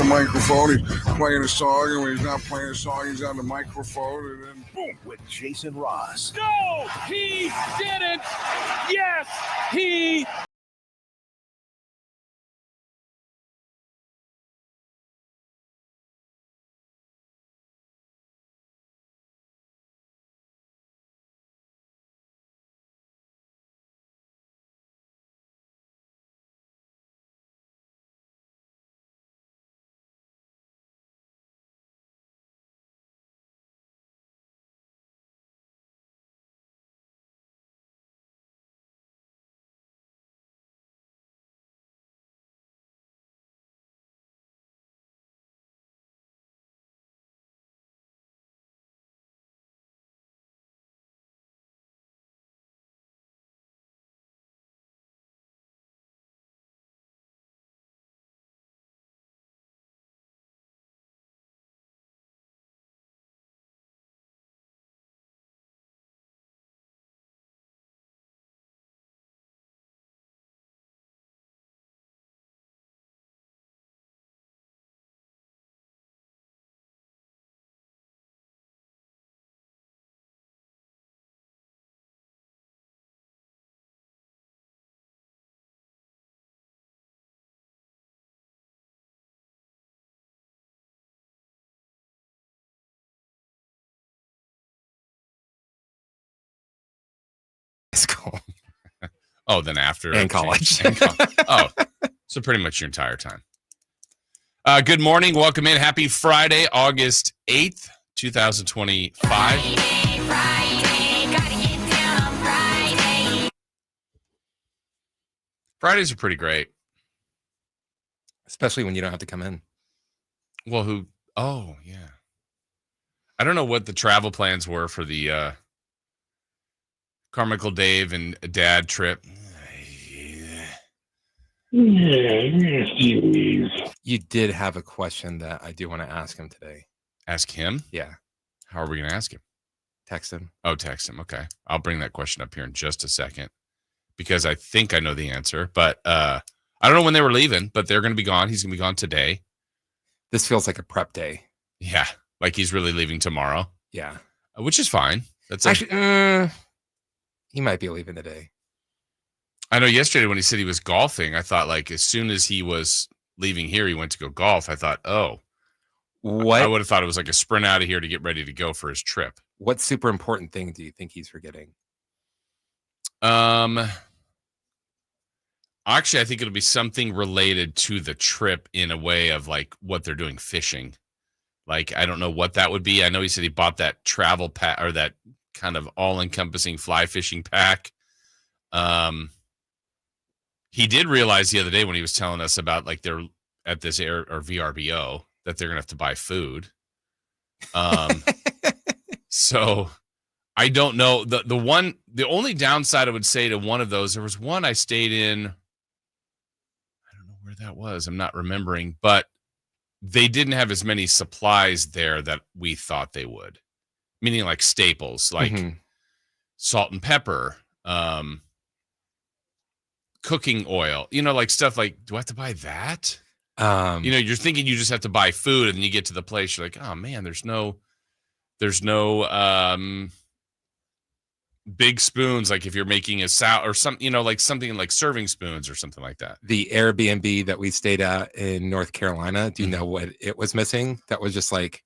the microphone. He's playing a song, and when he's not playing a song, he's on the microphone, and then boom. With Jason Ross. No, he didn't. Yes, he. School. Oh, then after and college. Oh, so pretty much your entire time. Good morning. Welcome in. Happy Friday, August 8th, 2025. Friday, gotta get down on Friday. Fridays are pretty great. Especially when you don't have to come in. Well, oh, yeah. I don't know what the travel plans were for the Carmichael Dave and Dad trip. You did have a question that I do want to ask him today. Ask him? Yeah. How are we going to ask him? Text him. Oh, text him. Okay. I'll bring that question up here in just a second because I think I know the answer, but I don't know when they were leaving, but they're going to be gone. He's going to be gone today. This feels like a prep day. Yeah. Like he's really leaving tomorrow. Yeah. Which is fine. That's actually, he might be leaving today. I know yesterday when he said he was golfing, I thought like as soon as he was leaving here, he went to go golf. I thought, oh, what? I would have thought it was like a sprint out of here to get ready to go for his trip. What super important thing do you think he's forgetting? Actually, I think it'll be something related to the trip in a way of like what they're doing fishing. Like, I don't know what that would be. I know he said he bought that travel pack or that kind of all-encompassing fly fishing pack. He did realize the other day when he was telling us about like they're at this air or VRBO that they're gonna have to buy food. So I don't know. The only downside I would say to one of those, there was one I stayed in. I don't know where that was. I'm not remembering, but they didn't have as many supplies there that we thought they would. Meaning like staples, like salt and pepper, cooking oil, like stuff like, do I have to buy that? You're thinking you just have to buy food and then you get to the place. You're like, oh man, there's no big spoons. Like if you're making a salad or something, like something like serving spoons or something like that. The Airbnb that we stayed at in North Carolina, do you know what it was missing? That was just like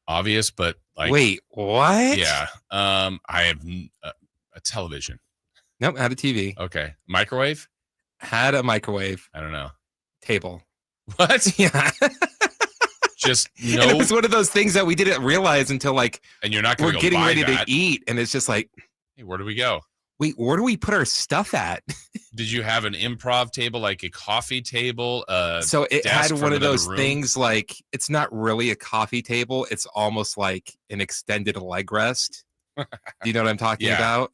obvious, but like, wait, what? Yeah. I have a television. Nope. Had a TV. Okay. Microwave? Had a microwave. I don't know. Table. What? Yeah. Just no. And it was one of those things that we didn't realize until like, and you're not we're going to getting buy ready that. to eat. And it's just like, hey, where do we go? Wait, where do we put our stuff at? Did you have an improv table, like a coffee table? So it had one of those room? things like, it's not really a coffee table. It's almost like an extended leg rest. Do you know what I'm talking about?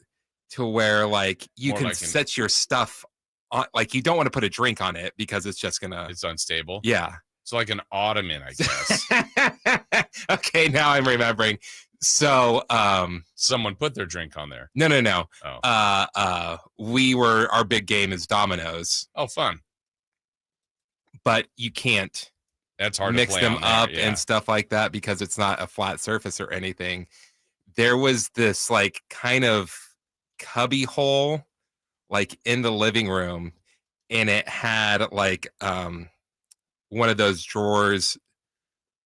To where like you More can like set your stuff on, like you don't want to put a drink on it because it's just it's unstable. Yeah. So like an ottoman, I guess. Okay, now I'm remembering. So someone put their drink on there. No. Oh. Our big game is dominoes. Oh, fun. But you can't That's hard mix to play them on there, up yeah. and stuff like that because it's not a flat surface or anything. There was this like kind of cubby hole like in the living room, and it had like one of those drawers,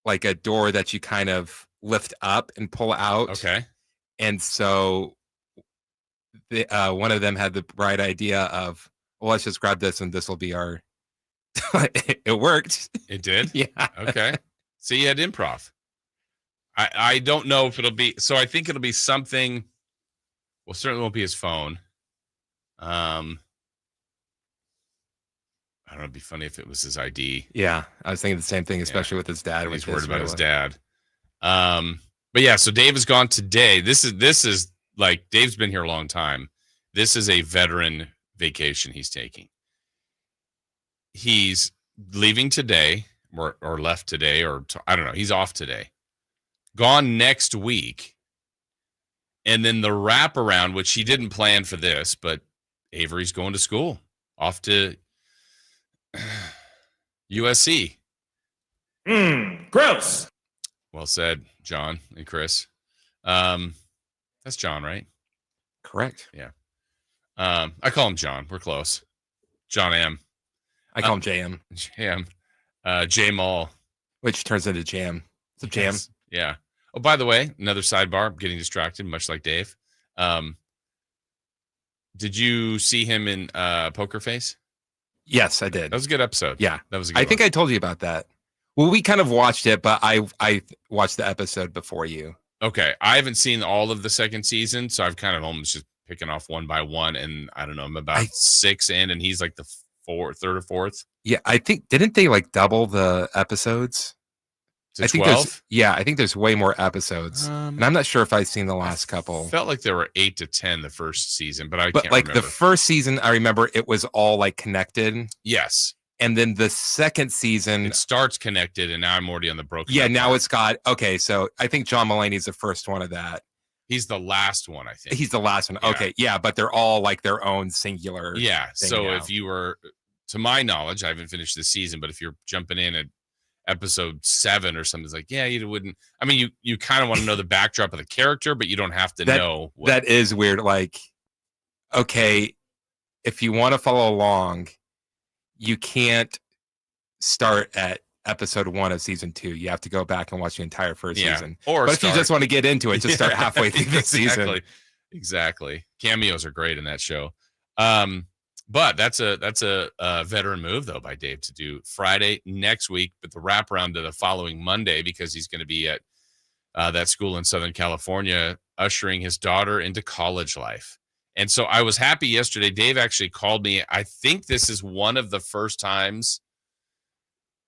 like a door that you kind of lift up and pull out. Okay. And so one of them had the bright idea of, well, let's just grab this and this will be our it worked. It did? Yeah. Okay. So you had improv. I don't know if it'll be, so I think it'll be something, well, certainly won't be his phone. I don't know, it'd be funny if it was his ID. Yeah, I was thinking the same thing, especially with his dad. He's worried about his dad. But yeah, so Dave is gone today. This is like, Dave's been here a long time. This is a veteran vacation he's taking. He's leaving today or left today, or I don't know. He's off today. Gone next week. And then the wraparound, which he didn't plan for this, but Avery's going to school, off to USC. Gross. Well said, John and Chris. That's John, right? Correct. Yeah. I call him John. We're close. John M. I call him JM, Jam. J Mall. which turns into Jam. It's a jam. Yes. Yeah. Oh, by the way, another sidebar. I'm getting distracted, much like Dave. Did you see him in Poker Face? Yes, I did. That was a good episode. Yeah. That was a good I think I told you about that. Well, we kind of watched it, but I watched the episode before you. Okay. I haven't seen all of the second season, so I've kind of almost just picking off one by one. And I don't know, I'm about 6 in, and he's like the third or fourth. Yeah, I think, didn't they like double the episodes? To I think 12? I think there's way more episodes. And I'm not sure if I've seen the last couple. Felt like there were 8 to 10 the first season, but But can't like remember. the first season, I remember it was all like connected. Yes. And then the second season, It starts connected, and now I'm already on the broken. yeah, up now part. it's got, okay, so I think John Mulaney's the first one of that. He's the last one, I think. He's the last one. Yeah. Okay, yeah, but they're all like their own singular. Yeah. thing So now. if you were, to my knowledge, I haven't finished the season, but if you're jumping in at episode 7 or something, it's like, yeah, you wouldn't. I mean, you kind of want to know the backdrop of the character, but you don't have to know. That is weird. Like, okay, if you want to follow along, you can't start at episode 1 of season 2. You have to go back and watch the entire first season. Or But if you just want to get into it, just start halfway through the season. Exactly. Cameos are great in that show. But that's a veteran move though by Dave to do Friday next week, but the wraparound to the following Monday, because he's going to be at that school in Southern California, ushering his daughter into college life. And so I was happy yesterday. Dave actually called me. I think this is one of the first times.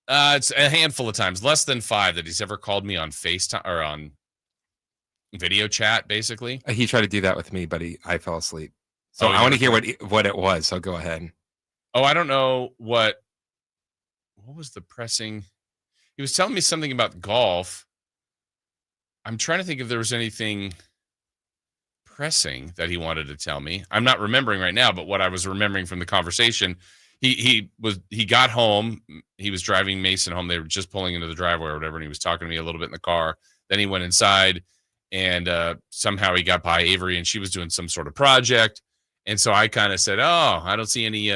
It's a handful of times, less than 5, that he's ever called me on FaceTime or on video chat, basically. He tried to do that with me, but I fell asleep. So Oh, I want to hear what it was. So go ahead. Oh, I don't know what was the pressing. He was telling me something about golf. I'm trying to think if there was anything pressing that he wanted to tell me. I'm not remembering right now, but what I was remembering from the conversation, he got home. He was driving Mason home. They were just pulling into the driveway or whatever, and he was talking to me a little bit in the car. Then he went inside, and somehow he got by Avery, and she was doing some sort of project. And so I kind of said, "Oh, I don't see any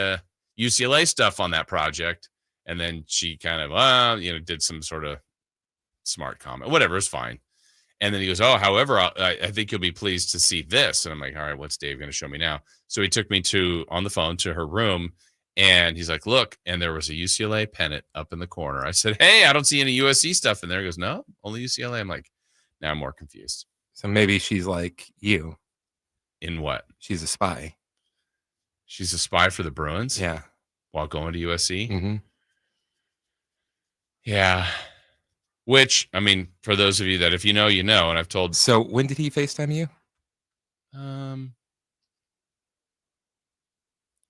UCLA stuff on that project." And then she kind of, did some sort of smart comment. Whatever, it's fine. And then he goes, "Oh, however, I think you'll be pleased to see this." And I'm like, "All right, what's Dave going to show me now?" So he took me on the phone to her room, and he's like, "Look," and there was a UCLA pennant up in the corner. I said, "Hey, I don't see any USC stuff in there." He goes, "No, only UCLA." I'm like, now I'm more confused. So maybe she's like you. In what? She's a spy. She's a spy for the Bruins? Yeah. While going to USC? Mm-hmm. Yeah. Which, I mean, for those of you that if you know, you know, and I've told. So when did he FaceTime you?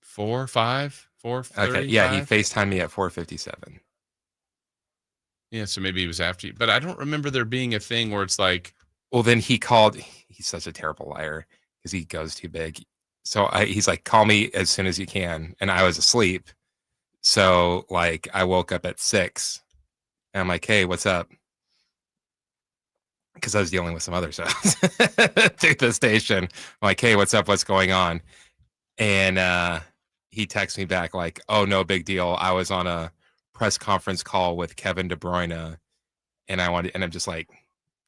4, 5, 4. Okay. Yeah, he FaceTimed me at 4:57. Yeah, so maybe he was after you. But I don't remember there being a thing where it's like. Well, then he called. He's such a terrible liar because he goes too big. So he's like, "Call me as soon as you can," and I was asleep. So like, I woke up at 6, And I'm like, hey, what's up? Because I was dealing with some other stuff through the station. I'm like, hey, what's up? What's going on? And he texts me back like, oh, no big deal. I was on a press conference call with Kevin De Bruyne, and I'm just like,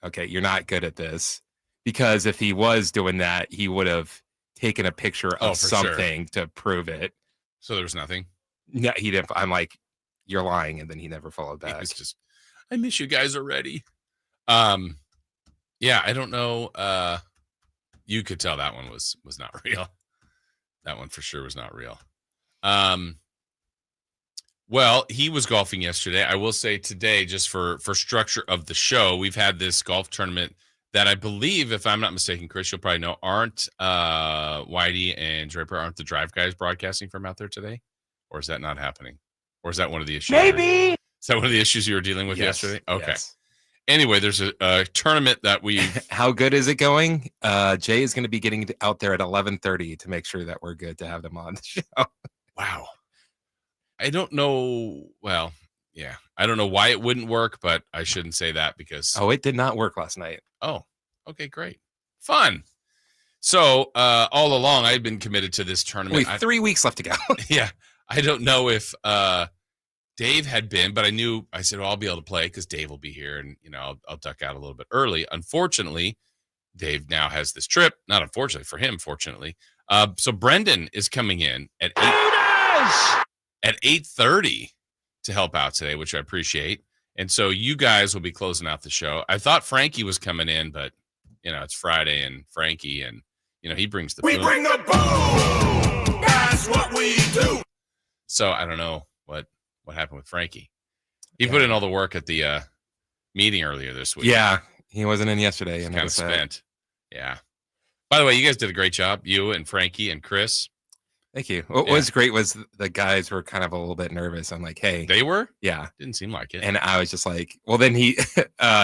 okay, you're not good at this. Because if he was doing that, he would have taken a picture of something to prove it. So there was nothing? No, he didn't. I'm like, you're lying. And then he never followed back. It's just, I miss you guys already. Yeah, I don't know. You could tell that one was not real. That one for sure was not real. Well, he was golfing yesterday. I will say today, just for structure of the show, we've had this golf tournament that I believe, if I'm not mistaken, Chris, you'll probably know, aren't Whitey and Draper, aren't the Drive guys broadcasting from out there today? Or is that not happening? Or is that one of the issues? Maybe. Is that one of the issues you were dealing with yesterday? Okay. Yes. Anyway, there's a tournament that we. How good is it going? Jay is going to be getting out there at 11:30 to make sure that we're good to have them on the show. Wow. I don't know. Well, yeah, I don't know why it wouldn't work, but I shouldn't say that because. Oh, it did not work last night. Oh, okay, great, fun. So all along, I've been committed to this tournament. We have 3 weeks left to go. Yeah, I don't know if Dave had been, but I said, well, I'll be able to play because Dave will be here, and I'll duck out a little bit early. Unfortunately, Dave now has this trip. Not unfortunately for him, fortunately. So Brendan is coming in at 8:30 to help out today, which I appreciate. And so you guys will be closing out the show. I thought Frankie was coming in, but it's Friday and Frankie, and he brings the We boom. bring the boom. That's what we do. So I don't know what happened with Frankie. He put in all the work at the meeting earlier this week. Yeah, he wasn't in yesterday. Kind of spent. Yeah. By the way, you guys did a great job. You and Frankie and Chris. Thank you. What was great was the guys were kind of a little bit nervous. I'm like, hey. They were? Yeah. Didn't seem like it. And I was just like, well, then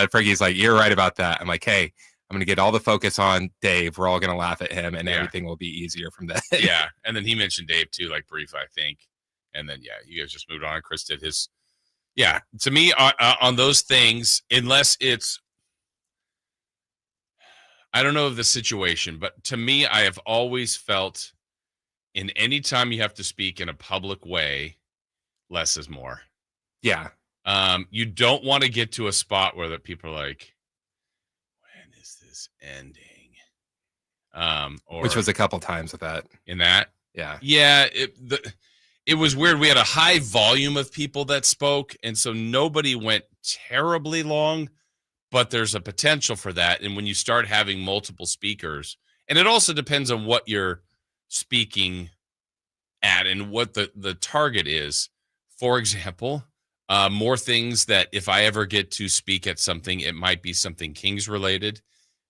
Frankie's like, you're right about that. I'm like, hey, I'm going to get all the focus on Dave. We're all going to laugh at him, and everything will be easier from that. Yeah. And then he mentioned Dave too, like brief, I think. And then, you guys just moved on. Chris did his. Yeah. To me, on those things, unless it's, I don't know of the situation, but to me, I have always felt in any time you have to speak in a public way, less is more. Yeah. You don't want to get to a spot where the people are like, when is this ending? Which was a couple times with that. In that. Yeah. Yeah. It was weird. We had a high volume of people that spoke, and so nobody went terribly long, but there's a potential for that. And when you start having multiple speakers, and it also depends on what you're speaking at and what the target is. For example, more things that if I ever get to speak at something, it might be something Kings related,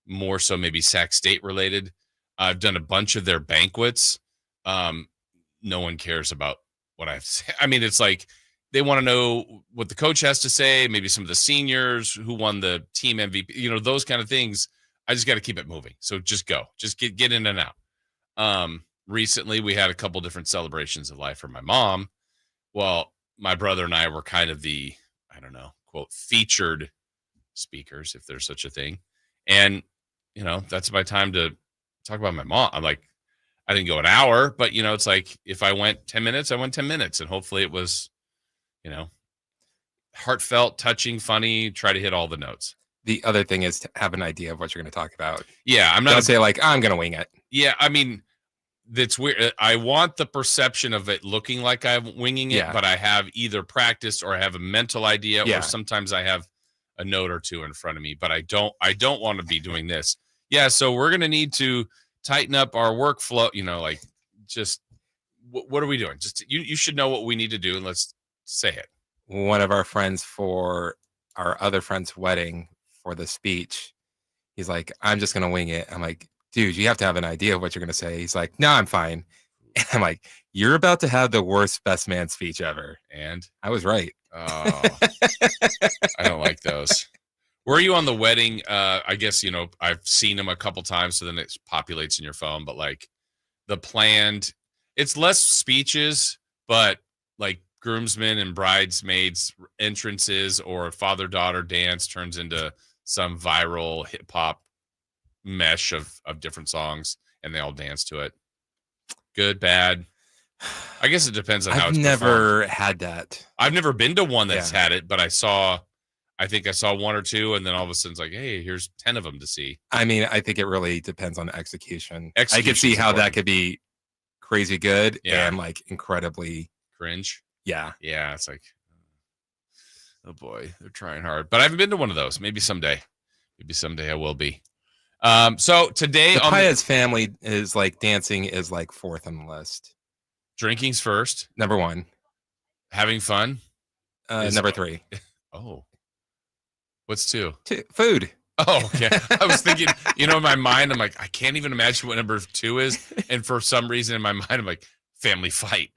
more so maybe Sac State related. I've done a bunch of their banquets. No one cares about what I have to say. I mean, it's like they want to know what the coach has to say, maybe some of the seniors who won the team MVP, those kind of things. I just got to keep it moving. So just go, just get in and out. Recently we had a couple different celebrations of life for my mom. Well, my brother and I were kind of the, I don't know, quote, featured speakers, if there's such a thing. And, that's my time to talk about my mom. I'm like, I didn't go an hour, but it's like if I went 10 minutes, I went 10 minutes, and hopefully it was, heartfelt, touching, funny, try to hit all the notes. The other thing is to have an idea of what you're going to talk about. Yeah. I'm not Don't say like, I'm going to wing it. Yeah. I mean, that's weird. I want the perception of it looking like I'm winging it, but I have either practiced or I have a mental idea, or sometimes I have a note or two in front of me, but I don't want to be doing this. Yeah. So we're going to need to tighten up our workflow, like just what are we doing? Just you should know what we need to do, and let's say it. One of our friends for our other friend's wedding for the speech, he's like, I'm just going to wing it. I'm like, dude, you have to have an idea of what you're going to say. He's like, no, I'm fine. And I'm like, you're about to have the worst best man speech ever. And I was right. Oh, I don't like those. Were you on the wedding? I guess, I've seen them a couple times, so then it populates in your phone, but like the planned, it's less speeches, but like groomsmen and bridesmaids entrances or father-daughter dance turns into some viral hip-hop mesh of different songs, and they all dance to it. Good, bad. I guess it depends on how I've it's never performed. had that. I've never been to one that's Yeah. had it, but I think I saw one or two, and then all of a sudden it's like, hey, here's 10 of them to see. I mean, I think it really depends on execution. I could Execution's see how that important. could be crazy good Yeah. and like incredibly, Cringe. yeah. Yeah, it's like, oh boy, they're trying hard. But I haven't been to one of those. Maybe someday. Maybe someday I will be. So today The on Paez family is like dancing is like fourth on the list. drinking's first, Number one. having fun. Is- Number three. Oh, what's two? Food. Oh, okay. I was thinking, in my mind, I'm like, I can't even imagine what number two is. And for some reason in my mind, I'm like, family fight.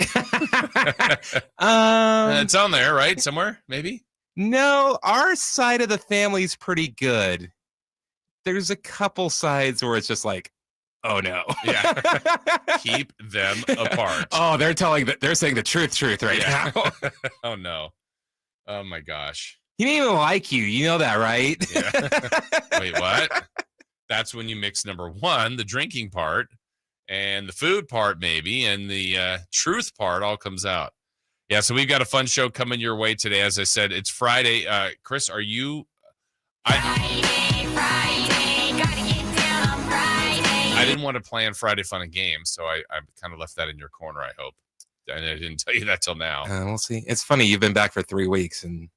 It's on there, right? Somewhere, maybe? No, our side of the family is pretty good. There's a couple sides where it's just like, oh no. Yeah. Keep them apart. Oh, they're saying the truth right Yeah. now. Oh, no. Oh, my gosh. He didn't even like you. You know that, right? Yeah. Wait, what? That's when you mix number one, the drinking part, and the food part, maybe, and the truth part all comes out. Yeah, so we've got a fun show coming your way today. As I said, it's Friday. Chris, are you? Friday, gotta get down on Friday. I didn't want to plan Friday Fun and Games, so I kind of left that in your corner, I hope. And I didn't tell you that till now. We'll see. It's funny. You've been back for 3 weeks, and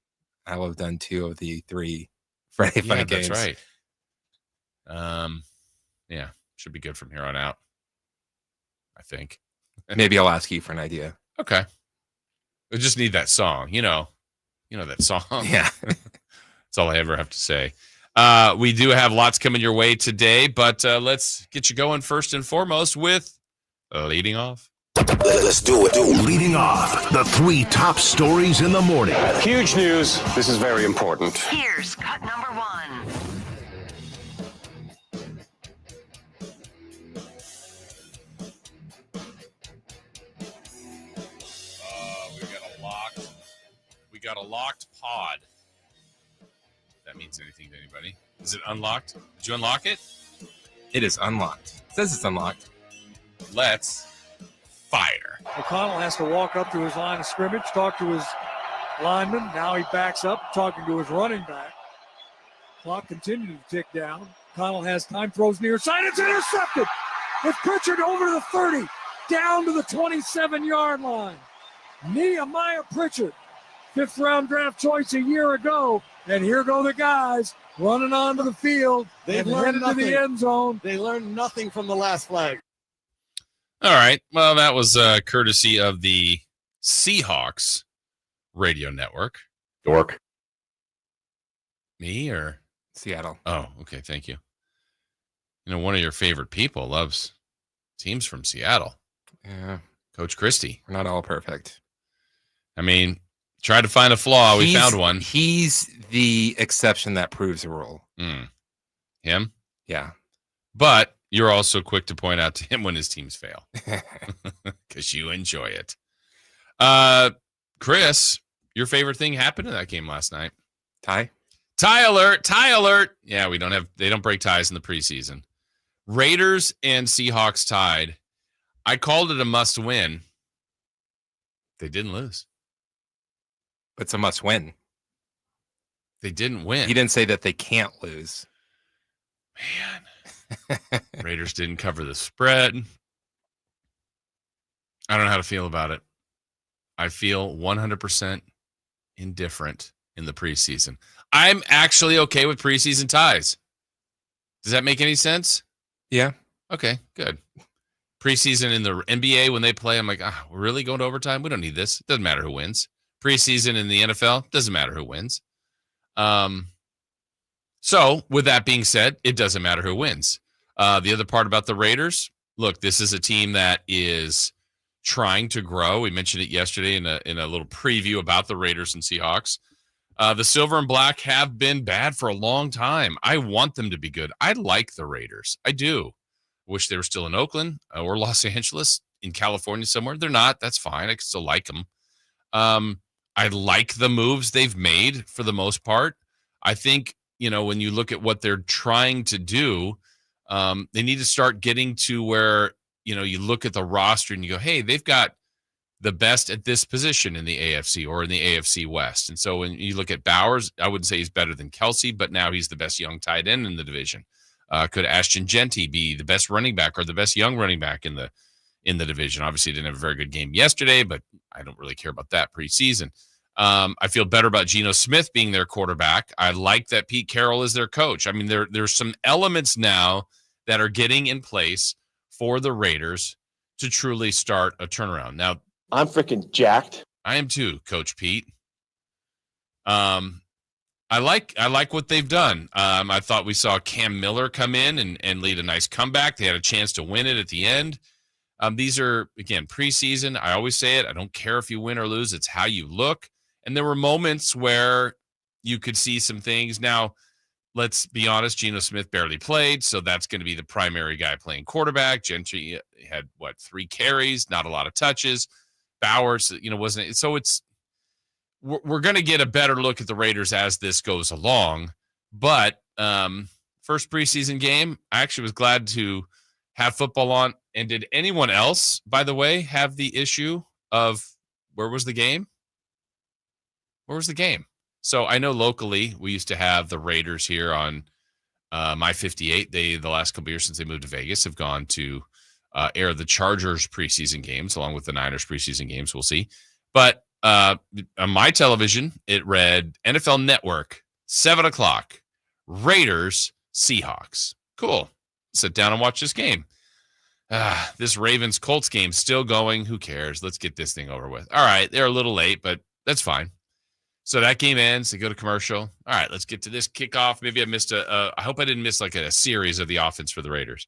I will have done 2 of the 3 Friday Fun and Games. That's right. Yeah, should be good from here on out, I think. Maybe I'll ask you for an idea. Okay. We just need that song, you know that song. Yeah. That's all I ever have to say. We do have lots coming your way today, but let's get you going first and foremost with leading off. Let's do it. Leading off, the 3 top stories in the morning. Huge news. This is very important. Here's cut number 1. We got a locked pod. If that means anything to anybody. Is it unlocked? Did you unlock it? It is unlocked. It says it's unlocked. Let's fire. O'Connell has to walk up to his line of scrimmage, talk to his lineman. Now he backs up, talking to his running back. Clock continues to tick down. O'Connell has time, throws near side. It's intercepted. With Pritchard over to the 30, down to the 27-yard line. Nehemiah Pritchard, 5th-round draft choice a year ago. And here go the guys running onto the field. They've and learned headed to the nothing. end zone. They learned nothing from the last flag. All right. Well, that was courtesy of the Seahawks radio network. Dork. Me or? Seattle. Oh, okay. Thank you. One of your favorite people loves teams from Seattle. Yeah. Coach Christie. We're not all perfect. I mean, tried to find a flaw. We found one. He's the exception that proves the rule. Him? Yeah. But you're also quick to point out to him when his teams fail because you enjoy it. Chris, your favorite thing happened in that game last night. Tie? Tie alert. Tie alert. Yeah, they don't break ties in the preseason. Raiders and Seahawks tied. I called it a must win. They didn't lose. It's a must win. They didn't win. He didn't say that they can't lose. Man. Raiders didn't cover the spread. I don't know how to feel about it. I feel 100% indifferent in the preseason. I'm actually okay with preseason ties. Does that make any sense? Yeah. Okay, good. Preseason in the NBA, when they play, I'm like, we're really going to overtime? We don't need this. It doesn't matter who wins. Preseason in the NFL, doesn't matter who wins. So with that being said, it doesn't matter who wins. The other part about the Raiders, look, this is a team that is trying to grow. We mentioned it yesterday in a little preview about the Raiders and Seahawks. The silver and black have been bad for a long time. I want them to be good. I like the Raiders. I do. Wish they were still in Oakland or Los Angeles, in California somewhere. They're not. That's fine. I can still like them. I like the moves they've made for the most part. I think, when you look at what they're trying to do, they need to start getting to where, you look at the roster and you go, hey, they've got the best at this position in the AFC or in the AFC West. And so when you look at Bowers, I wouldn't say he's better than Kelsey, but now he's the best young tight end in the division. Could Ashton Genty be the best running back or the best young running back in the division? Obviously, he didn't have a very good game yesterday, but I don't really care about that preseason. I feel better about Geno Smith being their quarterback. I like that Pete Carroll is their coach. I mean, there's some elements now that are getting in place for the Raiders to truly start a turnaround. Now, I'm freaking jacked. I am too, Coach Pete. I like what they've done. I thought we saw Cam Miller come in and lead a nice comeback. They had a chance to win it at the end. These are, again, preseason. I always say it. I don't care if you win or lose. It's how you look. And there were moments where you could see some things. Now, let's be honest, Geno Smith barely played, so that's going to be the primary guy playing quarterback. Gentry had, 3 carries, not a lot of touches. Bowers, wasn't. So we're going to get a better look at the Raiders as this goes along. But first preseason game, I actually was glad to have football on. And did anyone else, by the way, have the issue of where was the game? Where was the game? So I know locally we used to have the Raiders here on My 58. They, the last couple of years since they moved to Vegas, have gone to air the Chargers preseason games along with the Niners preseason games. We'll see. But on my television, it read NFL Network, 7 o'clock, Raiders-Seahawks. Cool. Sit down and watch this game. This Ravens-Colts game still going. Who cares? Let's get this thing over with. All right, they're a little late, but that's fine. So that game ends. They go to commercial. All right, let's get to this kickoff. Maybe I missed I hope I didn't miss like a series of the offense for the Raiders.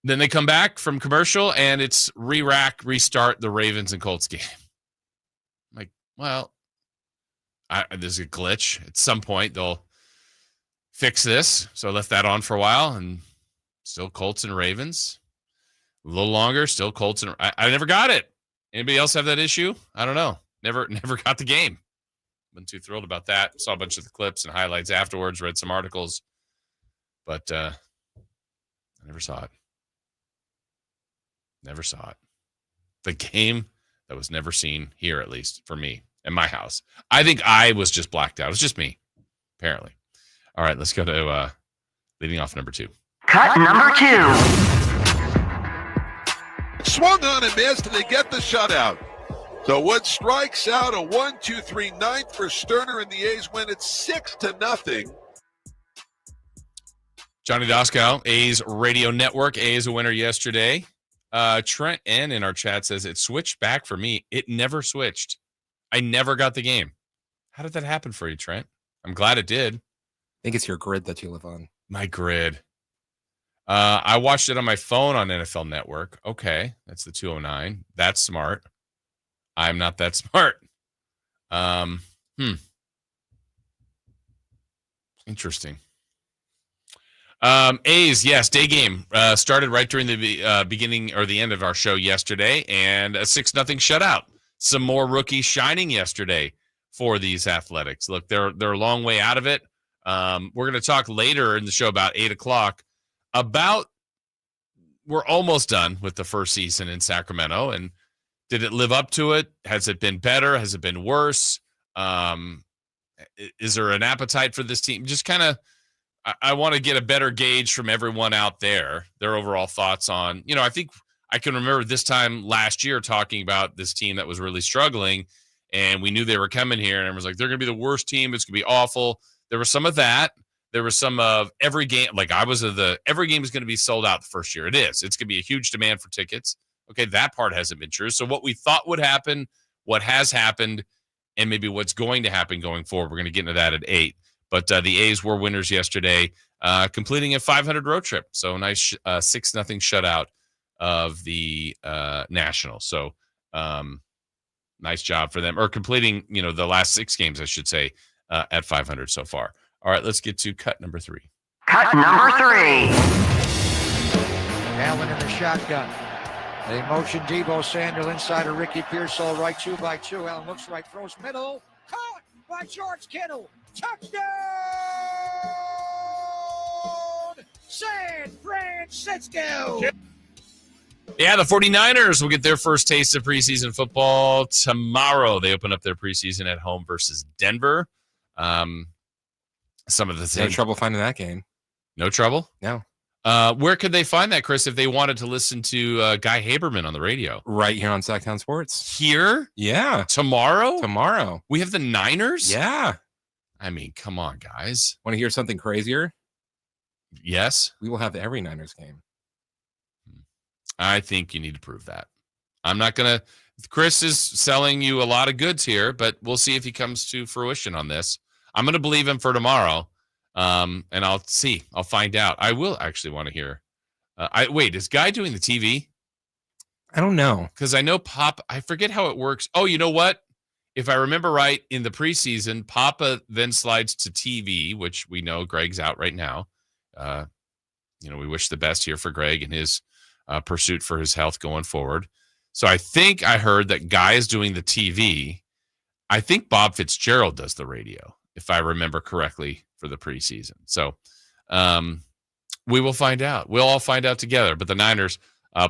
Then they come back from commercial, and it's restart the Ravens and Colts game. I'm like, well, there's a glitch. At some point, they'll fix this. So I left that on for a while, and still Colts and Ravens. A little longer, still Colts and I never got it. Anybody else have that issue? I don't know. Never got the game. Wasn't too thrilled about that. Saw a bunch of the clips and highlights afterwards, read some articles, but I never saw it. Never saw it. The game that was never seen here, at least for me in my house. I think I was just blacked out. It was just me, apparently. All right, let's go to leading off number 2. Cut number 2. Swung on and missed, and they get the shutout. So Wood strikes out a 1-2-3 ninth for Sterner, and the A's win it 6-0. Johnny Doskow, A's Radio Network. A's a winner yesterday. Trent N in our chat says it switched back for me. It never switched. I never got the game. How did that happen for you, Trent? I'm glad it did. I think it's your grid that you live on. My grid. I watched it on my phone on NFL Network. Okay, that's the 209. That's smart. I'm not that smart. Interesting. A's, yes, day game. Started right during the beginning or the end of our show yesterday, and a 6-0 shutout. Some more rookies shining yesterday for these Athletics. Look, they're a long way out of it. We're going to talk later in the show about 8 o'clock about we're almost done with the first season in Sacramento, and did it live up to it? Has it been better? Has it been worse? Is there an appetite for this team? Just kind of, I want to get a better gauge from everyone out there, their overall thoughts on, I think I can remember this time last year talking about this team that was really struggling, and we knew they were coming here, and everyone's like, they're going to be the worst team. It's going to be awful. There was some of that. There was some of every game. Like every game is going to be sold out the first year. It is. It's going to be a huge demand for tickets. Okay, that part hasn't been true. So what we thought would happen, what has happened, and maybe what's going to happen going forward, we're going to get into that at 8. But the A's were winners yesterday, completing a 500 road trip. So nice 6-0 shutout of the Nationals. So nice job for them. Or completing, the last 6 games, I should say, at 500 so far. All right, let's get to cut number 3. Cut number 3. Allen in the shotgun. They motion Debo Samuel inside of Ricky Pearsall, right 2x2. Allen looks right, throws middle. Caught by George Kittle. Touchdown! San Francisco! Yeah, the 49ers will get their first taste of preseason football tomorrow. They open up their preseason at home versus Denver. Some of the No trouble finding that game. No trouble? No. Where could they find that, Chris, if they wanted to listen to Guy Haberman on the radio? Right here on Sacktown Sports. Here? Yeah. Tomorrow? Tomorrow. We have the Niners? Yeah. I mean, come on, guys. Want to hear something crazier? Yes. We will have every Niners game. I think you need to prove that. I'm not going to. Chris is selling you a lot of goods here, but we'll see if he comes to fruition on this. I'm going to believe him for tomorrow, and I'll see. I'll find out. I will actually want to hear. Wait, is Guy doing the TV? I don't know. Because I know I forget how it works. Oh, you know what? If I remember right, in the preseason, Papa then slides to TV, which we know Greg's out right now. We wish the best here for Greg and his pursuit for his health going forward. So I think I heard that Guy is doing the TV. I think Bob Fitzgerald does the radio, if I remember correctly, for the preseason. So we will find out. We'll all find out together. But the Niners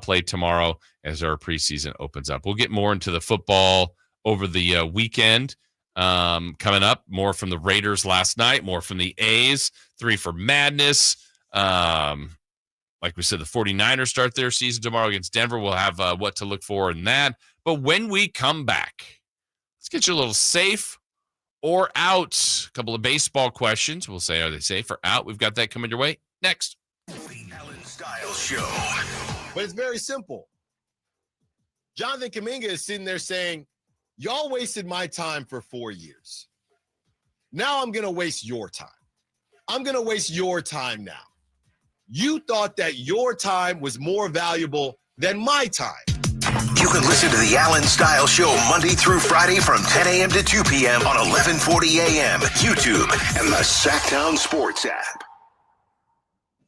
play tomorrow as our preseason opens up. We'll get more into the football over the weekend coming up. More from the Raiders last night, more from the A's, 3 for Madness. Like we said, the 49ers start their season tomorrow against Denver. We'll have what to look for in that. But when we come back, let's get you a little safe or out. A couple of baseball questions. We'll say, are they safe or out? We've got that coming your way next. The Allen Styles Show. But it's very simple. Jonathan Kuminga is sitting there saying, y'all wasted my time for 4 years. Now I'm going to waste your time. I'm going to waste your time now. You thought that your time was more valuable than my time. You can listen to the Allen Styles Show Monday through Friday from 10 a.m. to 2 p.m. on 1140 a.m., YouTube, and the Sacktown Sports app.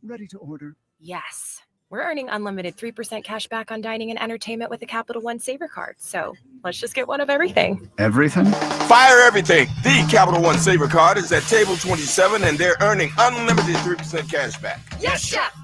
Ready to order? Yes. We're earning unlimited 3% cash back on dining and entertainment with the Capital One Saver Card. So let's just get one of everything. Everything? Fire everything. The Capital One Saver Card is at table 27, and they're earning unlimited 3% cash back. Yes, Chef!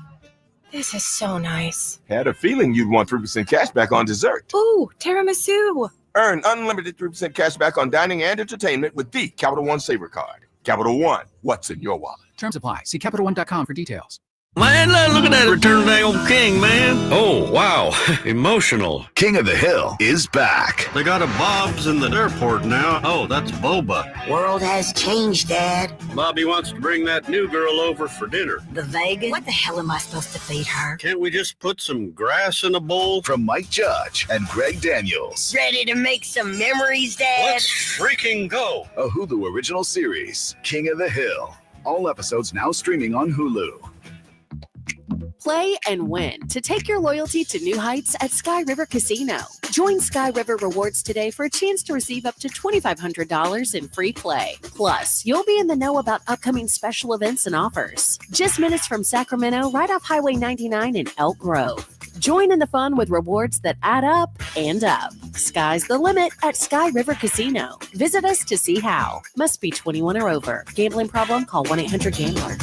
This is so nice. Had a feeling you'd want 3% cash back on dessert. Ooh, tiramisu. Earn unlimited 3% cash back on dining and entertainment with the Capital One Saver Card. Capital One, what's in your wallet? Terms apply. See CapitalOne.com for details. Man, look at that return day old king, man. Oh, wow. Emotional. King of the Hill is back. They got a Bob's in the airport now. Oh, that's Boba. World has changed, Dad. Bobby wants to bring that new girl over for dinner. The Vegas? What the hell am I supposed to feed her? Can't we just put some grass in a bowl? From Mike Judge and Greg Daniels. Ready to make some memories, Dad? Let's freaking go. A Hulu original series, King of the Hill. All episodes now streaming on Hulu. Play and win to take your loyalty to new heights at Sky River Casino. Join Sky River Rewards today for a chance to receive up to $2,500 in free play. Plus, you'll be in the know about upcoming special events and offers. Just minutes from Sacramento, right off Highway 99 in Elk Grove. Join in the fun with rewards that add up and up. Sky's the limit at Sky River Casino. Visit us to see how. Must be 21 or over. Gambling problem? Call 1-800-GAMBLER.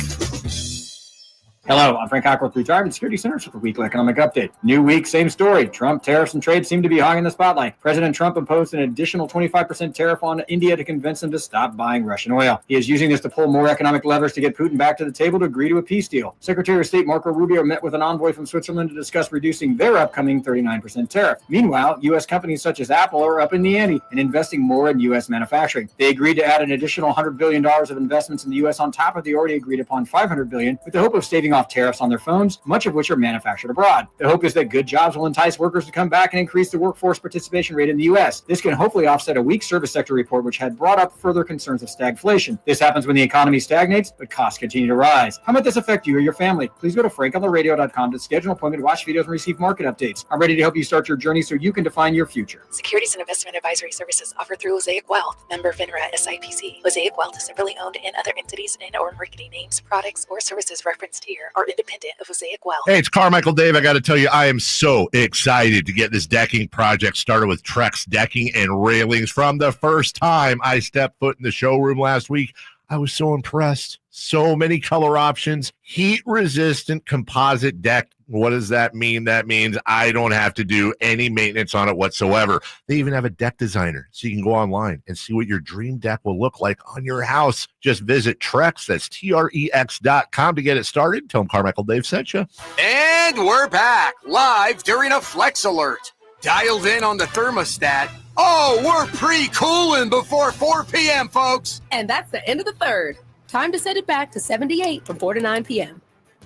Hello, I'm Frank Cockworth, Retirement Security Center for the Weekly Economic Update. New week, same story. Trump, tariffs, and trade seem to be hogging the spotlight. President Trump imposed an additional 25% tariff on India to convince them to stop buying Russian oil. He is using this to pull more economic levers to get Putin back to the table to agree to a peace deal. Secretary of State Marco Rubio met with an envoy from Switzerland to discuss reducing their upcoming 39% tariff. Meanwhile, U.S. companies such as Apple are up in the ante and investing more in U.S. manufacturing. They agreed to add an additional $100 billion of investments in the U.S. on top of the already agreed upon $500 billion with the hope of staving off tariffs on their phones, much of which are manufactured abroad. The hope is that good jobs will entice workers to come back and increase the workforce participation rate in the U.S. This can hopefully offset a weak service sector report, which had brought up further concerns of stagflation. This happens when the economy stagnates, but costs continue to rise. How might this affect you or your family? Please go to frankontheradio.com to schedule an appointment to watch videos and receive market updates. I'm ready to help you start your journey so you can define your future. Securities and investment advisory services offered through Mosaic Wealth. Member FINRA SIPC. Mosaic Wealth is separately owned and other entities and or marketing names, products, or services referenced here are independent of Mosaic Wealth. Hey, it's Carmichael Dave. I got to tell you, I am so excited to get this decking project started with Trex Decking and Railings. From the first time I stepped foot in the showroom last week, I was so impressed. So many color options, heat-resistant composite deck. What does that mean? That means I don't have to do any maintenance on it whatsoever. They even have a deck designer, so you can go online and see what your dream deck will look like on your house. Just visit Trex, that's Trex.com to get it started. Tell them Carmichael Dave sent you. And we're back, live during a Flex Alert. Dialed in on the thermostat. Oh, we're pre-cooling before 4 p.m., folks. And that's the end of the third. Time to set it back to 78 from 4 to 9 p.m.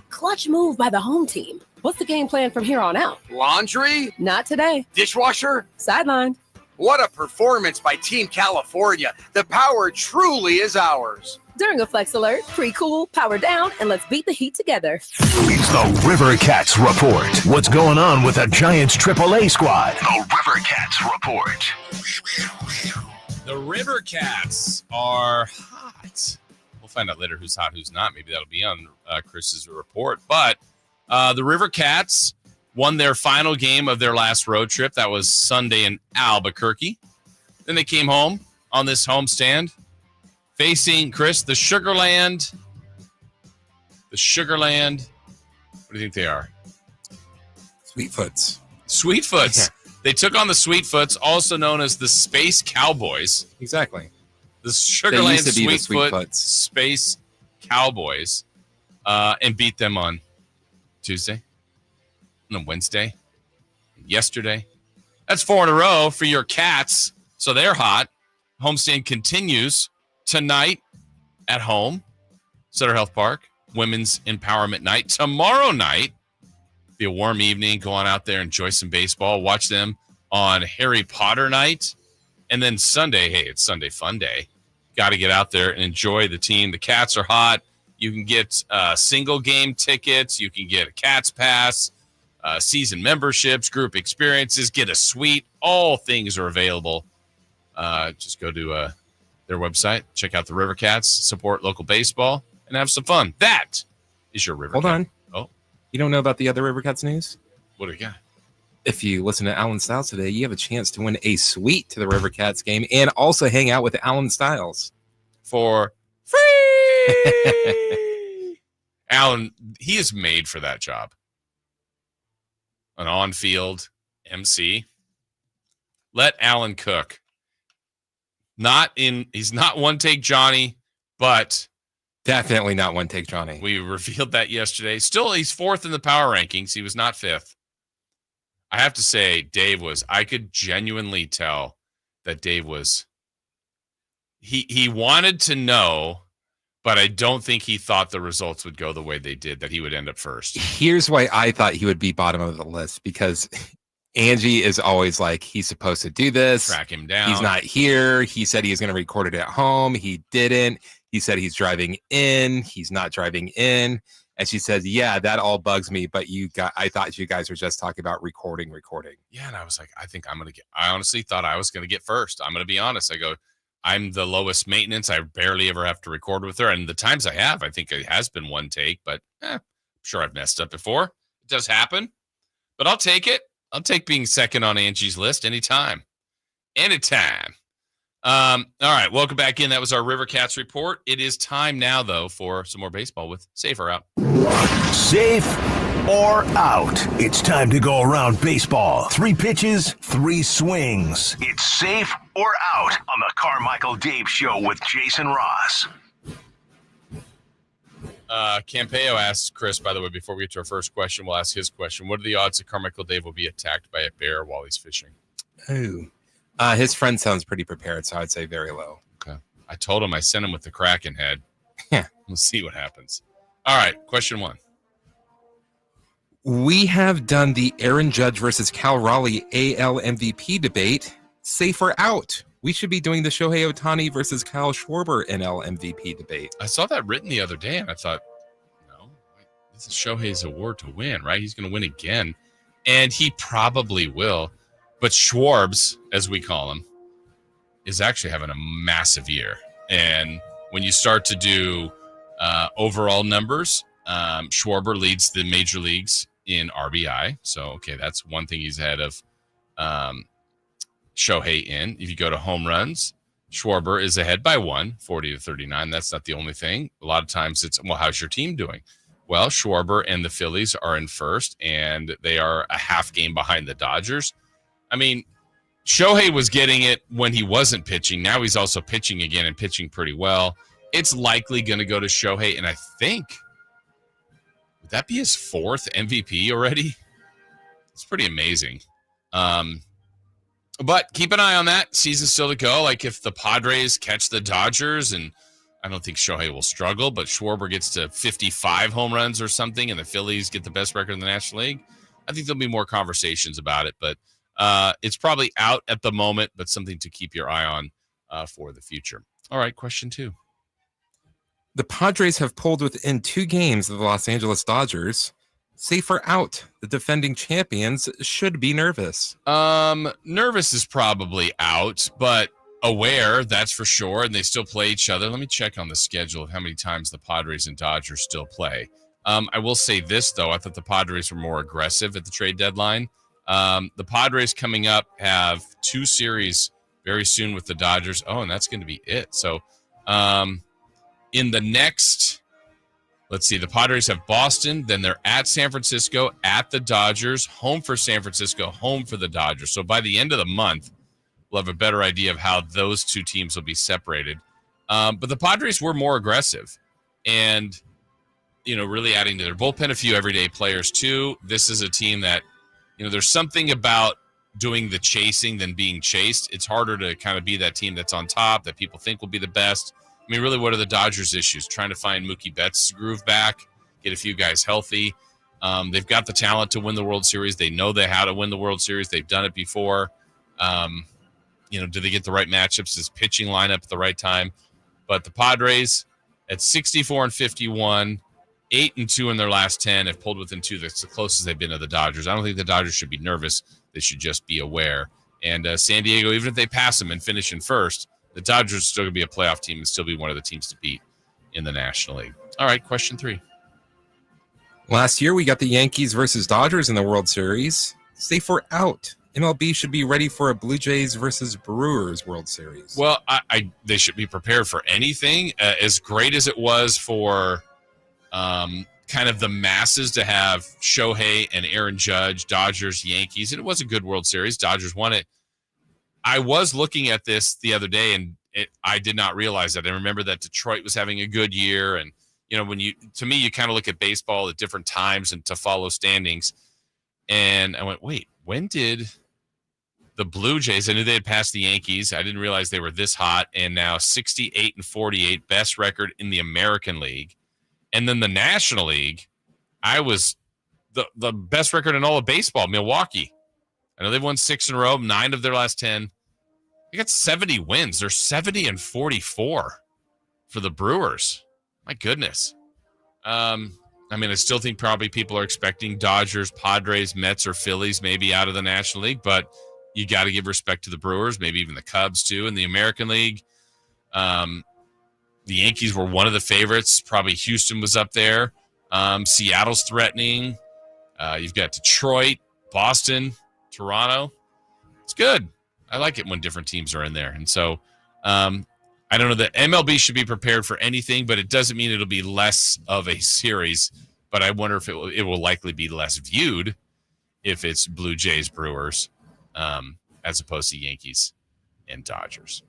Clutch move by the home team. What's the game plan from here on out? Laundry? Not today. Dishwasher? Sidelined. What a performance by Team California. The power truly is ours. During a Flex Alert, pre-cool, power down, and let's beat the heat together. It's the Rivercats Report. What's going on with the Giants AAA squad? The Rivercats Report. The Rivercats are hot. We'll find out later who's hot, who's not. Maybe that'll be on Chris's report. But the Rivercats won their final game of their last road trip. That was Sunday in Albuquerque. Then they came home on this homestand, facing, Chris, the Sugarland. The Sugarland. What do you think they are? Sweetfoots. Sweetfoots. Yeah. They took on the Sweetfoots, also known as the Space Cowboys. Exactly. The Sugarland Sweetfoot Space Cowboys, and beat them on Tuesday, and on Wednesday, yesterday. That's 4 in a row for your Cats, so they're hot. Homestand continues tonight at home, Sutter Health Park, Women's Empowerment Night. Tomorrow night, be a warm evening. Go on out there, enjoy some baseball. Watch them on Harry Potter night. And then Sunday, hey, it's Sunday Fun Day. Got to get out there and enjoy the team. The Cats are hot. You can get single game tickets. You can get a Cats pass, season memberships, group experiences, get a suite. All things are available. Just go to their website, check out the Rivercats, support local baseball, and have some fun. That is your Rivercat. Hold on. Oh. You don't know about the other Rivercats news? What do you got? If you listen to Alan Styles today, you have a chance to win a suite to the Rivercats game and also hang out with Alan Styles for free. Alan, he is made for that job. An on-field MC. Let Alan cook. He's not one take Johnny, but definitely not one take Johnny. We revealed that yesterday. Still, he's 4th in the power rankings. He was not 5th. I have to say, I could genuinely tell that Dave was, he wanted to know, but I don't think he thought the results would go the way they did, that he would end up first. Here's why I thought he would be bottom of the list, because Angie is always like, he's supposed to do this. Track him down. He's not here. He said he was going to record it at home. He didn't. He said he's driving in. He's not driving in. And she said, yeah, that all bugs me, but I thought you guys were just talking about recording. Yeah, and I was like, I honestly thought I was going to get first. I'm going to be honest. I go, I'm the lowest maintenance. I barely ever have to record with her. And the times I have, I think it has been one take, but I'm sure I've messed up before. It does happen, but I'll take it. I'll take being second on Angie's list anytime. All right, welcome back in. That was our Rivercats report. It is time now, though, for some more baseball with Safe or Out. Safe or out? It's time to go around baseball. 3 pitches, 3 swings. It's Safe or Out on the Carmichael Dave Show with Jason Ross. Campeo asks Chris, by the way, before we get to our first question, we'll ask his question. What are the odds that Carmichael Dave will be attacked by a bear while he's fishing? Oh. His friend sounds pretty prepared, so I'd say very low. Okay. I told him I sent him with the Kraken head. Yeah. We'll see what happens. All right. Question 1. We have done the Aaron Judge versus Cal Raleigh AL MVP debate. Safe or out? We should be doing the Shohei Ohtani versus Kyle Schwarber NL MVP debate. I saw that written the other day, and I thought, no, this is Shohei's award to win, right? He's going to win again, and he probably will. But Schwarbs, as we call him, is actually having a massive year. And when you start to do overall numbers, Schwarber leads the major leagues in RBI. So, okay, that's one thing he's ahead of Shohei in. If you go to home runs, Schwarber is ahead by 1, 40-39. That's not the only thing. A lot of times it's, well, how's your team doing? Well, Schwarber and the Phillies are in first, and they are a half game behind the Dodgers. I mean, Shohei was getting it when he wasn't pitching. Now he's also pitching again and pitching pretty well. It's likely going to go to Shohei, and I think, would that be his 4th MVP already? It's pretty amazing. But keep an eye on that. Season's still to go. Like if the Padres catch the Dodgers, and I don't think Shohei will struggle, but Schwarber gets to 55 home runs or something, and the Phillies get the best record in the National League, I think there'll be more conversations about it. But it's probably out at the moment, but something to keep your eye on for the future. All right, question 2. The Padres have pulled within 2 games of the Los Angeles Dodgers. Safe or out? The defending champions should be nervous. Nervous is probably out, but aware, that's for sure, and they still play each other. Let me check on the schedule of how many times the Padres and Dodgers still play. I will say this, though. I thought the Padres were more aggressive at the trade deadline. The Padres coming up have 2 series very soon with the Dodgers. Oh, and that's going to be it. So in the next, let's see, the Padres have Boston, then they're at San Francisco, at the Dodgers, home for San Francisco, home for the Dodgers. So by the end of the month, we'll have a better idea of how those 2 teams will be separated. But the Padres were more aggressive and, you know, really adding to their bullpen a few everyday players too. This is a team that, you know, there's something about doing the chasing than being chased. It's harder to kind of be that team that's on top, that people think will be the best. I mean, really, what are the Dodgers' issues? Trying to find Mookie Betts' groove back, get a few guys healthy. They've got the talent to win the World Series. They know how to win the World Series. They've done it before. You know, do they get the right matchups? Is pitching lineup at the right time? But the Padres at 64-51, 8-2 in their last 10, have pulled within 2. That's the closest they've been to the Dodgers. I don't think the Dodgers should be nervous. They should just be aware. And San Diego, even if they pass them and finish in first, the Dodgers are still going to be a playoff team and still be one of the teams to beat in the National League. All right, question 3. Last year, we got the Yankees versus Dodgers in the World Series. Safe or out? MLB should be ready for a Blue Jays versus Brewers World Series. Well, they should be prepared for anything. As great as it was for kind of the masses to have Shohei and Aaron Judge, Dodgers, Yankees, and it was a good World Series. Dodgers won it. I was looking at this the other day, and I did not realize that. I remember that Detroit was having a good year, and you know, to me, you kind of look at baseball at different times and to follow standings. And I went, wait, when did the Blue Jays? I knew they had passed the Yankees. I didn't realize they were this hot, and now 68-48, best record in the American League, and then the National League. I was the best record in all of baseball, Milwaukee. I know they've won 6 in a row, 9 of their last 10. They got 70 wins. They're 70-44 for the Brewers. My goodness. I mean, I still think probably people are expecting Dodgers, Padres, Mets, or Phillies maybe out of the National League, but you got to give respect to the Brewers, maybe even the Cubs too. In the American League, the Yankees were one of the favorites. Probably Houston was up there. Seattle's threatening. You've got Detroit, Boston, Toronto. It's good. I like it when different teams are in there. And so I don't know that MLB should be prepared for anything, but it doesn't mean it'll be less of a series. But I wonder if it will likely be less viewed if it's Blue Jays, Brewers, as opposed to Yankees and Dodgers.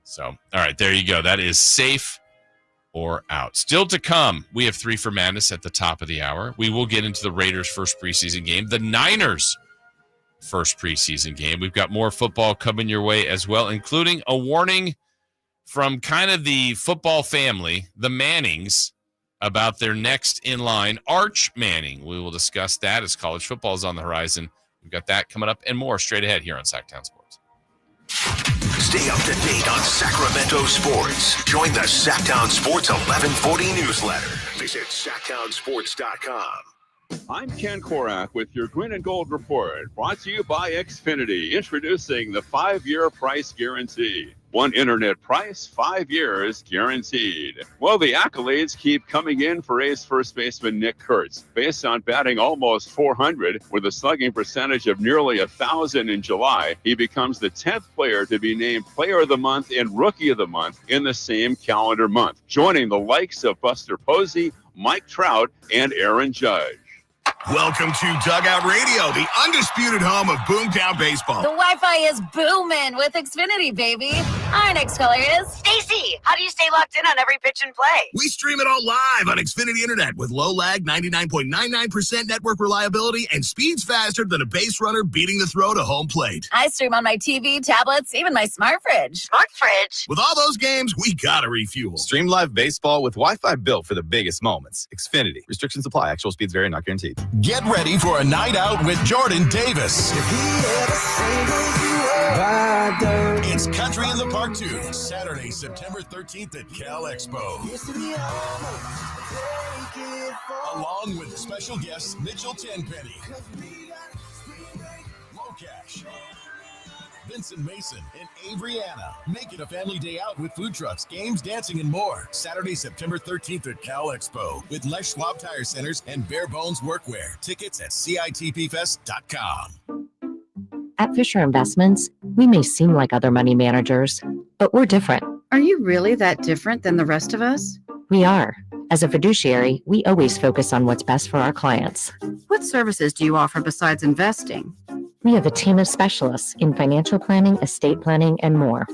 So, all right, there you go. That is safe or out. Still to come, we have 3 for Madness at the top of the hour. We will get into the Raiders' first preseason game, the Niners' first preseason game. We've got more football coming your way as well, including a warning from kind of the football family, the Mannings, about their next in line, Arch Manning. We will discuss that as college football is on the horizon. We've got that coming up and more straight ahead here on Sacktown Sports. Stay up to date on Sacramento sports. Join the Sacktown Sports 1140 newsletter. Visit SacktownSports.com. I'm Ken Korak with your Green and Gold Report, brought to you by Xfinity, introducing the 5-year price guarantee. One internet price, 5 years guaranteed. Well, the accolades keep coming in for A's first baseman Nick Kurtz. Based on batting almost 400 with a slugging percentage of nearly 1,000 in July, he becomes the 10th player to be named Player of the Month and Rookie of the Month in the same calendar month, joining the likes of Buster Posey, Mike Trout, and Aaron Judge. Welcome to Dugout Radio, the undisputed home of Boomtown Baseball. The Wi-Fi is booming with Xfinity, baby. Our next caller is Stacy, how do you stay locked in on every pitch and play? We stream it all live on Xfinity Internet with low lag, 99.99% network reliability, and speeds faster than a base runner beating the throw to home plate. I stream on my TV, tablets, even my smart fridge. Smart fridge? With all those games, we gotta refuel. Stream live baseball with Wi-Fi built for the biggest moments. Xfinity. Restrictions apply. Actual speeds vary, not guaranteed. Get ready for a night out with Jordan Davis. It's Country in the Park 2, Saturday, September 13th at Cal Expo. Along with special guests Mitchell Tenpenny, Locash, Vincent Mason, and Avriana. Make it a family day out with food trucks, games, dancing, and more. Saturday, September 13th at Cal Expo with Les Schwab Tire Centers and Bare Bones Workwear. Tickets at CITPFest.com. At Fisher Investments, we may seem like other money managers, but we're different. Are you really that different than the rest of us? We are. As a fiduciary, we always focus on what's best for our clients. What services do you offer besides investing? We have a team of specialists in financial planning, estate planning, and more.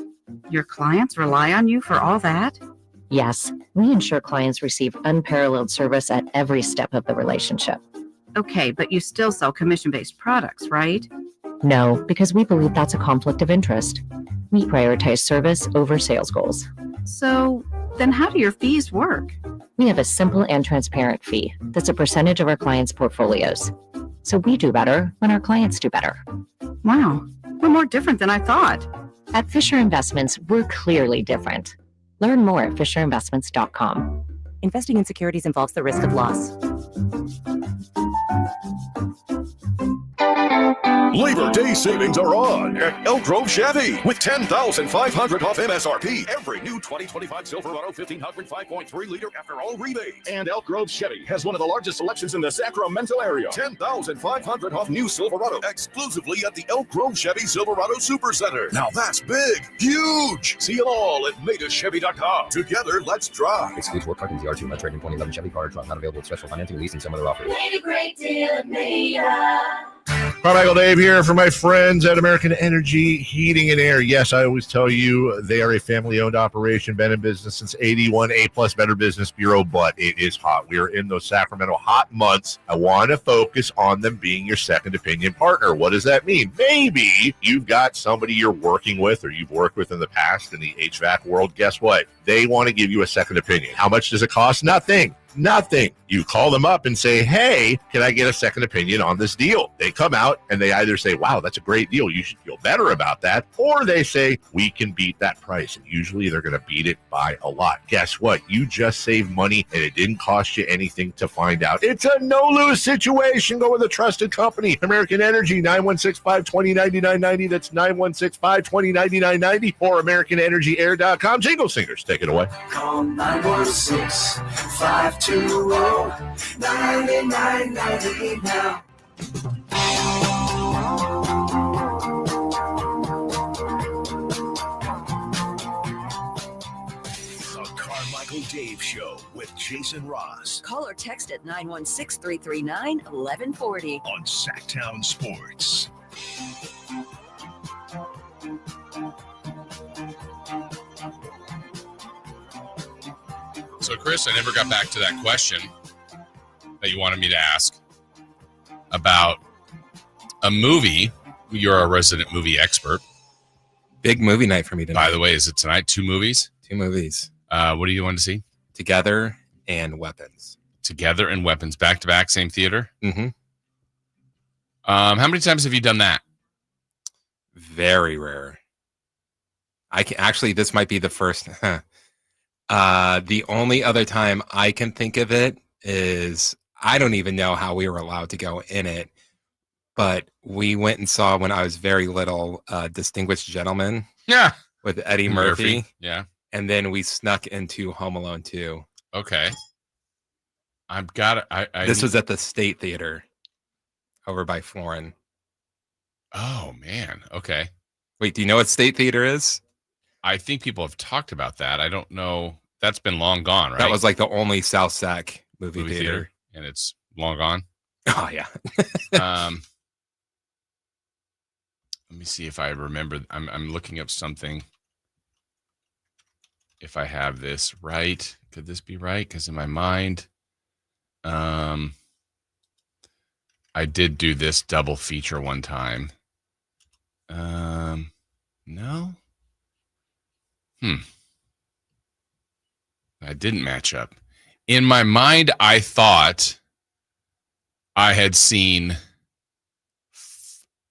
Your clients rely on you for all that? Yes, we ensure clients receive unparalleled service at every step of the relationship. Okay, but you still sell commission-based products, right? No, because we believe that's a conflict of interest. We prioritize service over sales goals. So, then how do your fees work? We have a simple and transparent fee that's a percentage of our clients' portfolios. So we do better when our clients do better. Wow, we're more different than I thought. At Fisher Investments, we're clearly different. Learn more at FisherInvestments.com. Investing in securities involves the risk of loss. Labor Day savings are on at Elk Grove Chevy with $10,500 off MSRP. Every new 2025 Silverado 1500 5.3 liter after all rebates. And Elk Grove Chevy has one of the largest selections in the Sacramento area. $10,500 off new Silverado exclusively at the Elk Grove Chevy Silverado Supercenter. Now that's big, huge. See it all at MegaChevy.com. Together, let's drive. Excludes work truck and ZR2 not trading 2011 Chevy car truck. Not available with special financing, leasing, some other offers. Made a great deal of Meda. Carmichael Dave here for my friends at American Energy Heating and Air. Yes, I always tell you they are a family-owned operation, been in business since 81, A-plus Better Business Bureau, but it is hot. We are in those Sacramento hot months. I want to focus on them being your second opinion partner. What does that mean? Maybe you've got somebody you're working with or you've worked with in the past in the HVAC world. Guess what? They want to give you a second opinion. How much does it cost? Nothing. You call them up and say, hey, can I get a second opinion on this deal? They come out and they either say, wow, that's a great deal. You should feel better about that. Or they say, we can beat that price. And usually they're going to beat it by a lot. Guess what? You just saved money and it didn't cost you anything to find out. It's a no-lose situation. Go with a trusted company. American Energy, 916-520-9990. That's 916-520-9990 or AmericanEnergyAir.com. Jingle Singers, take it away. Call 916-520-9990 now. The Carmichael Dave Show with Jason Ross. Call or text at 916-339-1140 on Sacktown Sports. So, Chris, I never got back to that question that you wanted me to ask about a movie. You're a resident movie expert. Big movie night for me tonight. By the way, is it tonight? 2 movies? 2 movies. What do you want to see? Together and Weapons. Together and Weapons. Back to back, same theater? Mm-hmm. How many times have you done that? Very rare. This might be the first. The only other time I can think of it is I don't even know how we were allowed to go in it, but we went and saw when I was very little, Distinguished Gentleman. Yeah. with Eddie Murphy. Yeah. And then we snuck into Home Alone 2. Okay. This was at the State Theater over by Florin. Oh, man. Okay. Wait, do you know what State Theater is? I think people have talked about that. I don't know. That's been long gone, right? That was like the only South Sac movie theater. And it's long gone. Oh, yeah. Let me see if I remember. I'm looking up something. If I have this right, could this be right? Because in my mind, I did do this double feature one time. No. I didn't match up. In my mind, I thought I had seen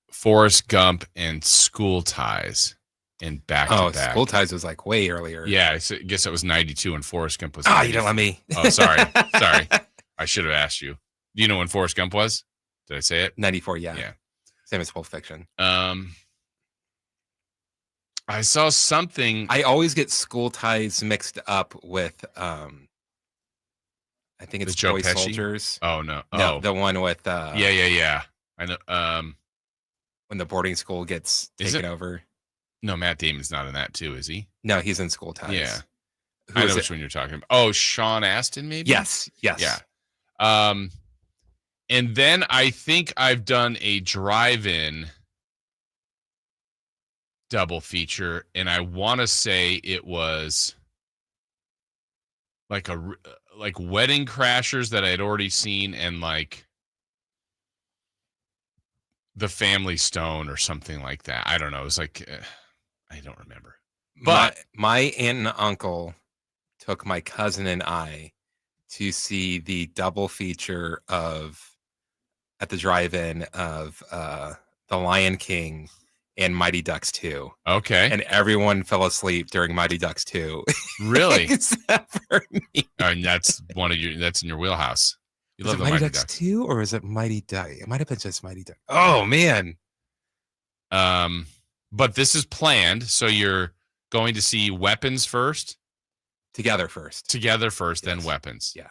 Forrest Gump and School Ties in back to back. School Ties was like way earlier. Yeah, I guess it was 92 and Forrest Gump was. You didn't let me. Oh, sorry. I should have asked you. Do you know when Forrest Gump was? Did I say it? 94, yeah. Yeah. Same as Pulp Fiction. I saw something. I always get School Ties mixed up with I think it's Joe Toy Pesci? Soldiers. Oh no. No, the one with Yeah. I know. When the boarding school gets taken over. No, Matt Damon's not in that too, is he? No, he's in School Ties. Yeah. Who I is know it? which one you're talking about. Oh, Sean Astin, maybe? Yes. Yeah. And then I think I've done a drive-in double feature, and I want to say it was like Wedding Crashers that I had already seen, and like The Family Stone or something like that. I don't know. It was like I don't remember. But my aunt and uncle took my cousin and I to see the double feature at the drive-in of The Lion King and Mighty Ducks 2. Okay. And everyone fell asleep during Mighty Ducks 2. Really? Except for me. And that's in your wheelhouse. You Was love it the Mighty Ducks 2 or was it Mighty Duck? It might have been just Mighty Duck. Oh man. But this is planned, so you're going to see Weapons first? Together first, yes. Then Weapons. Yeah.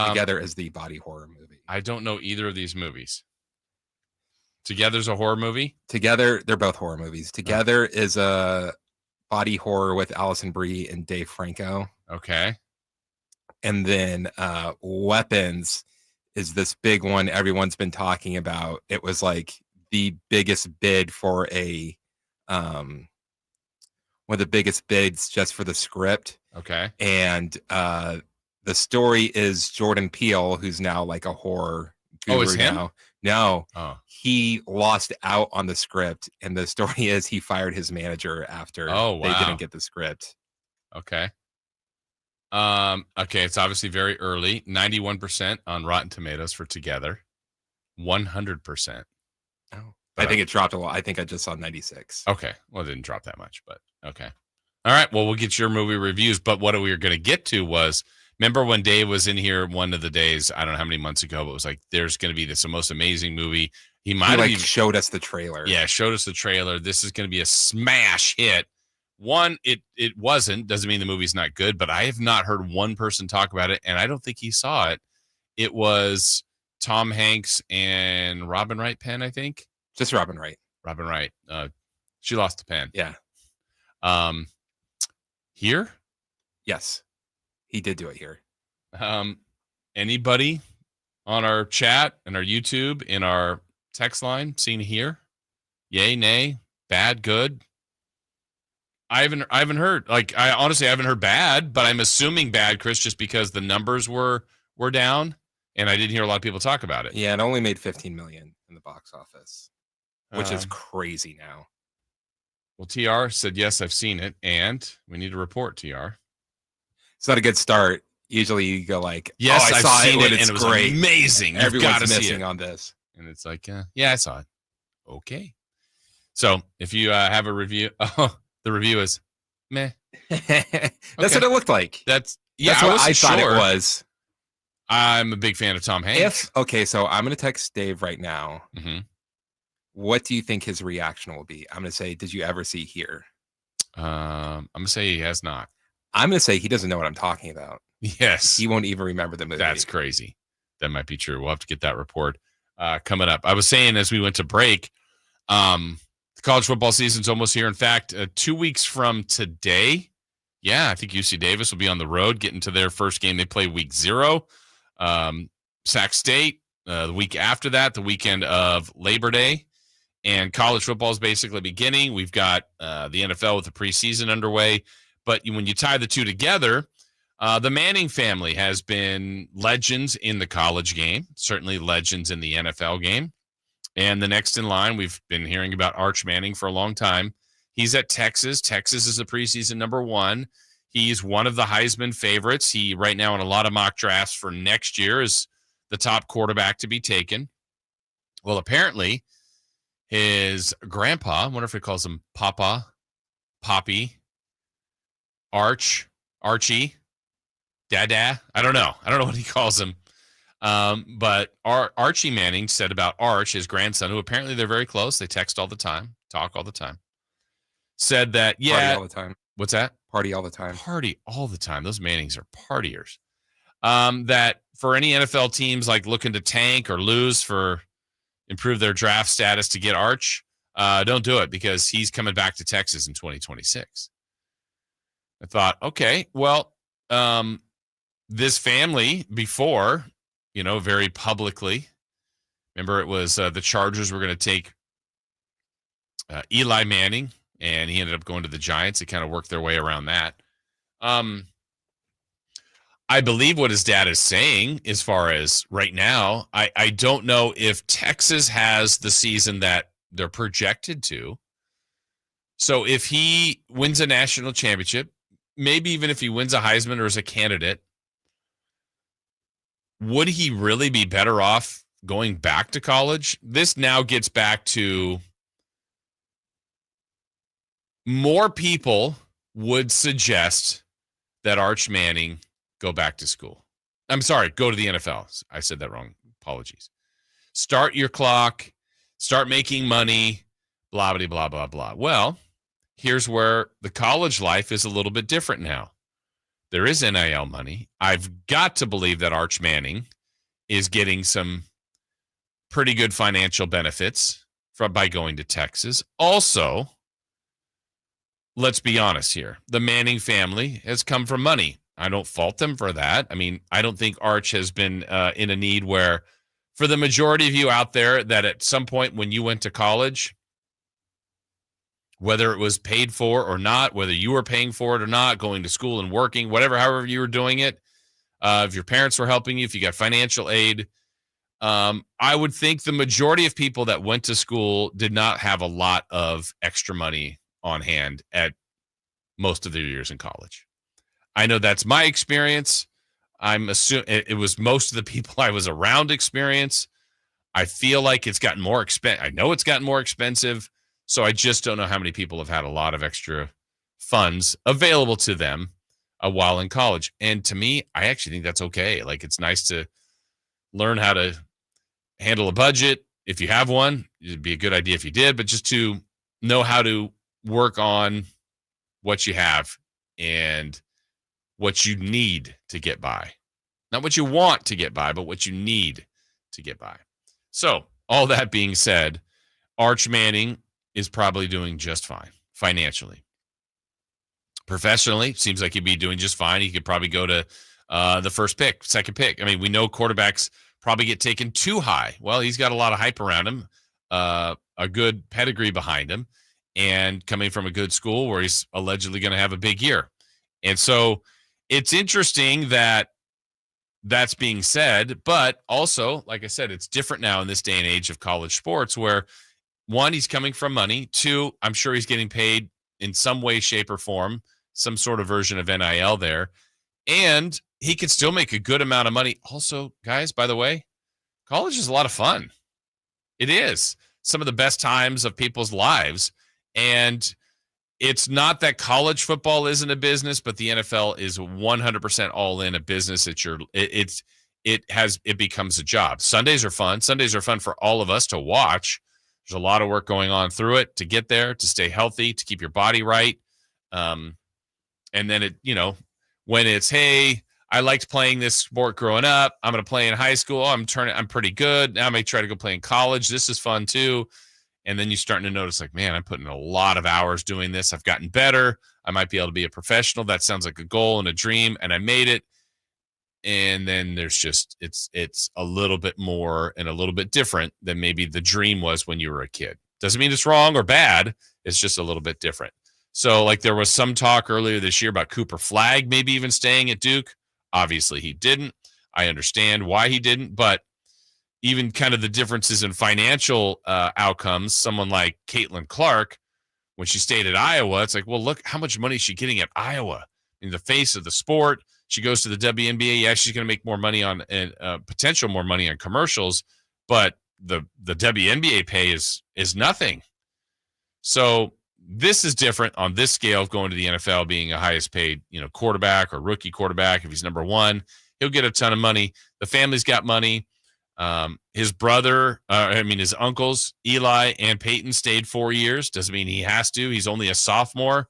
Together is the body horror movie. I don't know either of these movies. Together's a horror movie? Together, they're both horror movies. Together is a body horror with Alison Brie and Dave Franco. Okay. And then Weapons is this big one everyone's been talking about. It was like the biggest bid for one of the biggest bids just for the script. Okay. And the story is Jordan Peele, who's now like a horror guru is him? now. No, he lost out on the script, and the story is he fired his manager after they didn't get the script. Okay. Okay, it's obviously very early. 91% on Rotten Tomatoes for Together. 100%. Oh, I think it dropped a lot. I think I just saw 96. Okay, well, it didn't drop that much, but okay. All right, well, we'll get your movie reviews, but what we were going to get to was, remember when Dave was in here one of the days, I don't know how many months ago, but it was like, there's going to be this most amazing movie. He might have even showed us the trailer. Yeah, showed us the trailer. This is going to be a smash hit. One, it wasn't, doesn't mean the movie's not good, but I have not heard one person talk about it, and I don't think he saw it. It was Tom Hanks and Robin Wright Penn, I think. Just Robin Wright. Robin Wright. She lost the pen. Yeah. Here? Yes. He did do it here. Anybody on our chat and our YouTube in our text line seen here? Yay, nay, bad, good? I haven't heard. Like, I honestly haven't heard bad, but I'm assuming bad, Chris, just because the numbers were down, and I didn't hear a lot of people talk about it. Yeah, it only made $15 million in the box office, which is crazy now. Well, TR said, yes, I've seen it, and we need a report, TR. It's not a good start. Usually you go like, yes, I saw seen it, and it was great. Amazing. Everyone's missing on this. And it's like, yeah, I saw it. Okay. So if you have a review, the review is meh. That's what it looked like. That's what I thought it was. I'm a big fan of Tom Hanks. So I'm going to text Dave right now. Mm-hmm. What do you think his reaction will be? I'm going to say, did you ever see Here? I'm going to say he has not. I'm going to say he doesn't know what I'm talking about. Yes. He won't even remember the movie. That's crazy. That might be true. We'll have to get that report coming up. I was saying as we went to break, the college football season's almost here. In fact, 2 weeks from today, I think UC Davis will be on the road getting to their first game. They play week 0. Sac State, the week after that, the weekend of Labor Day. And college football is basically beginning. We've got the NFL with the preseason underway. But when you tie the two together, the Manning family has been legends in the college game, certainly legends in the NFL game. And the next in line, we've been hearing about Arch Manning for a long time. He's at Texas. Texas is the preseason number 1. He's one of the Heisman favorites. He, right now, in a lot of mock drafts for next year, is the top quarterback to be taken. Well, apparently, his grandpa, I wonder if he calls him Papa, Poppy, Archie, Dada. I don't know what he calls him. But Archie Manning said about Arch, his grandson, who apparently they're very close. They text all the time, talk all the time. Said that, Party all the time. What's that? Party all the time. Party all the time. Those Mannings are partiers. That for any NFL teams like looking to tank or lose for improve their draft status to get Arch, don't do it because he's coming back to Texas in 2026. I thought, okay, well, this family before, very publicly, remember it was the Chargers were going to take Eli Manning, and he ended up going to the Giants. They kind of worked their way around that. I believe what his dad is saying as far as right now, I don't know if Texas has the season that they're projected to. So if he wins a national championship, maybe even if he wins a Heisman or is a candidate, would he really be better off going back to college? This now gets back to more people would suggest that Arch Manning go back to school. I'm sorry, go to the NFL. I said that wrong. Apologies. Start your clock, start making money, blah, blah, blah, blah, blah. Well, here's where the college life is a little bit different now. There is NIL money. I've got to believe that Arch Manning is getting some pretty good financial benefits by going to Texas. Also, let's be honest here. The Manning family has come from money. I don't fault them for that. I mean, I don't think Arch has been in a need where, for the majority of you out there, that at some point when you went to college, whether it was paid for or not, whether you were paying for it or not, going to school and working, however you were doing it, if your parents were helping you, if you got financial aid, I would think the majority of people that went to school did not have a lot of extra money on hand at most of their years in college. I know that's my experience. I'm assuming it was most of the people I was around experience. I feel like it's gotten more expensive. I know it's gotten more expensive. So I just don't know how many people have had a lot of extra funds available to them while in college. And to me, I actually think that's okay. Like, it's nice to learn how to handle a budget. If you have one, it'd be a good idea if you did, but just to know how to work on what you have and what you need to get by. Not what you want to get by, but what you need to get by. So all that being said, Arch Manning is probably doing just fine financially. Professionally, seems like he'd be doing just fine. He could probably go to the first pick, second pick. I mean, we know quarterbacks probably get taken too high. Well, he's got a lot of hype around him, a good pedigree behind him, and coming from a good school where he's allegedly going to have a big year. And so it's interesting that that's being said, but also, like I said, it's different now in this day and age of college sports where, one, he's coming from money. Two, I'm sure he's getting paid in some way, shape, or form, some sort of version of NIL there. And he could still make a good amount of money. Also, guys, by the way, college is a lot of fun. It is some of the best times of people's lives. And it's not that college football isn't a business, but the NFL is 100% all in a business. It becomes a job. Sundays are fun. Sundays are fun for all of us to watch. There's a lot of work going on through it to get there, to stay healthy, to keep your body right. And then when it's, hey, I liked playing this sport growing up. I'm going to play in high school. I'm pretty good. Now I may try to go play in college. This is fun too. And then you're starting to notice, like, man, I'm putting a lot of hours doing this. I've gotten better. I might be able to be a professional. That sounds like a goal and a dream, and I made it. And then there's just, it's a little bit more and a little bit different than maybe the dream was when you were a kid. Doesn't mean it's wrong or bad. It's just a little bit different. So, like, there was some talk earlier this year about Cooper Flagg maybe even staying at Duke. Obviously, he didn't. I understand why he didn't, but even kind of the differences in financial outcomes, someone like Caitlin Clark, when she stayed at Iowa, it's like, well, look how much money is she getting at Iowa in the face of the sport. She goes to the WNBA. Yeah, she's going to make more money on potential more money on commercials, but the WNBA pay is nothing. So this is different on this scale of going to the NFL, being a highest paid, quarterback or rookie quarterback. If he's number one, he'll get a ton of money. The family's got money. His uncles, Eli and Peyton, stayed 4 years. Doesn't mean he has to. He's only a sophomore.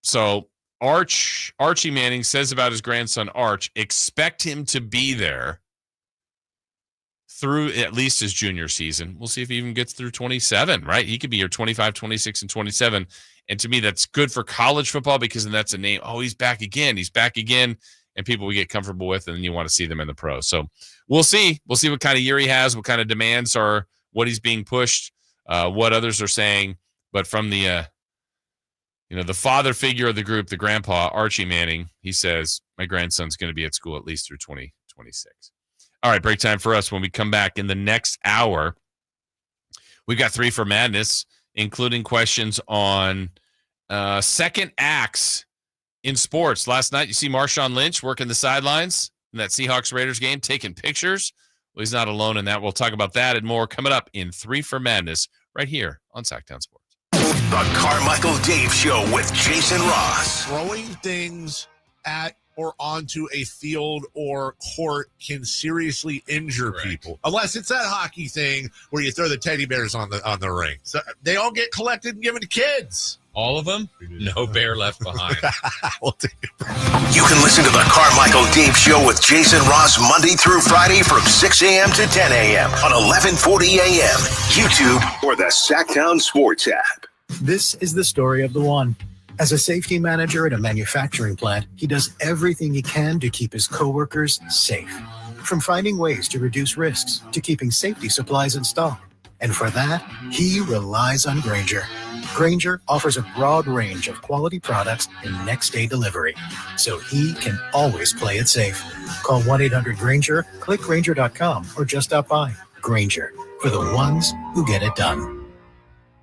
So Archie Manning says about his grandson, Arch, expect him to be there through at least his junior season. We'll see if he even gets through 27, right? He could be here 25, 26, and 27. And to me, that's good for college football because then that's a name. Oh, he's back again. He's back again. And people we get comfortable with, and then you want to see them in the pros. So we'll see. We'll see what kind of year he has, what kind of demands are, what he's being pushed, what others are saying. But from the father figure of the group, the grandpa, Archie Manning, he says, my grandson's going to be at school at least through 2026. All right, break time for us. When we come back in the next hour, we've got 3 for Madness, including questions on second acts in sports. Last night, you see Marshawn Lynch working the sidelines in that Seahawks-Raiders game, taking pictures. Well, he's not alone in that. We'll talk about that and more coming up in 3 for Madness right here on Sacktown Sports. The Carmichael Dave Show with Jason Ross. Throwing things at or onto a field or court can seriously injure people, unless it's that hockey thing where you throw the teddy bears on the ring. So they all get collected and given to kids. All of them? No bear left behind. You can listen to the Carmichael Dave Show with Jason Ross Monday through Friday from 6 a.m. to 10 a.m. on 1140 a.m., YouTube, or the Sacktown Sports app. This is the story of the one. As a safety manager at a manufacturing plant, he does everything he can to keep his coworkers safe. From finding ways to reduce risks to keeping safety supplies in stock. And for that, he relies on Grainger. Grainger offers a broad range of quality products and next-day delivery, so he can always play it safe. Call 1-800-GRAINGER, click Grainger.com, or just stop by. Grainger, for the ones who get it done.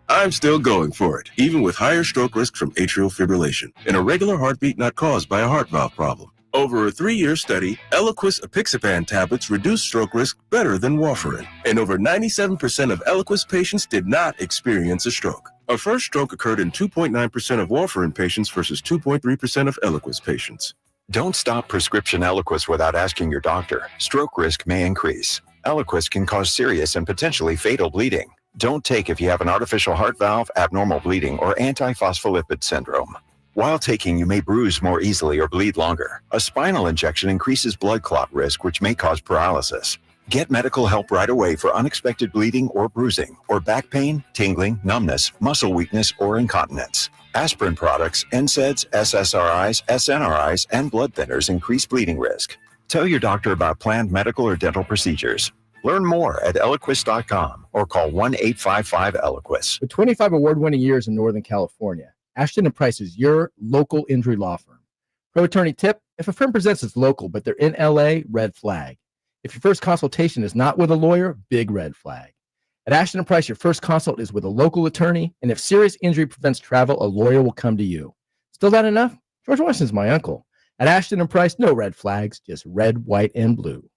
I'm still going for it, even with higher stroke risk from atrial fibrillation, an irregular heartbeat not caused by a heart valve problem. Over a 3-year study, Eliquis apixaban tablets reduced stroke risk better than warfarin, and over 97% of Eliquis patients did not experience a stroke. A first stroke occurred in 2.9% of warfarin patients versus 2.3% of Eliquis patients. Don't stop prescription Eliquis without asking your doctor. Stroke risk may increase. Eliquis can cause serious and potentially fatal bleeding. Don't take if you have an artificial heart valve, abnormal bleeding, or antiphospholipid syndrome. While taking, you may bruise more easily or bleed longer. A spinal injection increases blood clot risk, which may cause paralysis. Get medical help right away for unexpected bleeding or bruising, or back pain, tingling, numbness, muscle weakness, or incontinence. Aspirin products, NSAIDs, SSRIs, SNRIs, and blood thinners increase bleeding risk. Tell your doctor about planned medical or dental procedures. Learn more at Eliquis.com or call 1-855-ELIQUIS. With 25 award-winning years in Northern California, Ashton & Price is your local injury law firm. Pro attorney tip: if a firm presents as local but they're in LA, red flag. If your first consultation is not with a lawyer, big red flag. At Ashton & Price, your first consult is with a local attorney, and if serious injury prevents travel, a lawyer will come to you. Still not enough? George Washington's my uncle. At Ashton & Price, no red flags, just red, white, and blue.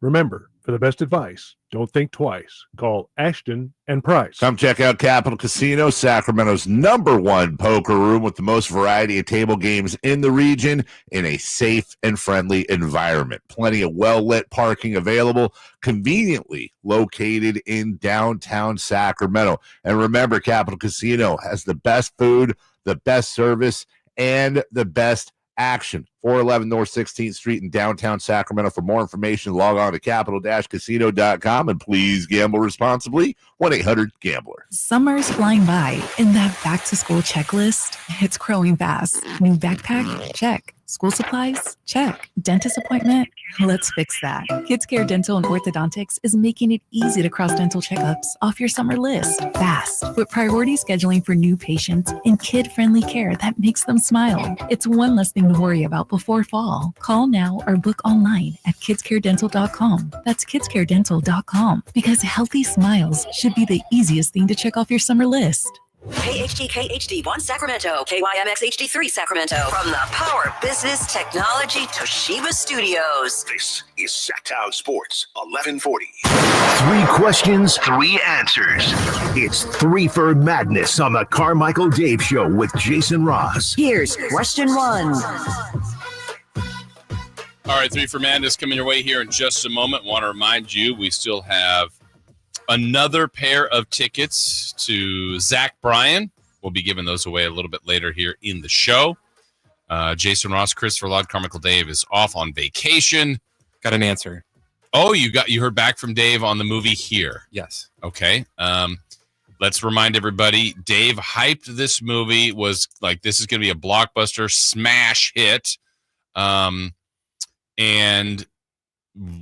Remember, for the best advice, don't think twice. Call Ashton and Price. Come check out Capital Casino, Sacramento's #1 poker room with the most variety of table games in the region in a safe and friendly environment. Plenty of well-lit parking available, conveniently located in downtown Sacramento. And remember, Capital Casino has the best food, the best service, and the best action. 411 North 16th Street in downtown Sacramento. For more information, log on to capital-casino.com, and please gamble responsibly. 1-800-GAMBLER. Summer's flying by, and that back-to-school checklist, it's growing fast. New backpack? Check. School supplies? Check. Dentist appointment? Let's fix that. Kids Care Dental and Orthodontics is making it easy to cross dental checkups off your summer list fast, with priority scheduling for new patients and kid-friendly care that makes them smile. It's one less thing to worry about before fall. Call now or book online at kidscaredental.com. That's kidscaredental.com, because healthy smiles should be the easiest thing to check off your summer list. KHD HD1 Sacramento, KYMX HD3 Sacramento. From the Power Business Technology Toshiba Studios. This is Sacktown Sports 1140. 3 questions, 3 answers. It's 3 for Madness on the Carmichael Dave Show with Jason Ross. Here's question 1. All right, 3 for Madness coming your way here in just a moment. Want to remind you, we still have another pair of tickets to Zach Bryan. We'll be giving those away a little bit later here in the show. Jason Ross, Christopher Laud, Carmichael Dave is off on vacation. Got an answer. Oh, you heard back from Dave on the movie Here. Yes. Okay. Let's remind everybody, Dave hyped this movie, was like, this is going to be a blockbuster smash hit. And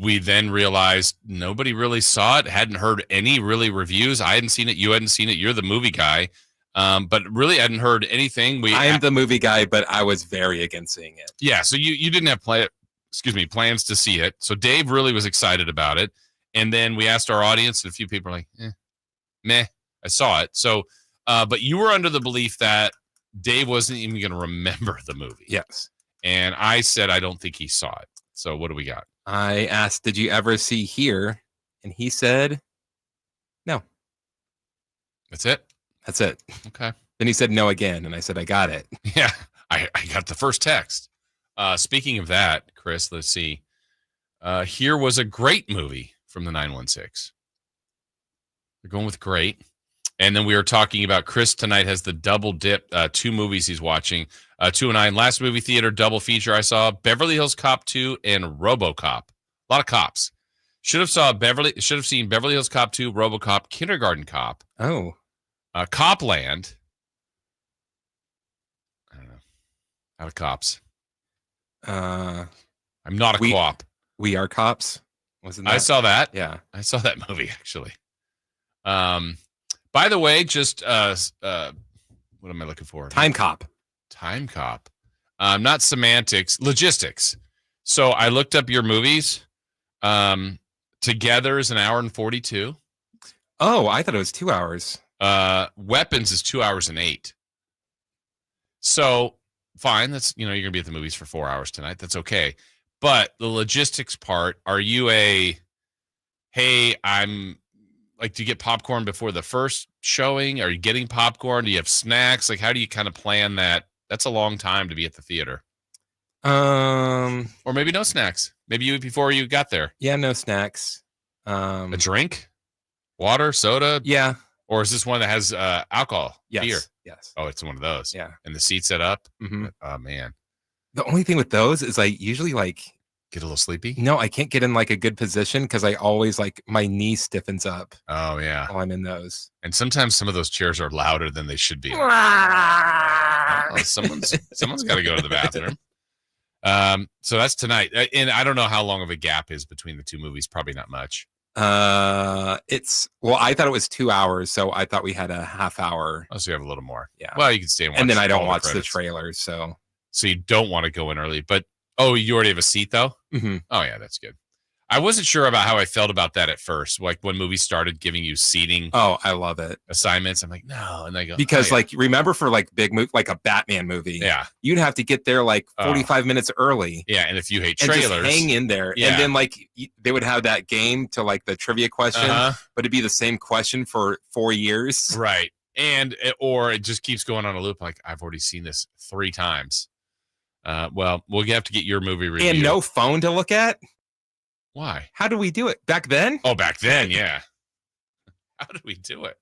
we then realized nobody really saw it, hadn't heard any really reviews. I hadn't seen it. You hadn't seen it. You're the movie guy. But really hadn't heard anything. I am the movie guy, but I was very against seeing it. Yeah, so you didn't have plans to see it. So Dave really was excited about it. And then we asked our audience, and a few people were like, meh, I saw it. So, but you were under the belief that Dave wasn't even going to remember the movie. Yes. And I said, I don't think he saw it. So what do we got? I asked, did you ever see Here? And he said, no. That's it? That's it. Okay. Then he said no again, and I said, I got it. Yeah, I got the first text. Speaking of that, Chris, let's see. Here was a great movie from the 916. They're going with great. And then we were talking about Chris tonight has the double dip, 2 movies he's watching. 2 and 9. Last movie theater double feature I saw, Beverly Hills Cop 2 and RoboCop. A lot of cops. Should have seen Beverly Hills Cop 2, RoboCop, Kindergarten Cop. Oh. Copland. I don't know. Out of cops. I'm not a cop. We Are Cops. Wasn't that? I saw that. Yeah. I saw that movie actually. By the way, just what am I looking for? Time Cop. Time Cop. Not semantics, logistics. So I looked up your movies. Together is an hour and 42. Oh, I thought it was 2 hours. Weapons is 2 hours and 8. So fine. That's, you're going to be at the movies for 4 hours tonight. That's okay. But the logistics part, are you hey, I'm like, do you get popcorn before the first showing? Are you getting popcorn? Do you have snacks? Like, how do you kind of plan that? That's a long time to be at the theater. Or maybe no snacks. Maybe before you got there. Yeah, no snacks. A drink? Water? Soda? Yeah. Or is this one that has alcohol? Yes. Beer? Yes. Oh, it's one of those. Yeah. And the seat set up? Mm-hmm. Oh, man. The only thing with those is I usually get a little sleepy. No, I can't get in a good position because I always my knee stiffens up. Oh, yeah. While I'm in those. And sometimes some of those chairs are louder than they should be. Someone's got to go to the bathroom. So that's tonight. And I don't know how long of a gap is between the 2 movies. Probably not much. I thought it was 2 hours, so I thought we had a half hour. Oh, so you have a little more. Yeah. Well, you can stay and watch. And then I don't watch credits. the trailers, so you don't want to go in early. But you already have a seat though. Mm-hmm. Oh yeah, that's good. I wasn't sure about how I felt about that at first. Like when movies started giving you seating. Oh, I love it. Assignments. I'm like, no, and I go because remember for big movie, like a Batman movie. Yeah, you'd have to get there 45 minutes early. Yeah, and if you hate trailers, and just hang in there. Yeah. And then they would have that game to the trivia question, but it'd be the same question for 4 years. Right, or it just keeps going on a loop. Like I've already seen this 3 times. Well, we'll have to get your movie review. And no phone to look at. Why? How do we do it back then? Oh, back then, yeah. How did we do it?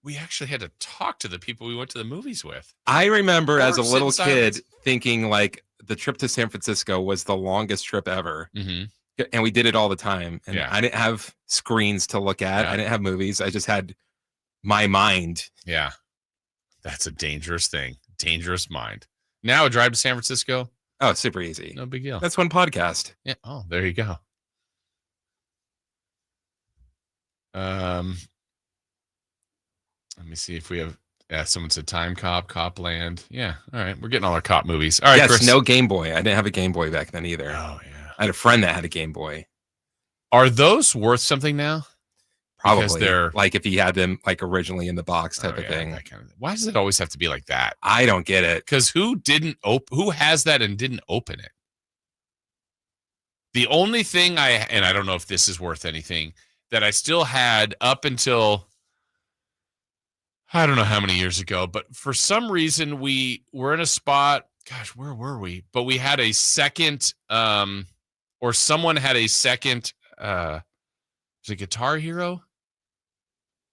we actually had to talk to the people we went to the movies with. I remember as a Or little sit in silence. kid thinking like the trip to San Francisco was the longest trip ever. Mm-hmm. And we did it all the time. And Yeah. I didn't have screens to look at. Yeah. I didn't have movies. I just had my mind. Yeah. That's a dangerous thing. Dangerous mind. Now a drive to San Francisco. Oh, super easy. No big deal. That's one podcast. Yeah. Oh, there you go. Let me see if we have. Yeah, someone said Time Cop, Copland. Yeah. All right. We're getting all our cop movies. All right. Yes, Chris. no Game Boy. I didn't have a Game Boy back then either. Oh, yeah. I had a friend that had a Game Boy. Are those worth something now? Probably. Because they're like if he had them like originally in the box type of thing. That kind of, why does it always have to be like that? I don't get it. Because who has that and didn't open it? The only thing and I don't know if this is worth anything, that I still had up until I don't know how many years ago, but for some reason we were in a spot, gosh, where were we? But we had a second or someone had a second was it Guitar Hero?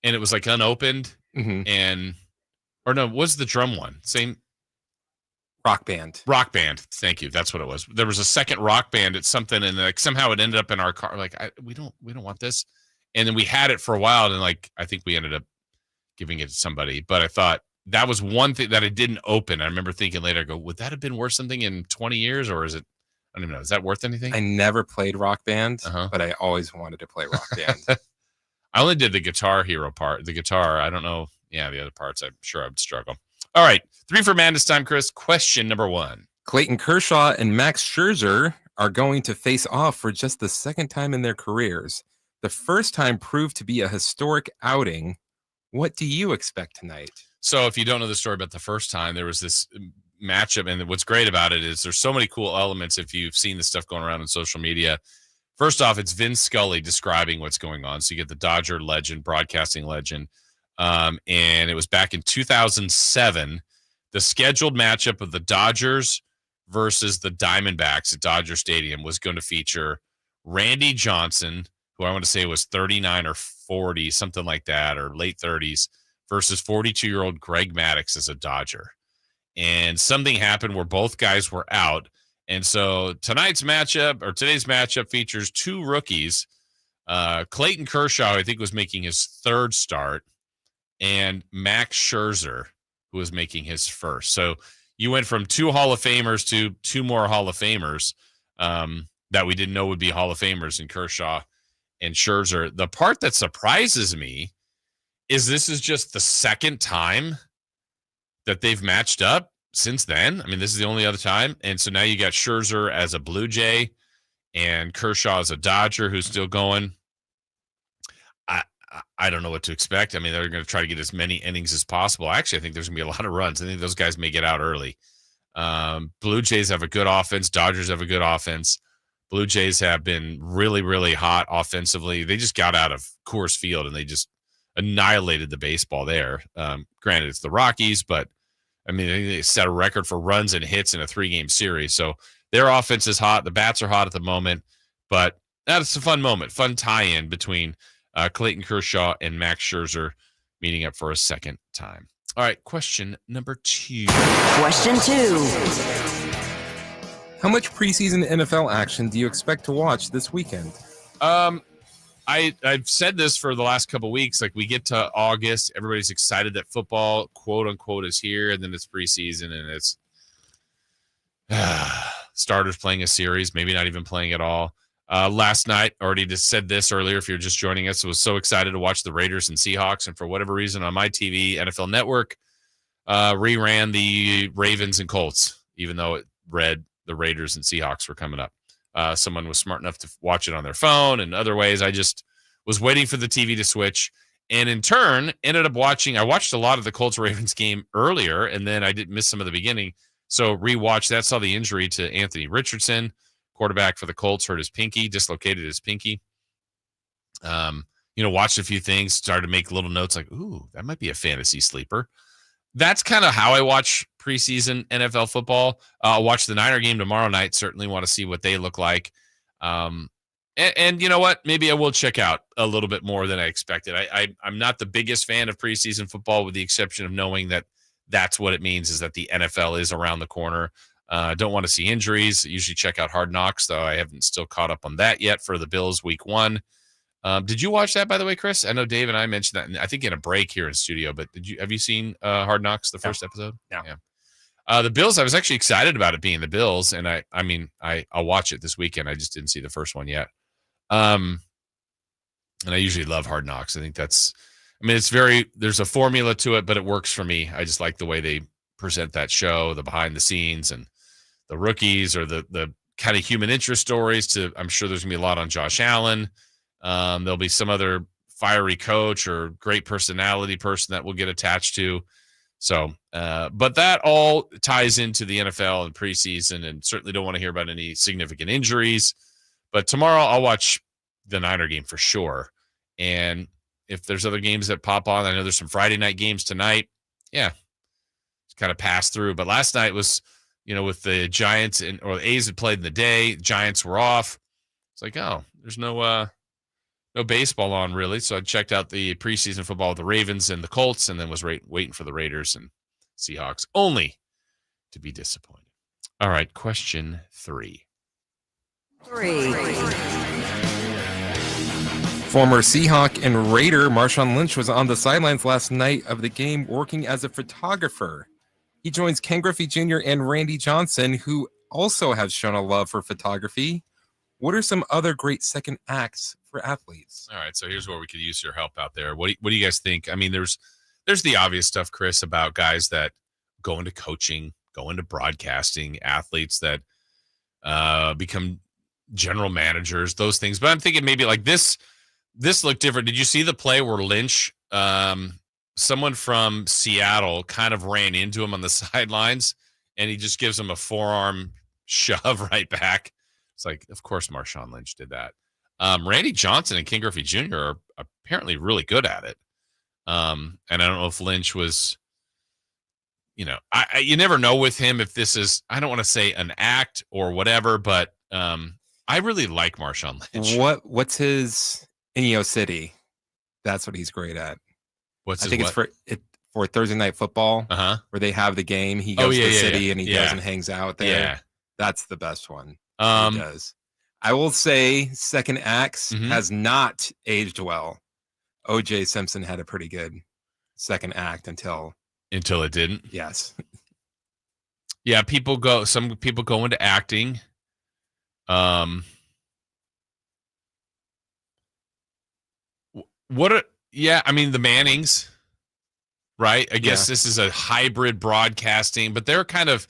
And it was like unopened or no, what's the drum one? Same Rock Band. Rock Band. Thank you. That's what it was. There was a second Rock Band at something, and like somehow it ended up in our car. Like we don't want this. And then we had it for a while, and like I think we ended up giving it to somebody. But I thought that was one thing that I didn't open. I remember thinking later, I go, would that have been worth something in 20 years, or is it? I don't even know. Is that worth anything? I never played Rock Band, but I always wanted to play Rock Band. I only did the Guitar Hero part. The guitar, I don't know. Yeah, the other parts, I'm sure I would struggle. All right. 3 for man this time, Chris. Question number 1. Clayton Kershaw and Max Scherzer are going to face off for just the second time in their careers. The first time proved to be a historic outing. What do you expect tonight? So if you don't know the story about the first time, there was this matchup, and what's great about it is there's so many cool elements if you've seen the stuff going around on social media. First off, it's Vin Scully describing what's going on. So you get the Dodger legend, broadcasting legend, and it was back in 2007. The scheduled matchup of the Dodgers versus the Diamondbacks at Dodger Stadium was going to feature Randy Johnson, who I want to say was 39 or 40, something like that, or late 30s, versus 42-year-old Greg Maddux as a Dodger. And something happened where both guys were out. And so today's matchup features 2 rookies. Clayton Kershaw, I think, was making his third start, and Max Scherzer, who was making his first. So you went from 2 Hall of Famers to 2 more Hall of Famers that we didn't know would be Hall of Famers in Kershaw and Scherzer. The part that surprises me is this is just the second time that they've matched up since then. I mean, this is the only other time. And so now you got Scherzer as a Blue Jay and Kershaw as a Dodger who's still going. I don't know what to expect. I mean, they're going to try to get as many innings as possible. Actually, I think there's going to be a lot of runs. I think those guys may get out early. Blue Jays have a good offense. Dodgers have a good offense. Blue Jays have been really, really hot offensively. They just got out of Coors Field and they just annihilated the baseball there. Granted, it's the Rockies, but I mean, they set a record for runs and hits in a 3-game series. So their offense is hot. The bats are hot at the moment, but that's a fun moment, fun tie-in between Clayton Kershaw and Max Scherzer meeting up for a second time. All right, question number 2. Question 2. How much preseason NFL action do you expect to watch this weekend? I've said this for the last couple of weeks. Like, we get to August, everybody's excited that football, quote unquote, is here, and then it's preseason, and it's starters playing a series, maybe not even playing at all. Last night, already just said this earlier, if you're just joining us, I was so excited to watch the Raiders and Seahawks, and for whatever reason on my TV, NFL Network reran the Ravens and Colts, even though it read the Raiders and Seahawks were coming up. Someone was smart enough to watch it on their phone and other ways. I just was waiting for the TV to switch, and in turn ended up watching. I watched a lot of the Colts-Ravens game earlier, and then I did miss some of the beginning. So rewatched that, saw the injury to Anthony Richardson, quarterback for the Colts, hurt his pinky, dislocated his pinky. Watched a few things, started to make little notes like, ooh, that might be a fantasy sleeper. That's kind of how I watch preseason NFL football. I'll watch the Niner game tomorrow night. Certainly want to see what they look like. And you know what? Maybe I will check out a little bit more than I expected. I'm not the biggest fan of preseason football, with the exception of knowing that that's what it means, is that the NFL is around the corner. Don't want to see injuries. Usually check out Hard Knocks, though I haven't still caught up on that yet for the Bills week 1. Did you watch that, by the way, Chris? I know Dave and I mentioned that, I think in a break here in studio, but have you seen Hard Knocks, the first episode? No. Yeah. The Bills, I was actually excited about it being the Bills, and I'll watch it this weekend. I just didn't see the first one yet. And I usually love Hard Knocks. I think there's a formula to it, but it works for me. I just like the way they present that show, the behind the scenes and the rookies, or the kind of human interest stories. I'm sure there's gonna be a lot on Josh Allen. There'll be some other fiery coach or great personality person that we'll get attached to. So, but that all ties into the NFL and preseason, and certainly don't want to hear about any significant injuries. But tomorrow I'll watch the Niner game for sure. And if there's other games that pop on, I know there's some Friday night games tonight. Yeah, just kind of pass through. But last night was, with the Giants or the A's had played in the day, Giants were off. It's like, oh, there's no baseball on really. So I checked out the preseason football with the Ravens and the Colts, and then was waiting for the Raiders and Seahawks, only to be disappointed. All right, question 3. Former Seahawk and Raider Marshawn Lynch was on the sidelines last night of the game working as a photographer. He joins Ken Griffey Jr. and Randy Johnson, who also have shown a love for photography. What are some other great second acts for athletes? All right, so here's where we could use your help out there. What do you guys think? I mean, there's the obvious stuff, Chris, about guys that go into coaching, go into broadcasting, athletes that become general managers, those things. But I'm thinking maybe like this looked different. Did you see the play where Lynch, someone from Seattle kind of ran into him on the sidelines, and he just gives him a forearm shove right back? It's like, of course, Marshawn Lynch did that. Randy Johnson and Ken Griffey Jr. are apparently really good at it. And I don't know if Lynch was, you never know with him if this is, I don't want to say an act or whatever, but I really like Marshawn Lynch. What's his in City? That's what he's great at. It's for Thursday Night Football, where they have the game. He goes to the city and he goes and hangs out there. Yeah. That's the best one. He does. I will say second acts has not aged well. O.J. Simpson had a pretty good second act until it didn't. Yes. Yeah, some people go into acting. The Mannings, right? I guess this is a hybrid broadcasting, but they're kind of,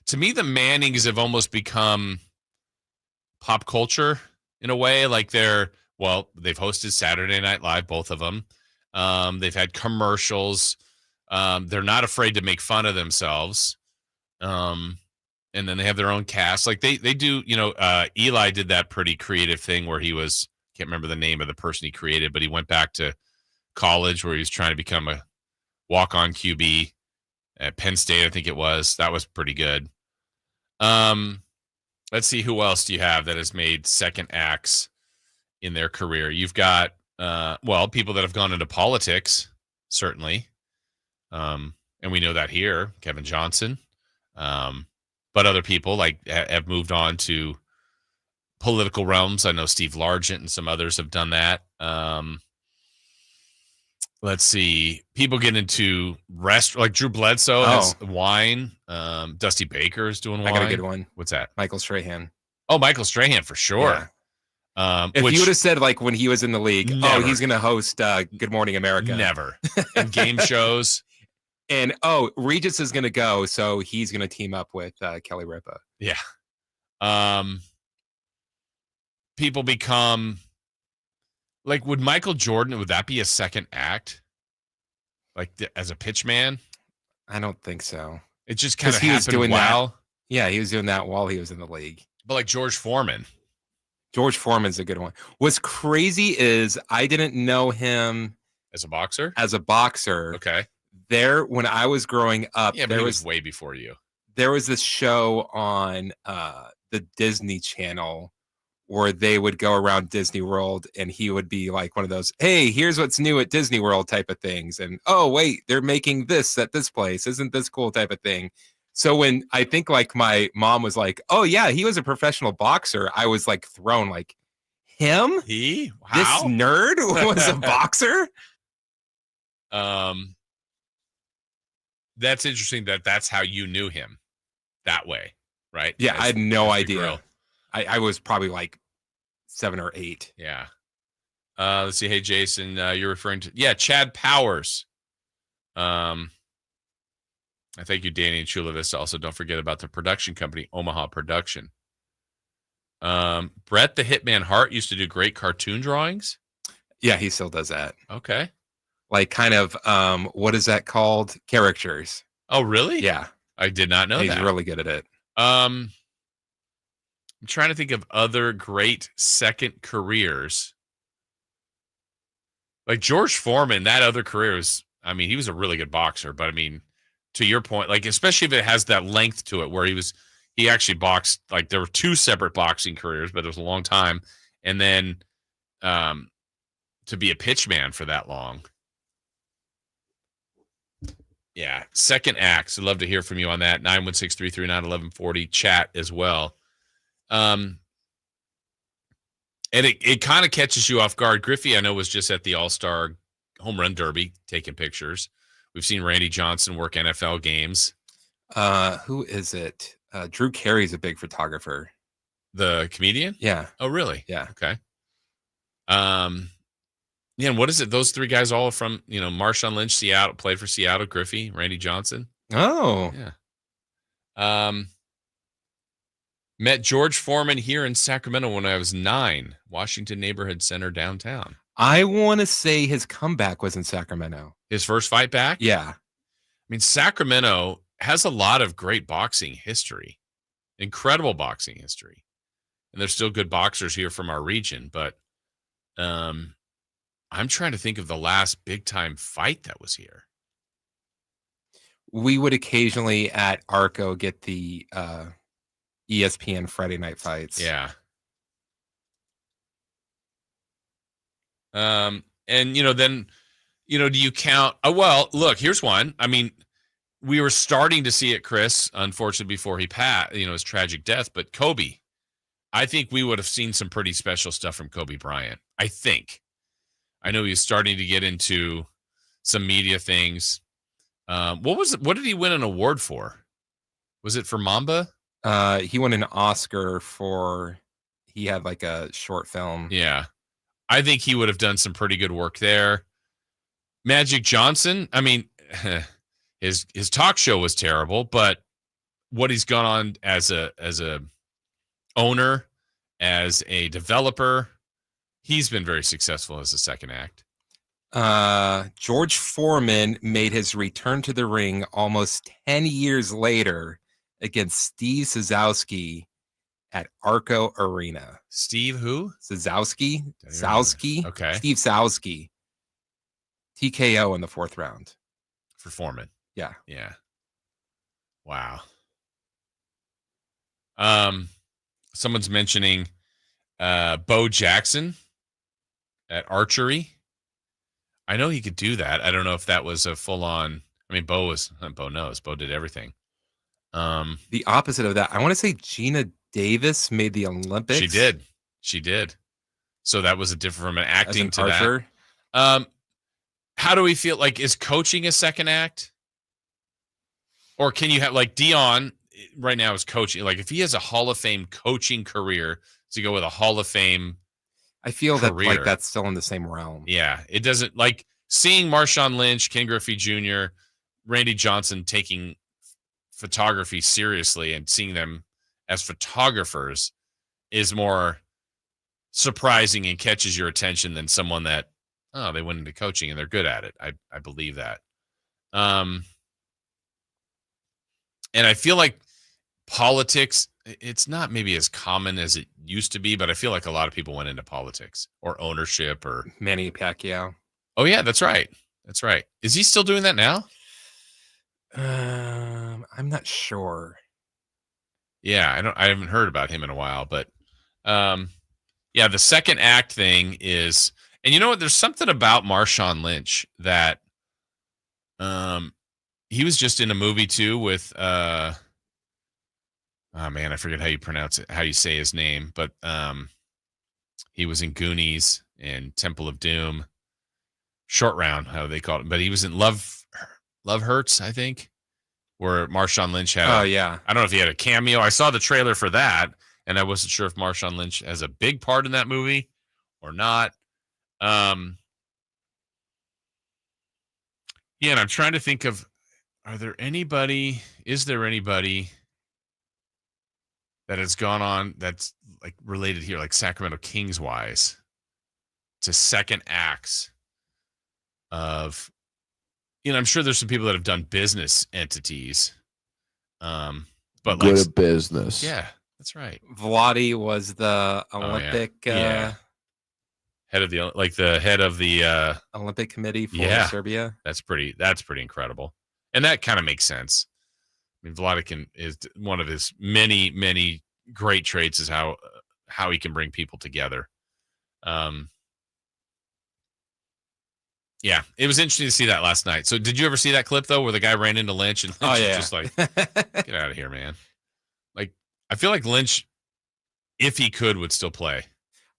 to me, the Mannings have almost become pop culture in a way. Like they've hosted Saturday Night Live, both of them. They've had commercials. They're not afraid to make fun of themselves. And then they have their own cast. Like they do, Eli did that pretty creative thing where he was, can't remember the name of the person he created, but he went back to college where he was trying to become a walk-on QB at Penn State, I think it was. That was pretty good. Let's see, who else do you have that has made second acts in their career? You've got, people that have gone into politics, certainly. And we know that here, Kevin Johnson. But other people have moved on to political realms. I know Steve Largent and some others have done that. Let's see. People get into like Drew Bledsoe has wine. Dusty Baker is doing wine. I got a good one. What's that? Michael Strahan. Oh, Michael Strahan for sure. Yeah. If you would have said like when he was in the league, he's going to host Good Morning America. Never. And game shows. And Regis is going to go, so he's going to team up with Kelly Ripa. Yeah. People become like, would Michael Jordan, would that be a second act? Like as a pitch man? I don't think so. It just kind of happened that. Yeah, he was doing that while he was in the league. But like George Foreman. George Foreman's a good one. What's crazy is I didn't know him as a boxer. Okay. When I was growing up, but he was way before you. There was this show on the Disney Channel where they would go around Disney World and he would be like one of those, hey, here's what's new at Disney World type of things. And, oh, wait, they're making this at this place. Isn't this cool type of thing? So when I think like my mom was like, oh, yeah, he was a professional boxer, I was like thrown like, him? Wow. This nerd was a boxer? That's interesting that's how you knew him that way, right? Yeah, I had no idea. I was probably like 7 or 8. Yeah. Let's see. Hey, Jason, you're referring to, Chad Powers. I thank you, Danny and Chula Vista. Also, don't forget about the production company, Omaha Production. Brett the Hitman Hart used to do great cartoon drawings. Yeah, he still does that. Okay. Like kind of, what is that called? Caricatures. Oh, really? Yeah. I did not know that. He's really good at it. I'm trying to think of other great second careers. Like George Foreman, that other career was, I mean, he was a really good boxer, but I mean, to your point, like, especially if it has that length to it where he actually boxed, like there were 2 separate boxing careers, but it was a long time. And then to be a pitchman for that long. Yeah. Second acts. I'd love to hear from you on that. 916-339-1140 chat as well. And it kind of catches you off guard. Griffey, I know, was just at the All-Star Home Run Derby taking pictures. We've seen Randy Johnson work NFL games. Who is it? Drew Carey's a big photographer. The comedian? Yeah. Oh, really? Yeah. Okay. Yeah, and what is it? Those 3 guys all from, Marshawn Lynch, Seattle, played for Seattle, Griffey, Randy Johnson. Oh. Yeah. Met George Foreman here in Sacramento when I was 9, Washington Neighborhood Center downtown. I want to say his comeback was in Sacramento. His first fight back? Yeah. I mean, Sacramento has a lot of great boxing history, incredible boxing history. And there's still good boxers here from our region, but I'm trying to think of the last big time fight that was here. We would occasionally at Arco get the ESPN Friday night fights. Yeah. And then, do you count? Oh, well, look, here's one. I mean, we were starting to see it, Chris, unfortunately, before he passed, his tragic death, but Kobe, I think we would have seen some pretty special stuff from Kobe Bryant. I think. I know he was starting to get into some media things. What did he win an award for? Was it for Mamba? He won an Oscar he had like a short film. Yeah. I think he would have done some pretty good work there. Magic Johnson, I mean, his talk show was terrible, but what he's gone on as a owner, as a developer, he's been very successful as a second act. George Foreman made his return to the ring almost 10 years later against Steve Sazowski at Arco Arena. Steve who? Sazowski. Okay. Steve Sazowski. TKO in the 4th round. For Foreman. Yeah. Yeah. Wow. Someone's mentioning Bo Jackson at archery. I know he could do that. I don't know if that was a full-on. I mean, Bo knows. Bo did everything. The opposite of that, I want to say Gina Davis made the Olympics. She did. So that was a different from an acting As an to archer. that. How do we feel? Like, is coaching a second act? Or can you have, like, Dion right now is coaching? Like, if he has a Hall of Fame coaching career, does he go with a Hall of Fame? I feel career? that like that's still in the same realm. Yeah, it doesn't, like seeing Marshawn Lynch, Ken Griffey Jr., Randy Johnson taking photography seriously and seeing them as photographers is more surprising and catches your attention than someone that, they went into coaching and they're good at it. I believe that. And I feel like politics, it's not maybe as common as it used to be, but I feel like a lot of people went into politics or ownership or Manny Pacquiao. Oh yeah, that's right. That's right. Is he still doing that now? I'm not sure. Yeah, I haven't heard about him in a while, but Yeah, the second act thing is, and you know what? There's something about Marshawn Lynch that he was just in a movie too with oh man, I forget how you pronounce it, how you say his name, but he was in Goonies and Temple of Doom, Short Round, how they call it, but he was in Love Hurts, I think, where Marshawn Lynch had I don't know if he had a cameo. I saw the trailer for that, and I wasn't sure if Marshawn Lynch has a big part in that movie or not. Yeah, and I'm trying to think of, is there anybody that has gone on that's like related here, like Sacramento Kings wise, to second acts of, I'm sure there's some people that have done business entities. But good at business. Yeah, that's right. Vladi was the Olympic head of the Olympic committee for Serbia. That's pretty incredible. And that kind of makes sense. I mean, Vladi is one of his many, many great traits is how he can bring people together. Yeah, it was interesting to see that last night. So did you ever see that clip, though, where the guy ran into Lynch and Lynch was just like, get out of here, man. Like, I feel like Lynch, if he could, would still play.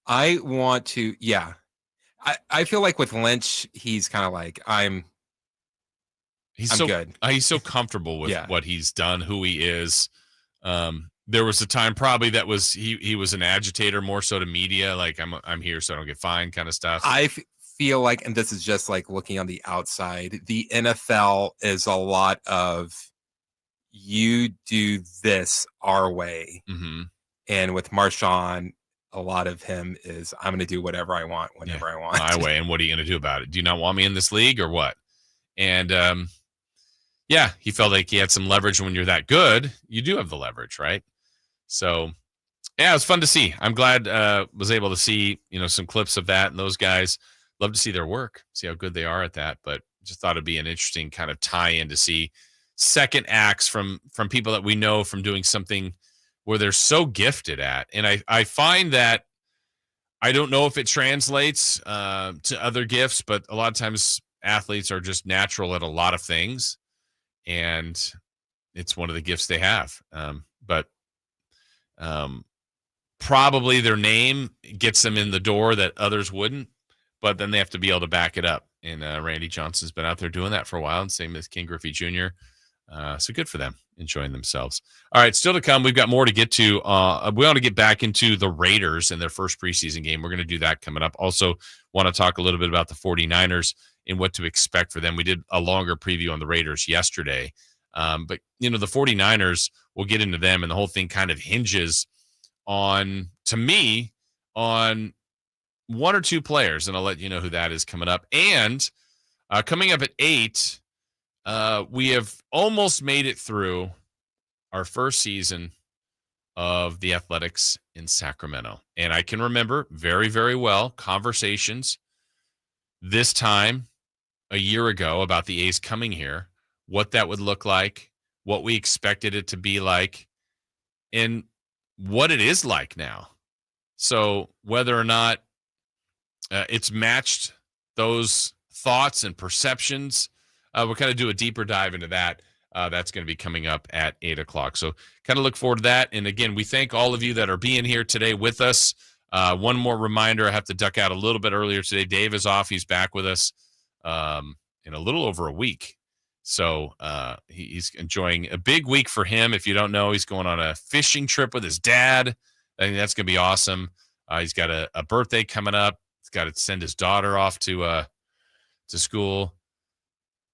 I want to, I feel like with Lynch, he's kind of like, I'm so good. He's so comfortable with what he's done, who he is. There was a time probably that was he was an agitator more so to media, like I'm here so I don't get fined kind of stuff. I feel like, and this is just like looking on the outside, the NFL is a lot of you do this our way. Mm-hmm. And with Marshawn, a lot of him is I'm going to do whatever I want, whenever I want. My way. And what are you going to do about it? Do you not want me in this league or what? And he felt like he had some leverage. When you're that good, you do have the leverage, right? So, yeah, it was fun to see. I'm glad was able to see, some clips of that and those guys. Love to see their work, see how good they are at that. But just thought it'd be an interesting kind of tie-in to see second acts from people that we know from doing something where they're so gifted at. And I find that I don't know if it translates to other gifts, but a lot of times athletes are just natural at a lot of things. And it's one of the gifts they have. But probably their name gets them in the door that others wouldn't, but then they have to be able to back it up. And Randy Johnson's been out there doing that for a while, and same as King Griffey Jr. So good for them, enjoying themselves. All right, still to come. We've got more to get to. We want to get back into the Raiders and their first preseason game. We're going to do that coming up. Also want to talk a little bit about the 49ers and what to expect for them. We did a longer preview on the Raiders yesterday. But, the 49ers, we'll get into them, and the whole thing kind of hinges on one or two players, and I'll let you know who that is coming up. And coming up at 8, we have almost made it through our first season of the Athletics in Sacramento. And I can remember very, very well conversations this time a year ago about the A's coming here, what that would look like, what we expected it to be like, and what it is like now. So whether or not it's matched those thoughts and perceptions, we'll kind of do a deeper dive into that. That's going to be coming up at 8 o'clock. So kind of look forward to that. And again, we thank all of you that are being here today with us. One more reminder, I have to duck out a little bit earlier today. Dave is off. He's back with us in a little over a week. So he's enjoying a big week for him. If you don't know, he's going on a fishing trip with his dad. I think that's going to be awesome. He's got a birthday coming up. He's got to send his daughter off to school.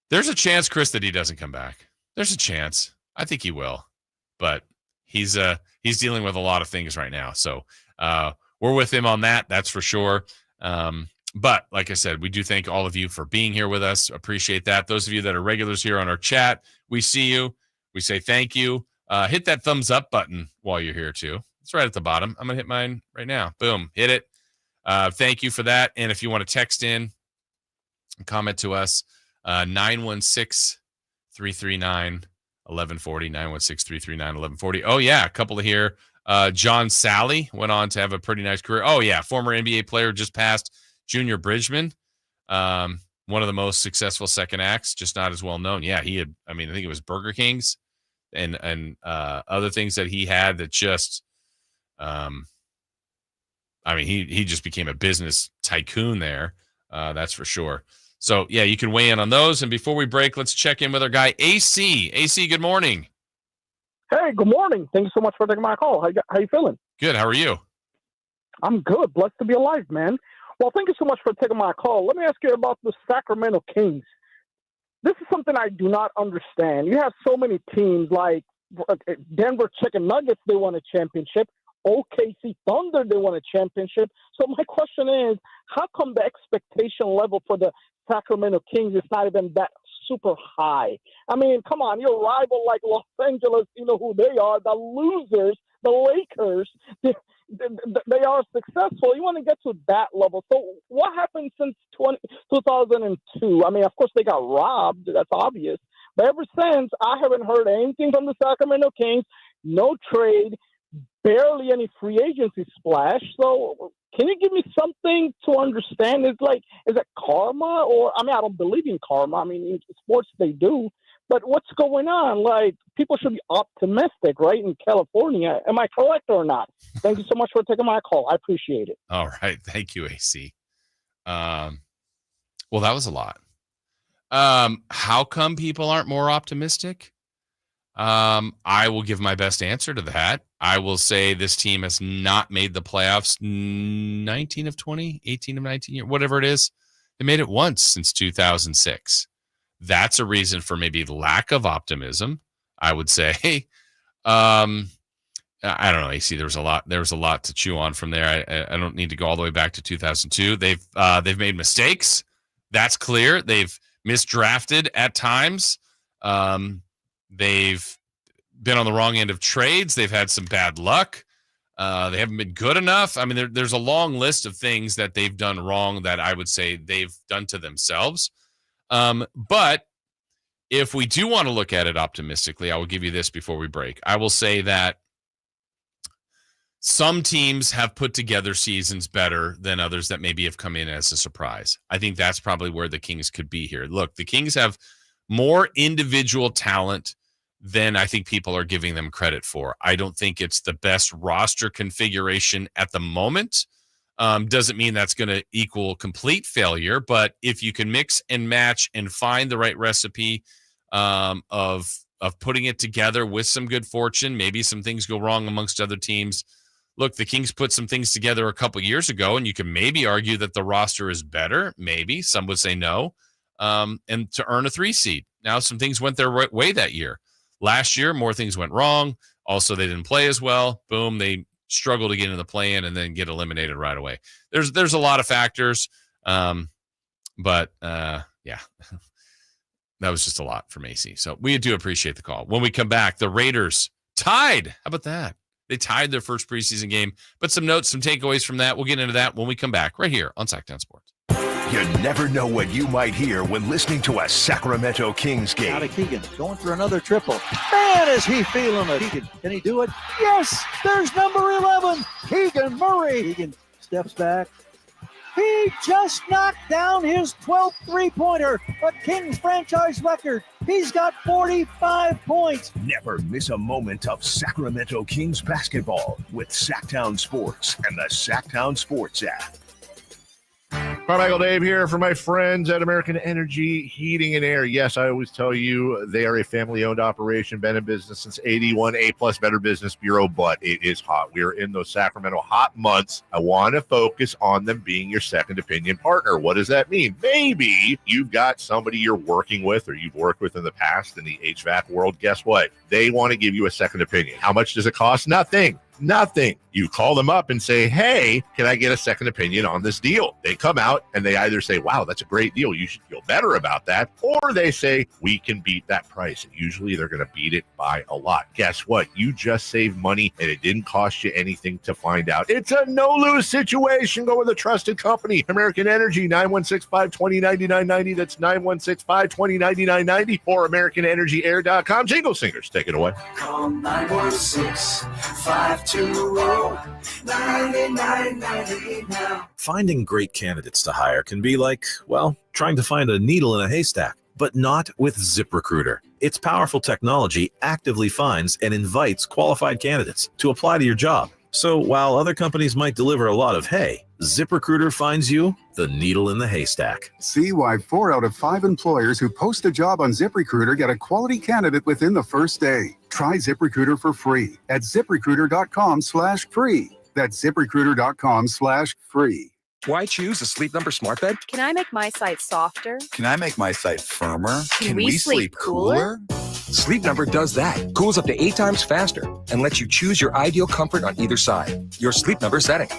There's a chance, Chris, that he doesn't come back. There's a chance. I think he will, but he's dealing with a lot of things right now. So we're with him on that. That's for sure. But like I said, we do thank all of you for being here with us. Appreciate that. Those of you that are regulars here on our chat, we see you. We say thank you. Hit that thumbs up button while you're here too. It's right at the bottom. I'm going to hit mine right now. Boom. Hit it. Thank you for that. And if you want to text in, comment to us, 916-339-1140, 916-339-1140. Oh, yeah, a couple of here. John Sally went on to have a pretty nice career. Oh, yeah, former NBA player just passed, Junior Bridgman. One of the most successful second acts, just not as well known. Yeah, he had, I think it was Burger King's and other things that he had that just, he just became a business tycoon there. That's for sure. So, yeah, you can weigh in on those. And before we break, let's check in with our guy, AC. AC, good morning. Hey, good morning. Thank you so much for taking my call. How you feeling? Good. How are you? I'm good. Blessed to be alive, man. Well, thank you so much for taking my call. Let me ask you about the Sacramento Kings. This is something I do not understand. You have so many teams like Denver Chicken Nuggets, they won a championship. OKC Thunder, they won a championship. So my question is, how come the expectation level for the Sacramento Kings is not even that super high? Come on, your rival like Los Angeles, you know who they are, the losers, the Lakers. They are successful. You want to get to that level. So what happened since 2002? Of course, they got robbed. That's obvious. But ever since, I haven't heard anything from the Sacramento Kings. No trade, barely any free agency splash. So can you give me something to understand? Is it karma? Or, I don't believe in karma. In sports they do. But what's going on? People should be optimistic, right, in California. Am I correct or not? Thank you so much for taking my call. I appreciate it. All right. Thank you, AC. Well, that was a lot. How come people aren't more optimistic? I will give my best answer to that. I will say this team has not made the playoffs 19 of 20, 18 of 19, whatever it is. They made it once since 2006. That's a reason for maybe lack of optimism, I would say. I don't know, AC. There was a lot to chew on from there. I don't need to go all the way back to 2002. They've made mistakes. That's clear. They've misdrafted at times. They've been on the wrong end of trades. They've had some bad luck. They haven't been good enough. There's a long list of things that they've done wrong that I would say they've done to themselves. But if we do want to look at it optimistically, I will give you this before we break. I will say that some teams have put together seasons better than others that maybe have come in as a surprise. I think that's probably where the Kings could be here. Look, the Kings have more individual talent than I think people are giving them credit for. I don't think it's the best roster configuration at the moment. Doesn't mean that's going to equal complete failure, but if you can mix and match and find the right recipe of putting it together with some good fortune, maybe some things go wrong amongst other teams. Look, the Kings put some things together a couple years ago, and you can maybe argue that the roster is better. Maybe some would say no, and to earn a 3 seed. Now, some things went their way that year. Last year, more things went wrong. Also, they didn't play as well. Boom, they struggle to get into the play-in and then get eliminated right away. There's a lot of factors, but yeah, that was just a lot from AC. So we do appreciate the call. When we come back, the Raiders tied. How about that? They tied their first preseason game. But some notes, some takeaways from that. We'll get into that when we come back right here on Sacktown Sports. You never know what you might hear when listening to a Sacramento Kings game. Out of Keegan, going for another triple. Man, is he feeling it. Can he do it? Yes, there's number 11, Keegan Murray. Keegan steps back. He just knocked down his 12th three-pointer, a Kings franchise record. He's got 45 points. Never miss a moment of Sacramento Kings basketball with Sacktown Sports and the Sacktown Sports app. Carmichael Dave here for my friends at American Energy Heating and Air. Yes, I always tell you they are a family-owned operation, been in business since 81, A-plus Better Business Bureau, but it is hot. We are in those Sacramento hot months. I want to focus on them being your second opinion partner. What does that mean? Maybe you've got somebody you're working with or you've worked with in the past in the HVAC world. Guess what? They want to give you a second opinion. How much does it cost? Nothing. You call them up and say, hey, can I get a second opinion on this deal? They come out and they either say, wow, that's a great deal, you should feel better about that, or they say, we can beat that price. And usually they're going to beat it by a lot. Guess what? You just saved money and it didn't cost you anything to find out. It's a no-lose situation. Go with a trusted company. American Energy, 916-520-9990. That's 916-520-9990 or AmericanEnergyAir.com. Jingle Singers, take it away. Call 916-520-9990 now. Finding great candidates to hire can be like, well, trying to find a needle in a haystack, but not with ZipRecruiter. Its powerful technology actively finds and invites qualified candidates to apply to your job. So while other companies might deliver a lot of hay, ZipRecruiter finds you the needle in the haystack. See why 4 out of 5 employers who post a job on ZipRecruiter get a quality candidate within the first day. Try ZipRecruiter for free at ZipRecruiter.com/free. That's ZipRecruiter.com/free. Why choose a Sleep Number smart bed? Can I make my site softer? Can I make my site firmer? Can we sleep cooler? Sleep Number does that. Cools up to 8 times faster and lets you choose your ideal comfort on either side. Your Sleep Number setting.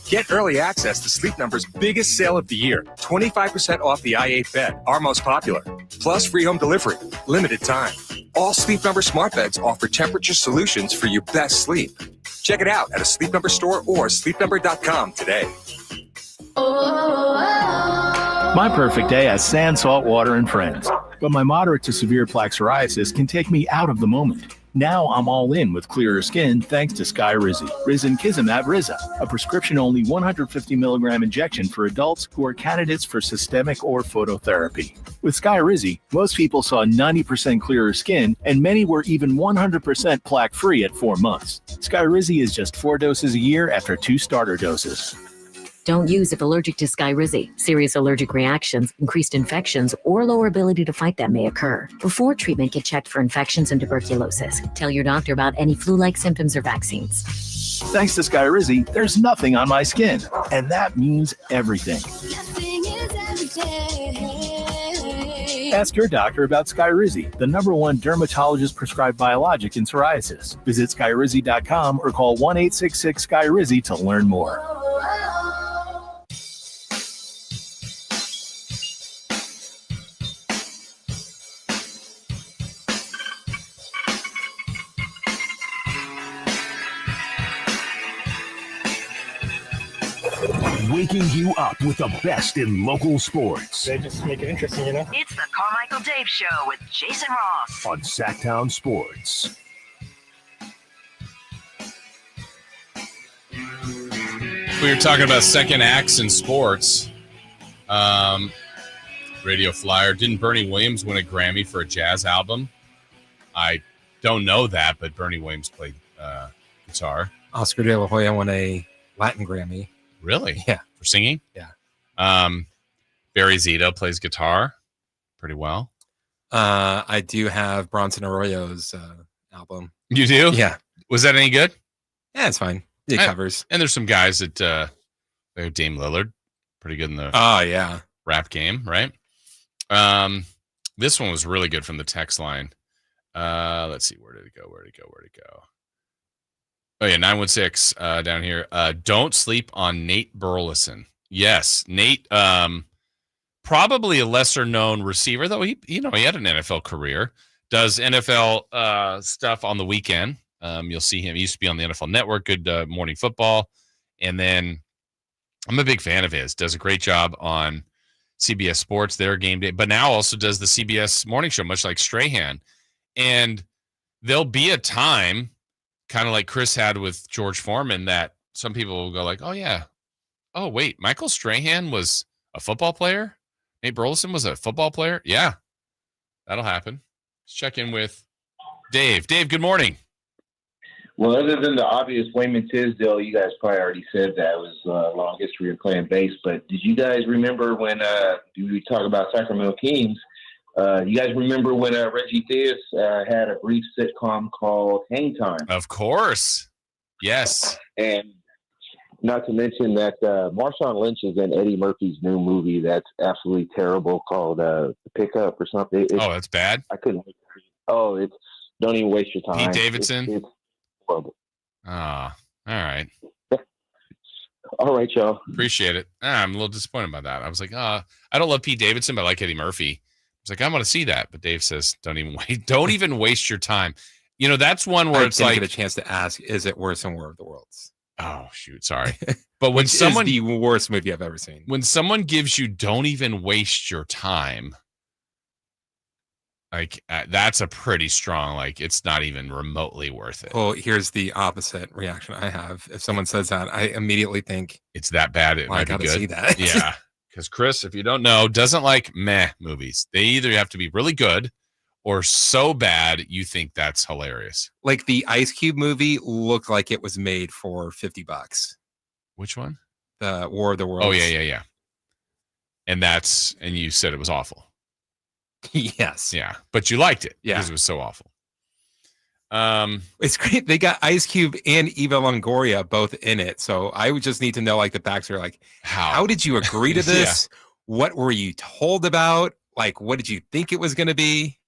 Get early access to Sleep Number's biggest sale of the year. 25% off the i8 bed, our most popular. Plus free home delivery. Limited time. All Sleep Number smart beds offer temperature solutions for your best sleep. Check it out at a Sleep Number store or sleepnumber.com today. My perfect day has sand, salt, water, and friends. But my moderate to severe plaque psoriasis can take me out of the moment. Now I'm all in with clearer skin thanks to Skyrizi. Risankizumab Riza, a prescription-only 150 milligram injection for adults who are candidates for systemic or phototherapy. With Skyrizi, most people saw 90% clearer skin, and many were even 100% plaque-free at 4 months. Skyrizi is just 4 doses a year after 2 starter doses. Don't use if allergic to Skyrizi. Serious allergic reactions, increased infections, or lower ability to fight them may occur. Before treatment, get checked for infections and tuberculosis. Tell your doctor about any flu-like symptoms or vaccines. Thanks to Skyrizi, there's nothing on my skin, and that means everything. Ask your doctor about Skyrizi, the #1 dermatologist-prescribed biologic in psoriasis. Visit Skyrizi.com or call 1-866-SKYRIZI to learn more. Waking you up with the best in local sports. They just make it interesting, you know? It's the Carmichael Dave Show with Jason Ross on Sacktown Sports. We were talking about second acts in sports. Radio Flyer. Didn't Bernie Williams win a Grammy for a jazz album? I don't know that, but Bernie Williams played guitar. Oscar De La Hoya won a Latin Grammy. Really? Yeah. For singing? Yeah. Barry Zito plays guitar pretty well. I do have Bronson Arroyo's album. You do? Yeah. Was that any good? Yeah, it's fine. It covers. And there's some guys that Dame Lillard, pretty good in the rap game, right? This one was really good from the text line. Let's see, where did it go? Oh yeah, 916 down here. Don't sleep on Nate Burleson. Yes, Nate, probably a lesser known receiver, though he had an NFL career. Does NFL stuff on the weekend. You'll see him. He used to be on the NFL Network, Good Morning Football, and then I'm a big fan of his. Does a great job on CBS Sports, their game day, but now also does the CBS Morning Show, much like Strahan. And there'll be a time, kind of like Chris had with George Foreman, that some people will go like, oh, yeah. Oh, wait, Michael Strahan was a football player? Nate Burleson was a football player? Yeah, that'll happen. Let's check in with Dave. Dave, good morning. Well, other than the obvious Wayman Tisdale, you guys probably already said that it was a long history of playing bass. But did you guys remember when we talk about Sacramento Kings? You guys remember when Reggie Theus had a brief sitcom called Hang Time? Of course. Yes. And not to mention that Marshawn Lynch is in Eddie Murphy's new movie that's absolutely terrible called The Pickup or something. That's bad? I couldn't. Don't even waste your time. Pete Davidson? It's horrible. All right. All right, y'all. Appreciate it. I'm a little disappointed about that. I was like, I don't love Pete Davidson, but I like Eddie Murphy. I was like, I want to see that. But Dave says, don't even waste your time. That's one where it's like get a chance to ask, is it worse than War of the Worlds? Oh, shoot. Sorry. But when someone, is the worst movie I've ever seen. When someone gives you, don't even waste your time. That's a pretty strong, it's not even remotely worth it. Well, here's the opposite reaction I have. If someone says that, I immediately think it's that bad. It might I be good. See that. Yeah. Because Chris, if you don't know, doesn't like meh movies. They either have to be really good or so bad you think that's hilarious. Like the Ice Cube movie looked like it was made for $50. Which one? The War of the Worlds. Oh, yeah. And you said it was awful. Yes. Yeah. But you liked it. Yeah. Because it was so awful. It's great. They got Ice Cube and Eva Longoria both in it. So I would just need to know the backstory. How did you agree to this? Yeah. What were you told about? What did you think it was going to be?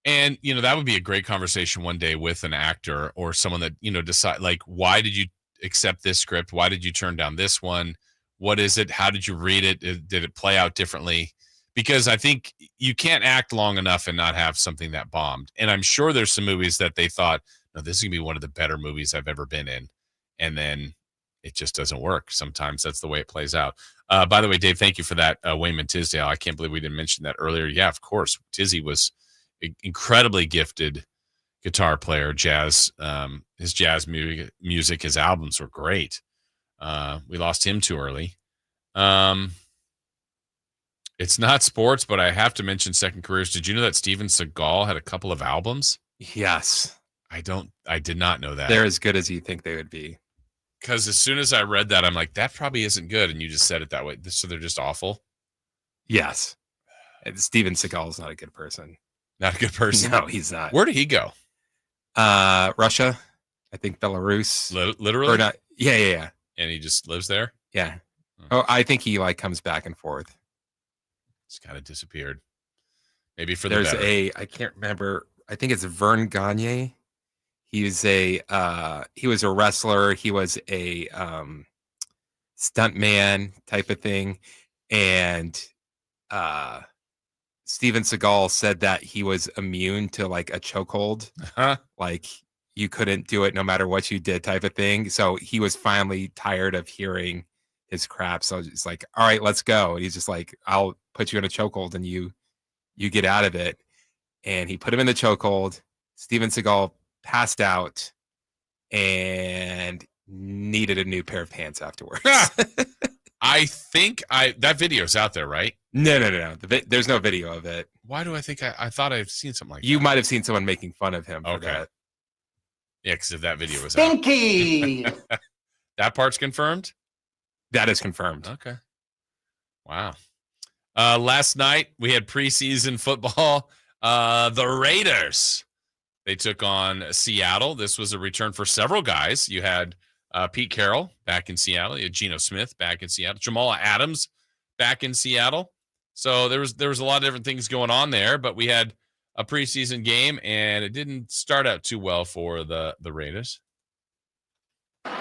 And, that would be a great conversation one day with an actor or someone that, decide, why did you accept this script? Why did you turn down this one? What is it? How did you read it? Did it play out differently? Because I think you can't act long enough and not have something that bombed. And I'm sure there's some movies that they thought, no, this is going to be one of the better movies I've ever been in. And then it just doesn't work. Sometimes that's the way it plays out. By the way, Dave, thank you for that, Wayman Tisdale. I can't believe we didn't mention that earlier. Yeah, of course. Tizzy was an incredibly gifted guitar player, jazz. His jazz music, his albums were great. We lost him too early. It's not sports, but I have to mention second careers. Did you know that Steven Seagal had a couple of albums? Yes. I did not know that. They're as good as you think they would be. Because as soon as I read that, I'm like, that probably isn't good. And you just said it that way. So they're just awful? Yes. Steven Seagal is not a good person. Not a good person? No, he's not. Where did he go? Russia. I think Belarus. Literally? Or not. Yeah. And he just lives there? Yeah. Oh, I think he comes back and forth. It's kind of disappeared. Maybe for the better. I can't remember. I think it's Vern Gagne. He was a wrestler. He was a stuntman type of thing. And Steven Seagal said that he was immune to a chokehold. Uh-huh. You couldn't do it no matter what you did type of thing. So he was finally tired of hearing his crap. So it's like, all right, let's go. And he's just like, I'll put you in a chokehold and you get out of it. And he put him in the chokehold. Steven Seagal passed out and needed a new pair of pants afterwards. I think that video's out there, right? No. There's no video of it. Why do I think I thought I've seen something like that? You might have seen someone making fun of him for that. Yeah, because if that video was Stinky. out. That part's confirmed? That is confirmed. Okay. Wow. Last night, we had preseason football. The Raiders, they took on Seattle. This was a return for several guys. You had Pete Carroll back in Seattle. You had Geno Smith back in Seattle. Jamal Adams back in Seattle. So there was a lot of different things going on there, but we had a preseason game, and it didn't start out too well for the Raiders.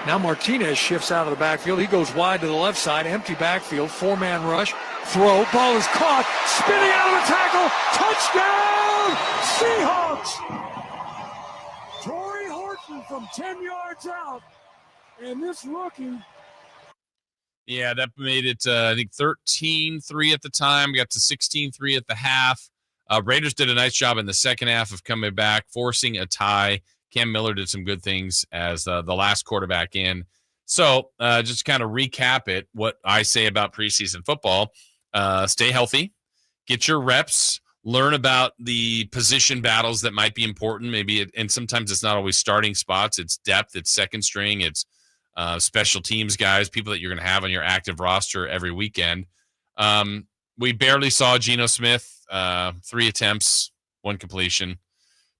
Now Martinez shifts out of the backfield. He goes wide to the left side, empty backfield, four-man rush, throw, ball is caught, spinning out of the tackle, touchdown, Seahawks! Torrey Horton from 10 yards out, and this rookie. Yeah, that made it, I think, 13-3 at the time. Got to 16-3 at the half. Raiders did a nice job in the second half of coming back, forcing a tie. Cam Miller did some good things as the last quarterback in. So just to kind of recap it, what I say about preseason football, stay healthy, get your reps, learn about the position battles that might be important. And sometimes it's not always starting spots. It's depth, it's second string, it's special teams guys, people that you're going to have on your active roster every weekend. We barely saw Geno Smith, 3 attempts, 1 completion.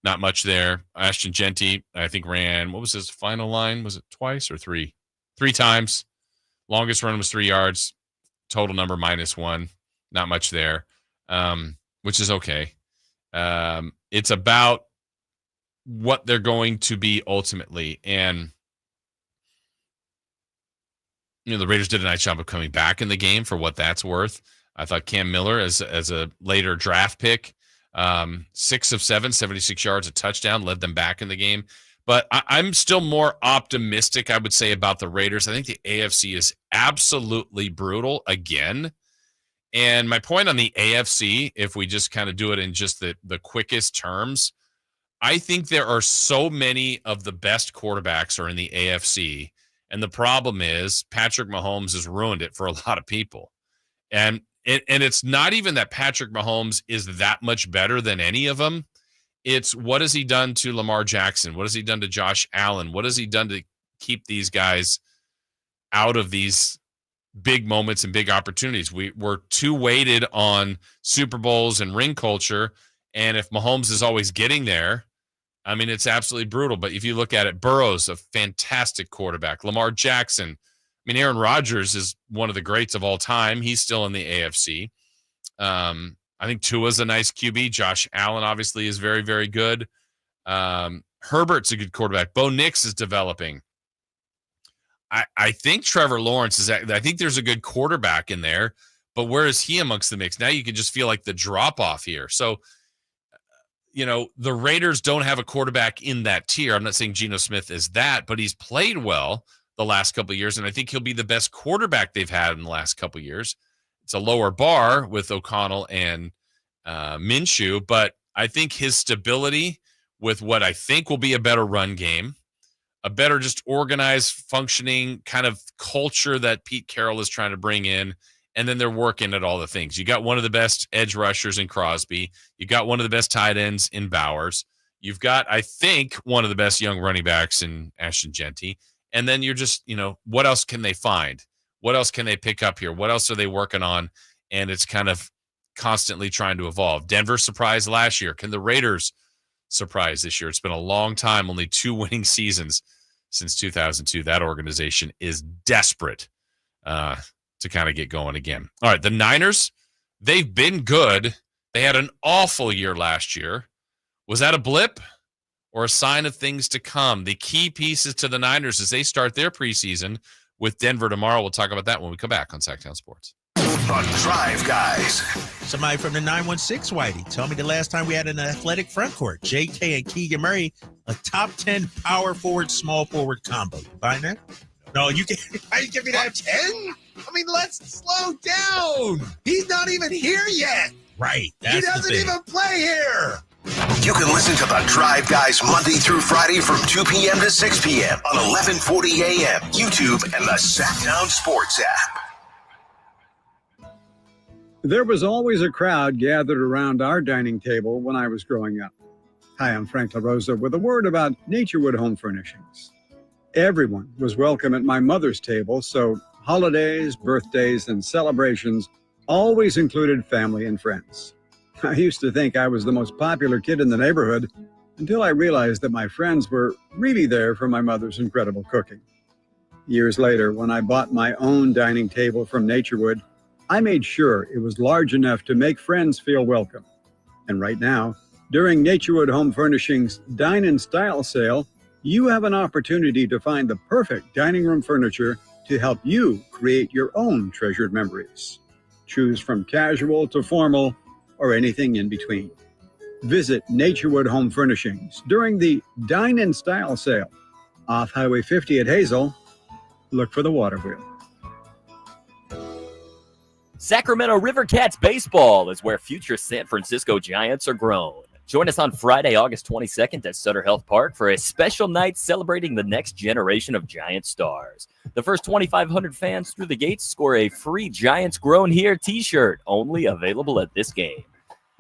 Not much there. Ashton Genty, I think, ran, what was his final line? Was it twice or 3? 3 times. Longest run was 3 yards. Total number -1. Not much there, which is okay. It's about what they're going to be ultimately. And the Raiders did a nice job of coming back in the game for what that's worth. I thought Cam Miller as a later draft pick, 6 of 7, 76 yards, a touchdown, led them back in the game. But I'm still more optimistic, I would say, about the Raiders. I think the AFC is absolutely brutal again. And my point on the AFC, if we just kind of do it in just the quickest terms, I think there are so many of the best quarterbacks are in the AFC. And the problem is Patrick Mahomes has ruined it for a lot of people. And it's not even that Patrick Mahomes is that much better than any of them. It's what has he done to Lamar Jackson? What has he done to Josh Allen? What has he done to keep these guys out of these big moments and big opportunities? We're too weighted on Super Bowls and ring culture. And if Mahomes is always getting there, I mean, it's absolutely brutal. But if you look at it, Burrow's a fantastic quarterback. Lamar Jackson, I mean, Aaron Rodgers is one of the greats of all time. He's still in the AFC. I think Tua's a nice QB. Josh Allen obviously is very, very good. Herbert's a good quarterback. Bo Nix is developing. I think Trevor Lawrence I think there's a good quarterback in there, but where is he amongst the mix? Now you can just feel like the drop off here. So, the Raiders don't have a quarterback in that tier. I'm not saying Geno Smith is that, but he's played well the last couple of years, and I think he'll be the best quarterback they've had in the last couple of years. It's a lower bar with O'Connell and Minshew, but I think his stability with what I think will be a better run game, a better just organized, functioning kind of culture that Pete Carroll is trying to bring in, and then they're working at all the things. You got one of the best edge rushers in Crosby. You got one of the best tight ends in Bowers. You've got, I think, one of the best young running backs in Ashton Genty. And then you're just, what else can they find? What else can they pick up here? What else are they working on? And it's kind of constantly trying to evolve. Denver surprised last year. Can the Raiders surprise this year? It's been a long time, only 2 winning seasons since 2002. That organization is desperate to kind of get going again. All right, the Niners, they've been good. They had an awful year last year. Was that a blip or a sign of things to come? The key pieces to the Niners as they start their preseason with Denver tomorrow. We'll talk about that when we come back on Sacktown Sports. The Drive Guys. Somebody from the 916, Whitey. Tell me the last time we had an athletic front court. JK and Keegan Murray, a top 10 power forward, small forward combo. You buying that? No, you can. Why you give me that 10? I mean, let's slow down. He's not even here yet. Right. He doesn't even play here. You can listen to The Drive Guys Monday through Friday from 2 p.m. to 6 p.m. on 1140 a.m., YouTube, and the Sacktown Sports app. There was always a crowd gathered around our dining table when I was growing up. Hi, I'm Frank LaRosa with a word about Naturewood Home Furnishings. Everyone was welcome at my mother's table, so holidays, birthdays, and celebrations always included family and friends. I used to think I was the most popular kid in the neighborhood until I realized that my friends were really there for my mother's incredible cooking. Years later, when I bought my own dining table from Naturewood, I made sure it was large enough to make friends feel welcome. And right now, during Naturewood Home Furnishings' Dine in Style sale, you have an opportunity to find the perfect dining room furniture to help you create your own treasured memories. Choose from casual to formal or anything in between. Visit Naturewood Home Furnishings during the Dine in Style sale off Highway 50 at Hazel. Look for the water wheel. Sacramento Rivercats baseball is where future San Francisco Giants are grown. Join us on Friday, August 22nd at Sutter Health Park for a special night celebrating the next generation of Giant stars. The first 2,500 fans through the gates score a free Giants Grown Here t-shirt, only available at this game.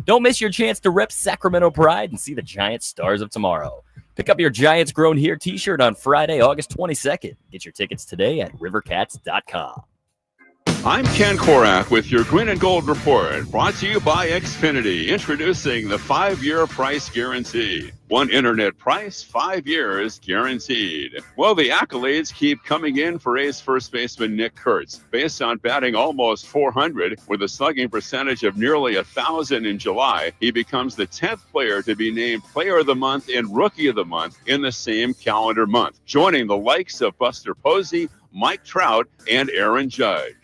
Don't miss your chance to rep Sacramento pride and see the Giant stars of tomorrow. Pick up your Giants Grown Here t-shirt on Friday, August 22nd. Get your tickets today at rivercats.com. I'm Ken Korath with your Green and Gold Report, brought to you by Xfinity, introducing the 5-year price guarantee. One internet price, 5 years guaranteed. Well, the accolades keep coming in for A's first baseman Nick Kurtz. Based on batting almost 400 with a slugging percentage of nearly 1,000 in July, he becomes the 10th player to be named Player of the Month and Rookie of the Month in the same calendar month, joining the likes of Buster Posey, Mike Trout, and Aaron Judge.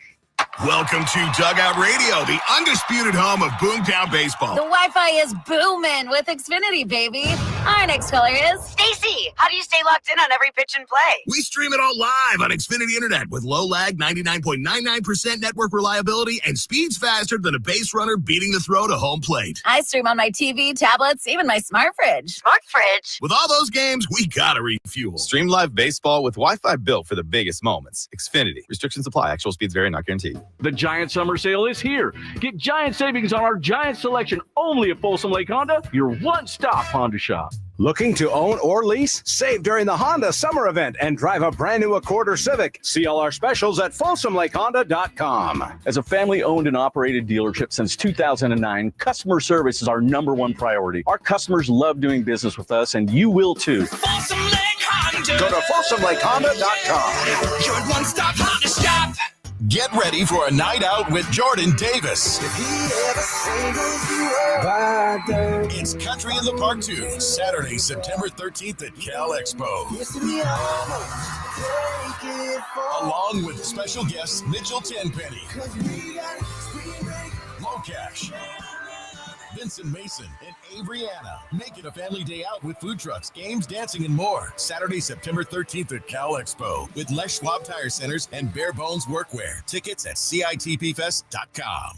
Welcome to Dugout Radio, the undisputed home of Boomtown Baseball. The Wi-Fi is booming with Xfinity, baby. Our next caller is Stacy. How do you stay locked in on every pitch and play? We stream it all live on Xfinity Internet with low lag, 99.99% network reliability, and speeds faster than a base runner beating the throw to home plate. I stream on my TV, tablets, even my smart fridge. Smart fridge. With all those games, we gotta refuel. Stream live baseball with Wi-Fi built for the biggest moments. Xfinity. Restrictions apply. Actual speeds vary, not guaranteed. The Giant Summer Sale is here. Get giant savings on our giant selection only at Folsom Lake Honda, your one-stop Honda shop. Looking to own or lease? Save during the Honda Summer Event and drive a brand new Accord or Civic. See all our specials at FolsomLakeHonda.com. As a family-owned and operated dealership since 2009, customer service is our #1 priority. Our customers love doing business with us, and you will too. Folsom Lake Honda. Go to FolsomLakeHonda.com. Your one-stop Honda shop. Get ready for a night out with Jordan Davis. It's Country in the Park 2, Saturday, September 13th at Cal Expo. Along with special guests Mitchell Tenpenny, Low Cash, Vincent Mason, and Averyana. Make it a family day out with food trucks, games, dancing, and more. Saturday, September 13th at Cal Expo with Les Schwab Tire Centers and Bare Bones Workwear. Tickets at CITPFest.com.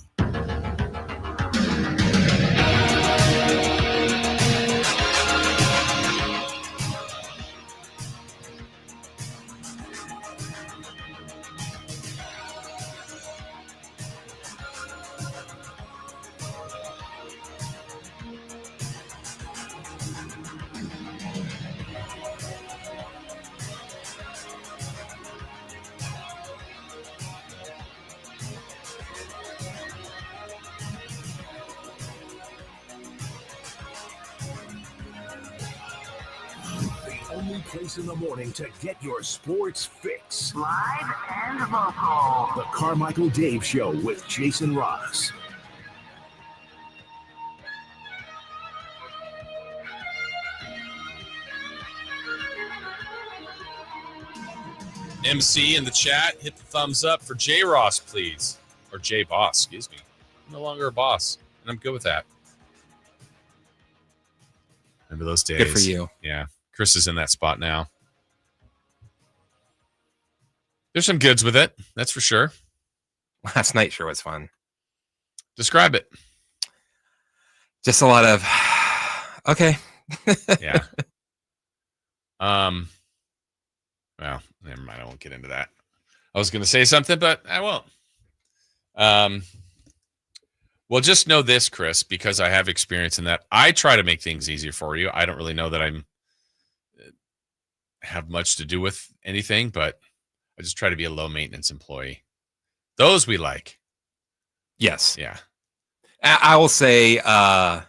Place in the morning to get your sports fix. Live and vocal. The Carmichael Dave Show with Jason Ross. MC in the chat, hit the thumbs up for J Ross, please. Or J Boss, excuse me. I'm no longer a boss, and I'm good with that. Remember those days? Good for you. Yeah. Chris is in that spot now. There's some goods with it, that's for sure. Last night sure was fun. Describe it. Just a lot of okay. Yeah. Well, never mind. I won't get into that. I was going to say something, but I won't. Well, just know this, Chris, because I have experience in that. I try to make things easier for you. I don't really know that I'm have much to do with anything, but I just try to be a low maintenance employee. Those we like. Yes. Yeah. I will say of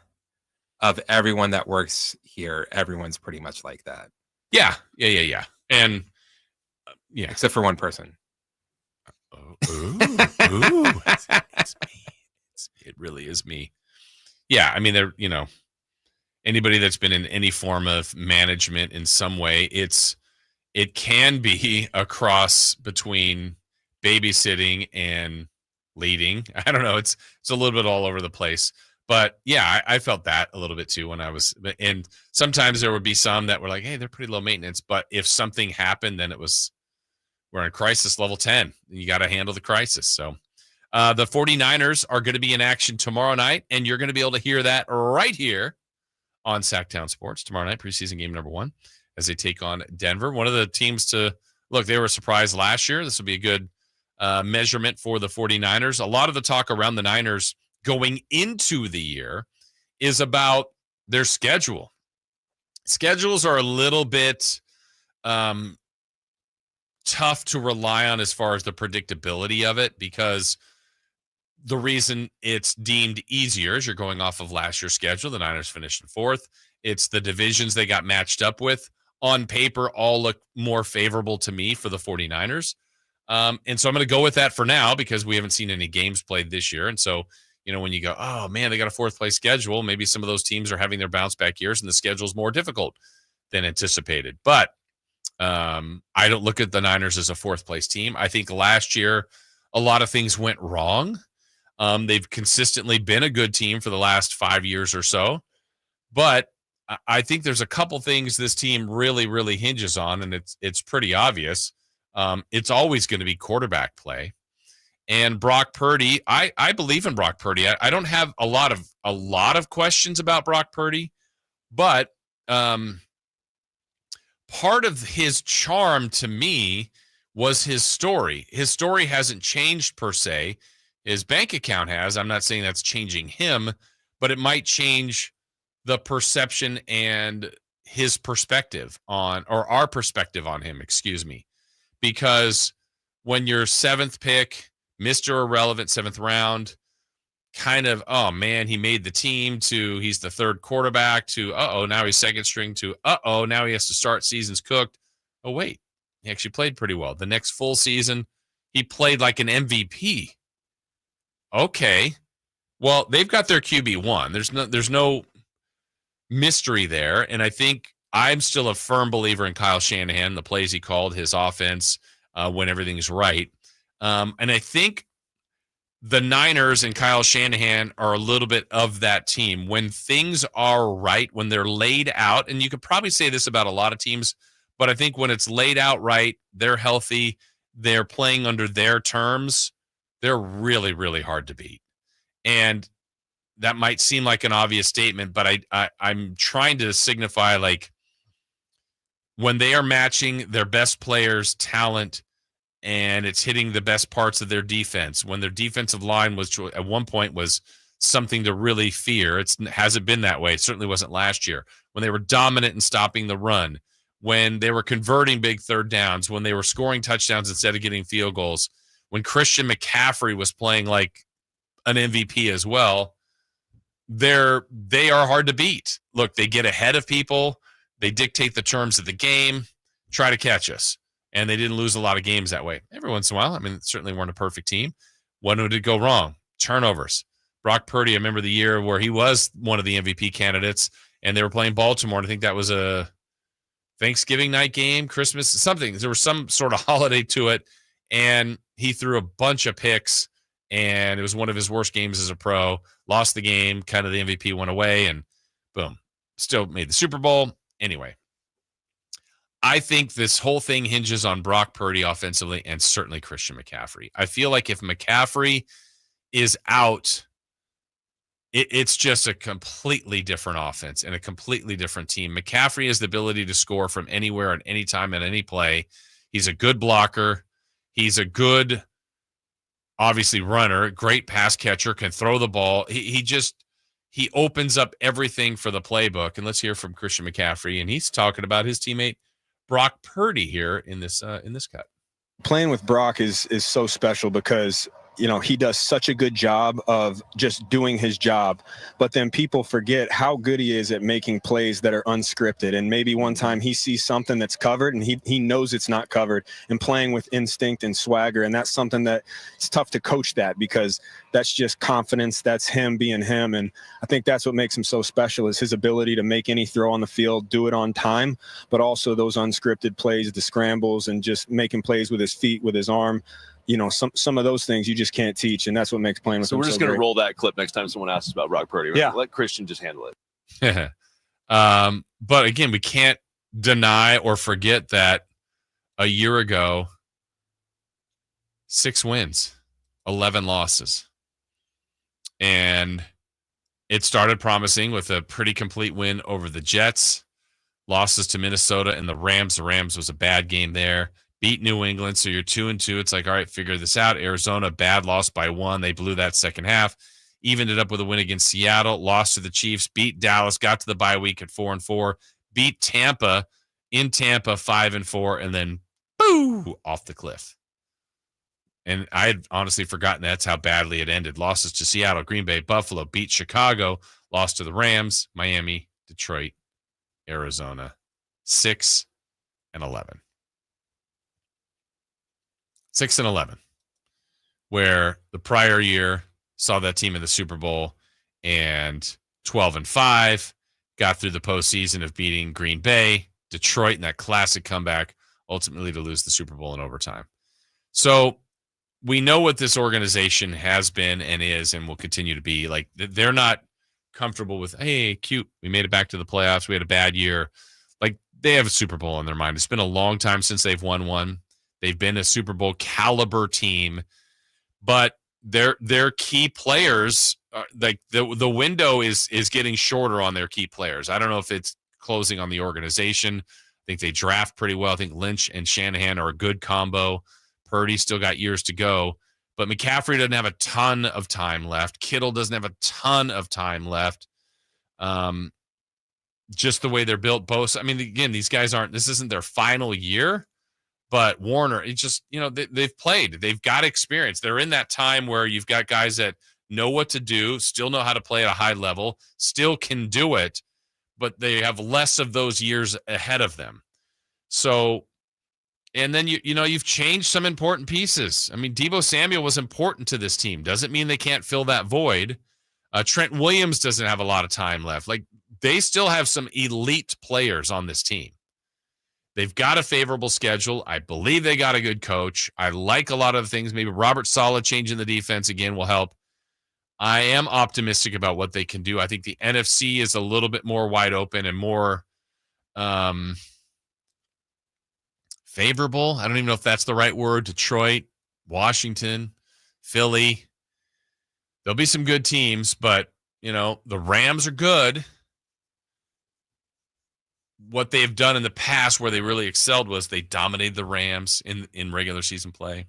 everyone that works here, everyone's pretty much like that. Yeah. And yeah, except for one person. Ooh. It's me. It really is me. Yeah. I mean, they're, anybody that's been in any form of management in some way, it can be a cross between babysitting and leading. I don't know. It's a little bit all over the place. But yeah, I felt that a little bit too when I was, and sometimes there would be some that were like, hey, they're pretty low maintenance. But if something happened, then we're in crisis level 10. You got to handle the crisis. So the 49ers are going to be in action tomorrow night, and you're going to be able to hear that right here on Sacktown Sports tomorrow night, preseason game number 1, as they take on Denver. One of the teams to look, they were a surprise last year. This will be a good measurement for the 49ers. A lot of the talk around the Niners going into the year is about their schedule. Schedules are a little bit tough to rely on as far as the predictability of it, because the reason it's deemed easier is you're going off of last year's schedule. The Niners finished in 4th. It's the divisions they got matched up with. On paper, all look more favorable to me for the 49ers. And so I'm going to go with that for now because we haven't seen any games played this year. And so, when you go, oh, man, they got a 4th place schedule, maybe some of those teams are having their bounce back years and the schedule is more difficult than anticipated. But I don't look at the Niners as a fourth place team. I think last year a lot of things went wrong. They've consistently been a good team for the last 5 years or so, but I think there's a couple things this team really, really hinges on, and it's pretty obvious. It's always going to be quarterback play. And Brock Purdy, I believe in Brock Purdy. I don't have a lot of questions about Brock Purdy, but part of his charm to me was his story. His story hasn't changed per se. His bank account has. I'm not saying that's changing him, but it might change the perception and his perspective on, or our perspective on him, excuse me. Because when you're 7th pick, Mr. Irrelevant, 7th round, kind of, oh man, he made the team, to he's the 3rd quarterback, to now he's 2nd string, to now he has to start, season's cooked. Oh wait, he actually played pretty well. The next full season, he played like an MVP. Okay, well, they've got their QB1. There's no mystery there, and I think I'm still a firm believer in Kyle Shanahan, the plays he called, his offense, when everything's right. And I think the Niners and Kyle Shanahan are a little bit of that team. When things are right, when they're laid out, and you could probably say this about a lot of teams, but I think when it's laid out right, they're healthy, they're playing under their terms, they're really, really hard to beat. And that might seem like an obvious statement, but I'm trying to signify, like, when they are matching their best players' talent and it's hitting the best parts of their defense, when their defensive line was at one point was something to really fear. It hasn't been that way. It certainly wasn't last year. When they were dominant in stopping the run, when they were converting big 3rd downs, when they were scoring touchdowns instead of getting field goals, when Christian McCaffrey was playing like an MVP as well, they are hard to beat. Look, they get ahead of people. They dictate the terms of the game, try to catch us. And they didn't lose a lot of games that way. Every once in a while, I mean, certainly weren't a perfect team. When did it go wrong? Turnovers. Brock Purdy, I remember the year where he was one of the MVP candidates, and they were playing Baltimore, and I think that was a Thanksgiving night game, Christmas, something. There was some sort of holiday to it, and he threw a bunch of picks, and it was one of his worst games as a pro. Lost the game, kind of the MVP went away, and boom, still made the Super Bowl. Anyway, I think this whole thing hinges on Brock Purdy offensively and certainly Christian McCaffrey. I feel like if McCaffrey is out, it's just a completely different offense and a completely different team. McCaffrey has the ability to score from anywhere at any time at any play. He's a good blocker. He's a good, obviously, runner, great pass catcher, can throw the ball. He opens up everything for the playbook. And let's hear from Christian McCaffrey. And he's talking about his teammate Brock Purdy here in this cut. Playing with Brock is so special because, you know, he does such a good job of just doing his job, but then people forget how good he is at making plays that are unscripted. And maybe one time he sees something that's covered and he knows it's not covered, and playing with instinct and swagger. And that's something that it's tough to coach that, because that's just confidence. That's him being him. And I think that's what makes him so special, is his ability to make any throw on the field, do it on time, but also those unscripted plays, the scrambles, and just making plays with his feet, with his arm. You know, some of those things you just can't teach, and that's what makes playing with him so great. we're just going to roll that clip next time someone asks about Brock Purdy. Right? Yeah. Let Christian just handle it. But again, we can't deny or forget that a year ago, 6 wins, 11 losses. And it started promising with a pretty complete win over the Jets, losses to Minnesota and the Rams. The Rams was a bad game there. Beat New England, so you're 2-2. It's like, all right, figure this out. Arizona, bad loss by 1. They blew that second half. Evened it up with a win against Seattle. Lost to the Chiefs. Beat Dallas. Got to the bye week at 4-4. Beat Tampa in Tampa 5-4, and then boo, off the cliff. And I had honestly forgotten that's how badly it ended. Losses to Seattle, Green Bay, Buffalo. Beat Chicago. Lost to the Rams, Miami, Detroit, Arizona. 6-11. 6-11, where the prior year saw that team in the Super Bowl, and 12-5, got through the postseason of beating Green Bay, Detroit in that classic comeback, ultimately to lose the Super Bowl in overtime. So we know what this organization has been and is and will continue to be. Like, they're not comfortable with, hey, cute, we made it back to the playoffs, we had a bad year. Like, they have a Super Bowl in their mind. It's been a long time since they've won one. They've been a Super Bowl caliber team, but their key players, like the window is getting shorter on their key players. I don't know if it's closing on the organization. I think they draft pretty well. I think Lynch and Shanahan are a good combo. Purdy still got years to go, but McCaffrey doesn't have a ton of time left. Kittle doesn't have a ton of time left. Just the way they're built. Both. I mean, again, these guys this isn't their final year, but Warner, it's just, they've played. They've got experience. They're in that time where you've got guys that know what to do, still know how to play at a high level, still can do it, but they have less of those years ahead of them. So, and then you've changed some important pieces. I mean, Deebo Samuel was important to this team. Doesn't mean they can't fill that void. Trent Williams doesn't have a lot of time left. Like, they still have some elite players on this team. They've got a favorable schedule. I believe they got a good coach. I like a lot of things. Maybe Robert Saleh changing the defense again will help. I am optimistic about what they can do. I think the NFC is a little bit more wide open and more favorable. I don't even know if that's the right word. Detroit, Washington, Philly. There'll be some good teams, but, the Rams are good. What they've done in the past where they really excelled was they dominated the Rams in regular season play.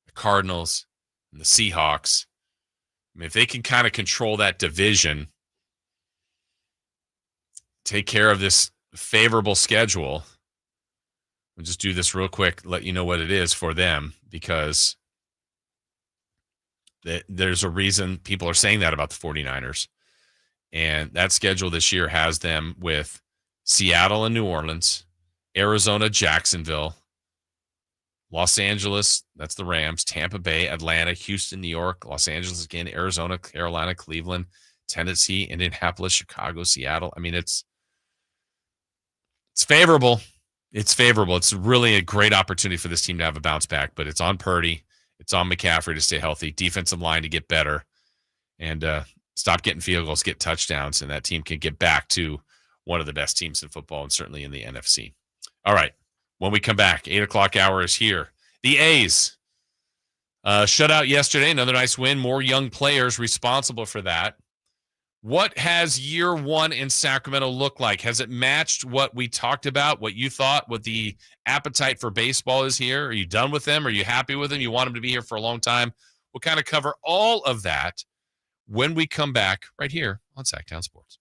The Cardinals and the Seahawks. I mean, if they can kind of control that division, take care of this favorable schedule, we'll just do this real quick, let you know what it is for them, because there's a reason people are saying that about the 49ers. And that schedule this year has them with Seattle and New Orleans, Arizona, Jacksonville, Los Angeles, that's the Rams, Tampa Bay, Atlanta, Houston, New York, Los Angeles again, Arizona, Carolina, Cleveland, Tennessee, Indianapolis, Chicago, Seattle. I mean, it's favorable. It's favorable. It's really a great opportunity for this team to have a bounce back, but it's on Purdy. It's on McCaffrey to stay healthy, defensive line to get better, and stop getting field goals, get touchdowns, and that team can get back to one of the best teams in football and certainly in the NFC. All right. When we come back, 8 o'clock hour is here. The A's shut out yesterday. Another nice win. More young players responsible for that. What has year one in Sacramento looked like? Has it matched what we talked about, what you thought, what the appetite for baseball is here? Are you done with them? Are you happy with them? You want them to be here for a long time? We'll kind of cover all of that when we come back right here on Sacktown Sports.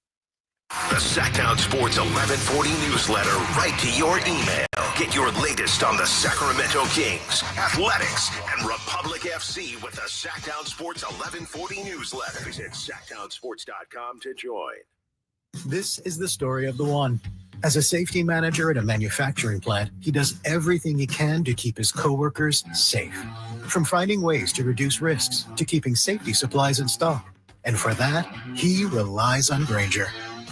The Sacktown Sports 1140 newsletter right to your email. Get your latest on the Sacramento Kings, athletics, and Republic FC with the Sacktown Sports 1140 newsletter. Visit sacktownsports.com to join. This is the story of the one. As a safety manager at a manufacturing plant, he does everything he can to keep his coworkers safe. From finding ways to reduce risks to keeping safety supplies in stock. And for that, he relies on Grainger.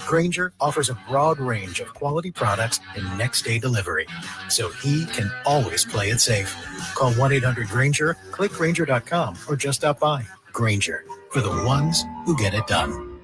Grainger offers a broad range of quality products and next-day delivery, so he can always play it safe. Call 1-800-GRAINGER, click Grainger.com, or just stop by. Grainger, for the ones who get it done.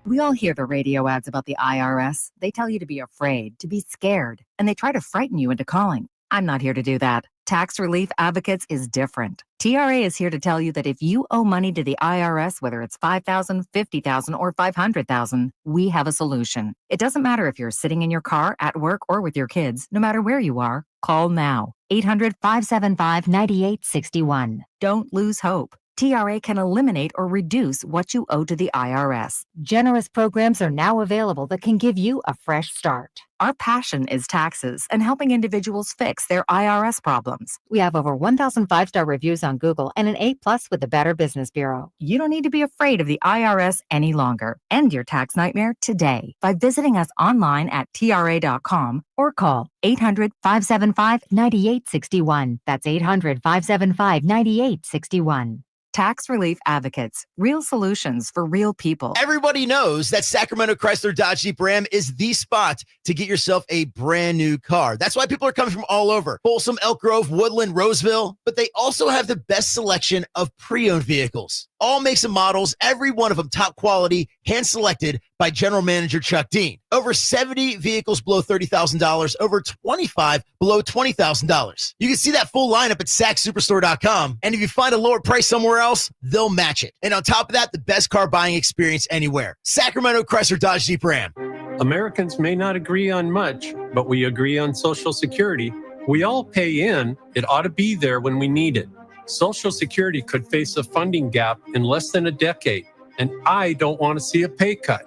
We all hear the radio ads about the IRS. They tell you to be afraid, to be scared, and they try to frighten you into calling. I'm not here to do that. Tax Relief Advocates is different. TRA is here to tell you that if you owe money to the IRS, whether it's $5,000, $50,000, or $500,000, we have a solution. It doesn't matter if you're sitting in your car, at work, or with your kids. No matter where you are, call now. 800-575-9861. Don't lose hope. TRA can eliminate or reduce what you owe to the IRS. Generous programs are now available that can give you a fresh start. Our passion is taxes and helping individuals fix their IRS problems. We have over 1,000 5-star reviews on Google and an A+ with the Better Business Bureau. You don't need to be afraid of the IRS any longer. End your tax nightmare today by visiting us online at TRA.com or call 800-575-9861. That's 800-575-9861. Tax Relief Advocates, real solutions for real people. Everybody knows that Sacramento Chrysler Dodge Jeep Ram is the spot to get yourself a brand new car. That's why people are coming from all over. Folsom, Elk Grove, Woodland, Roseville. But they also have the best selection of pre-owned vehicles. All makes and models, every one of them top quality, hand-selected by General Manager Chuck Dean. Over 70 vehicles below $30,000, over 25 below $20,000. You can see that full lineup at SacSuperstore.com. And if you find a lower price somewhere else, they'll match it. And on top of that, the best car buying experience anywhere. Sacramento Chrysler Dodge Jeep Ram. Americans may not agree on much, but we agree on Social Security. We all pay in. It ought to be there when we need it. Social Security could face a funding gap in less than a decade, and I don't want to see a pay cut.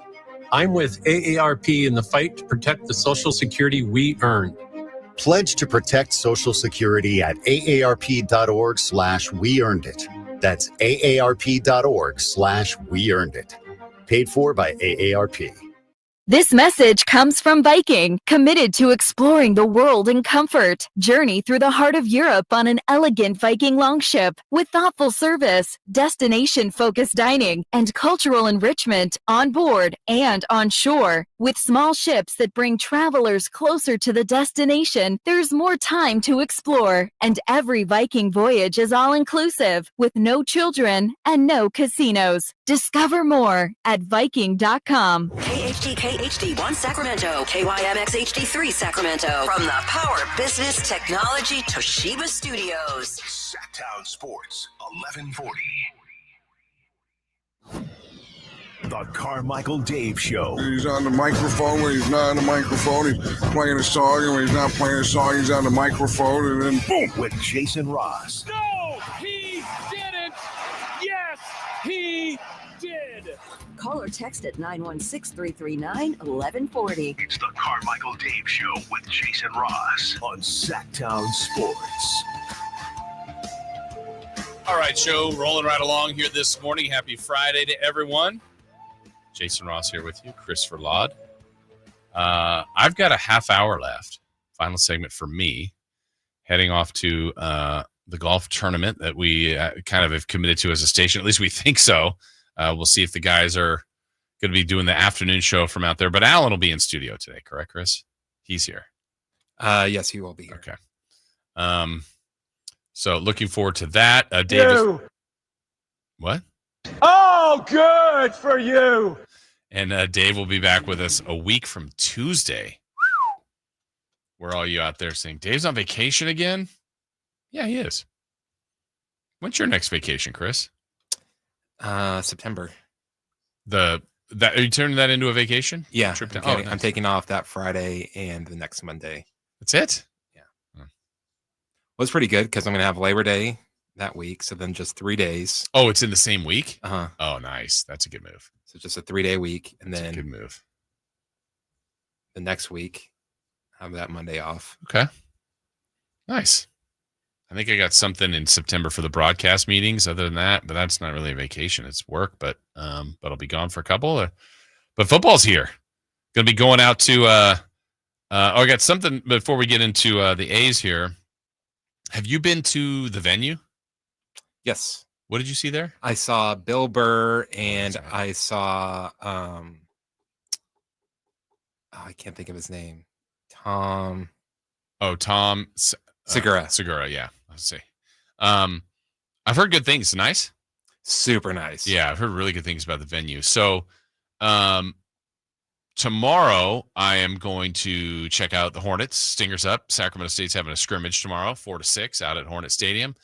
I'm with AARP in the fight to protect the Social Security we earned. Pledge to protect Social Security at aarp.org/weearnedit. That's aarp.org/weearnedit. Paid for by AARP. This message comes from Viking, committed to exploring the world in comfort. Journey through the heart of Europe on an elegant Viking longship with thoughtful service, destination-focused dining, and cultural enrichment on board and on shore. With small ships that bring travelers closer to the destination, there's more time to explore. And every Viking voyage is all-inclusive, with no children and no casinos. Discover more at Viking.com. KHTK HD1 Sacramento, KYMX HD3 Sacramento. From the Power Business Technology Toshiba Studios. Sacktown Sports, 1140. The Carmichael Dave Show. He's on the microphone when he's not on the microphone. He's playing a song, and when he's not playing a song, he's on the microphone, and then boom. With Jason Ross. No, he didn't. Yes, he did. Call or text at 916-339-1140. It's the Carmichael Dave Show with Jason Ross on Sacktown Sports. All right, show rolling right along here this morning. Happy Friday to everyone. Jason Ross here with you, Christopher Laud. I've got a half hour left. Final segment for me. Heading off to the golf tournament that we kind of have committed to as a station. At least we think so. We'll see if the guys are going to be doing the afternoon show from out there. But Alan will be in studio today, correct, Chris? He's here. Yes, he will be here. Okay. So looking forward to that. Davis. What? Oh, good for you. And Dave will be back with us a week from Tuesday. Where all you out there saying, Dave's on vacation again? Yeah, he is. When's your next vacation, Chris? September. Are you turning that into a vacation? Yeah. Trip down? I'm taking off that Friday and the next Monday. That's it? Yeah. Well, it's pretty good because I'm going to have Labor Day that week. So then just 3 days. Oh, it's in the same week? Uh-huh. Oh, nice. That's a good move. So just a 3-day week. And That's then a good move. The next week, have that Monday off. Okay. Nice. I think I got something in September for the broadcast meetings other than that, but that's not really a vacation. It's work, but I'll be gone for a couple. But football's here. Going to be going out to I got something before we get into the A's here. Have you been to the venue? Yes. What did you see there? I saw Bill Burr and I saw I can't think of his name. Tom Segura. Segura, yeah. Let's see. I've heard good things. Nice? Super nice. Yeah, I've heard really good things about the venue. So tomorrow I am going to check out the Hornets. Stingers up. Sacramento State's having a scrimmage tomorrow, 4 to 6 out at Hornet Stadium.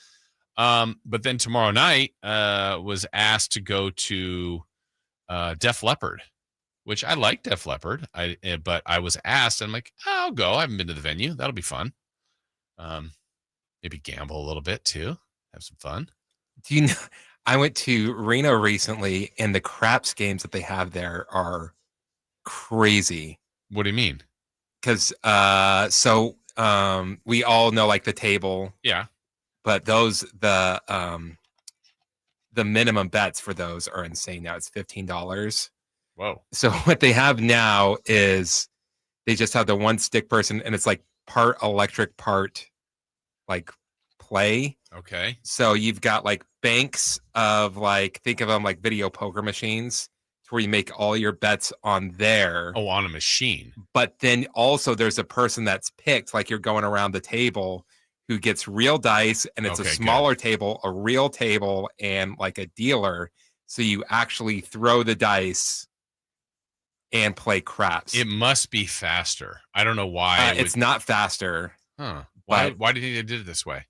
But then tomorrow night was asked to go to Def Leppard, which I like Def Leppard. But I was asked, and I'm like, I'll go. I haven't been to the venue. That'll be fun. Maybe gamble a little bit too. Have some fun. Do you know? I went to Reno recently, and the craps games that they have there are crazy. What do you mean? Because we all know like the table. Yeah. But the minimum bets for those are insane now. It's $15. Whoa. So what they have now is they just have the one stick person, and it's like part electric, part like play. Okay. So you've got like banks of like, think of them like video poker machines to where you make all your bets on there. Oh, on a machine. But then also there's a person that's picked, like you're going around the table, who gets real dice, and it's a smaller table, a real table, and like a dealer. So you actually throw the dice and play craps. It must be faster. I don't know why. It's not faster. Huh. Why do you think they did it this way?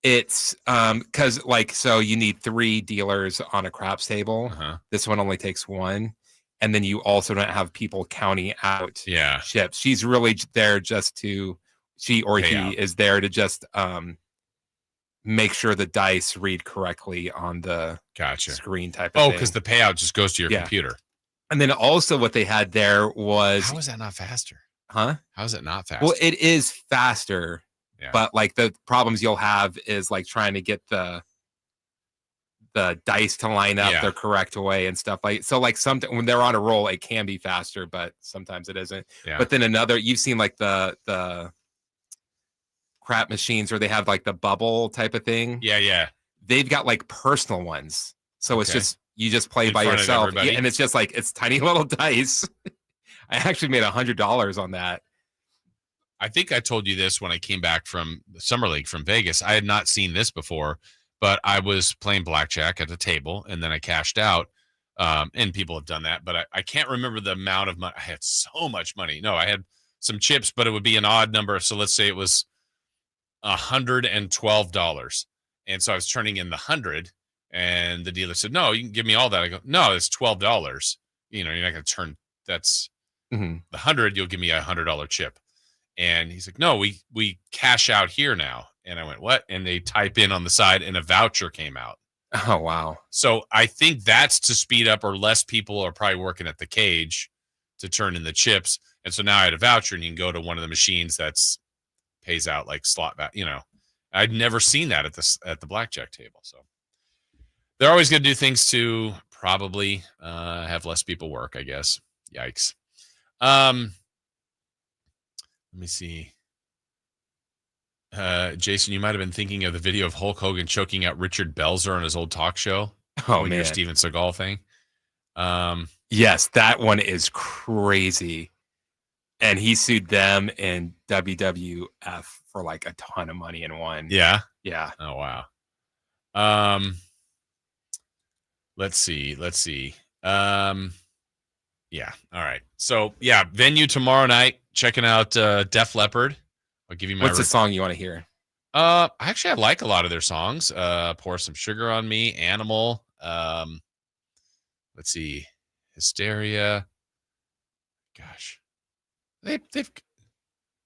It's because like, so you need 3 dealers on a craps table. This one only takes 1. And then you also don't have people counting out chips. She's really there just to, he is there to just make sure the dice read correctly on the screen type of thing. Oh, because the payout just goes to your computer. And then also what they had there was... How is that not faster? Huh? How is it not faster? Well, it is faster, but like the problems you'll have is like trying to get the dice to line up the correct way and stuff like. So like when they're on a roll, it can be faster, but sometimes it isn't. Yeah. But then you've seen like the crap machines where they have like the bubble type of thing. Yeah. They've got like personal ones. So it's just, you just play by yourself. Yeah, and it's just like, it's tiny little dice. I actually made $100 on that. I think I told you this when I came back from the Summer League from Vegas. I had not seen this before, but I was playing blackjack at the table and then I cashed out. And people have done that, but I can't remember the amount of money. I had so much money. No, I had some chips, but it would be an odd number. So let's say it was $112. And so I was turning in the 100 and the dealer said, no, you can give me all that. I go, no, it's $12. You know, you're not going to turn, that's the 100. You'll give me $100 chip. And he's like, no, we cash out here now. And I went, what? And they type in on the side and a voucher came out. Oh, wow. So I think that's to speed up, or less people are probably working at the cage to turn in the chips. And so now I had a voucher and you can go to one of the machines that's pays out like slot back. You know, I'd never seen that at the blackjack table. So they're always going to do things to probably have less people work, I guess. Yikes. Let me see. Jason, you might have been thinking of the video of Hulk Hogan choking out Richard Belzer on his old talk show. Oh, man. Your Steven Seagal thing. Yes, that one is crazy. And he sued them in WWF for like a ton of money and won. Yeah. Yeah. Oh, wow. Let's see. Yeah. All right. So yeah, venue tomorrow night. Checking out Def Leppard. I'll give you my. What's the song you want to hear? Actually, I like a lot of their songs. Pour Some Sugar on Me, Animal. Let's see, Hysteria. Gosh, they've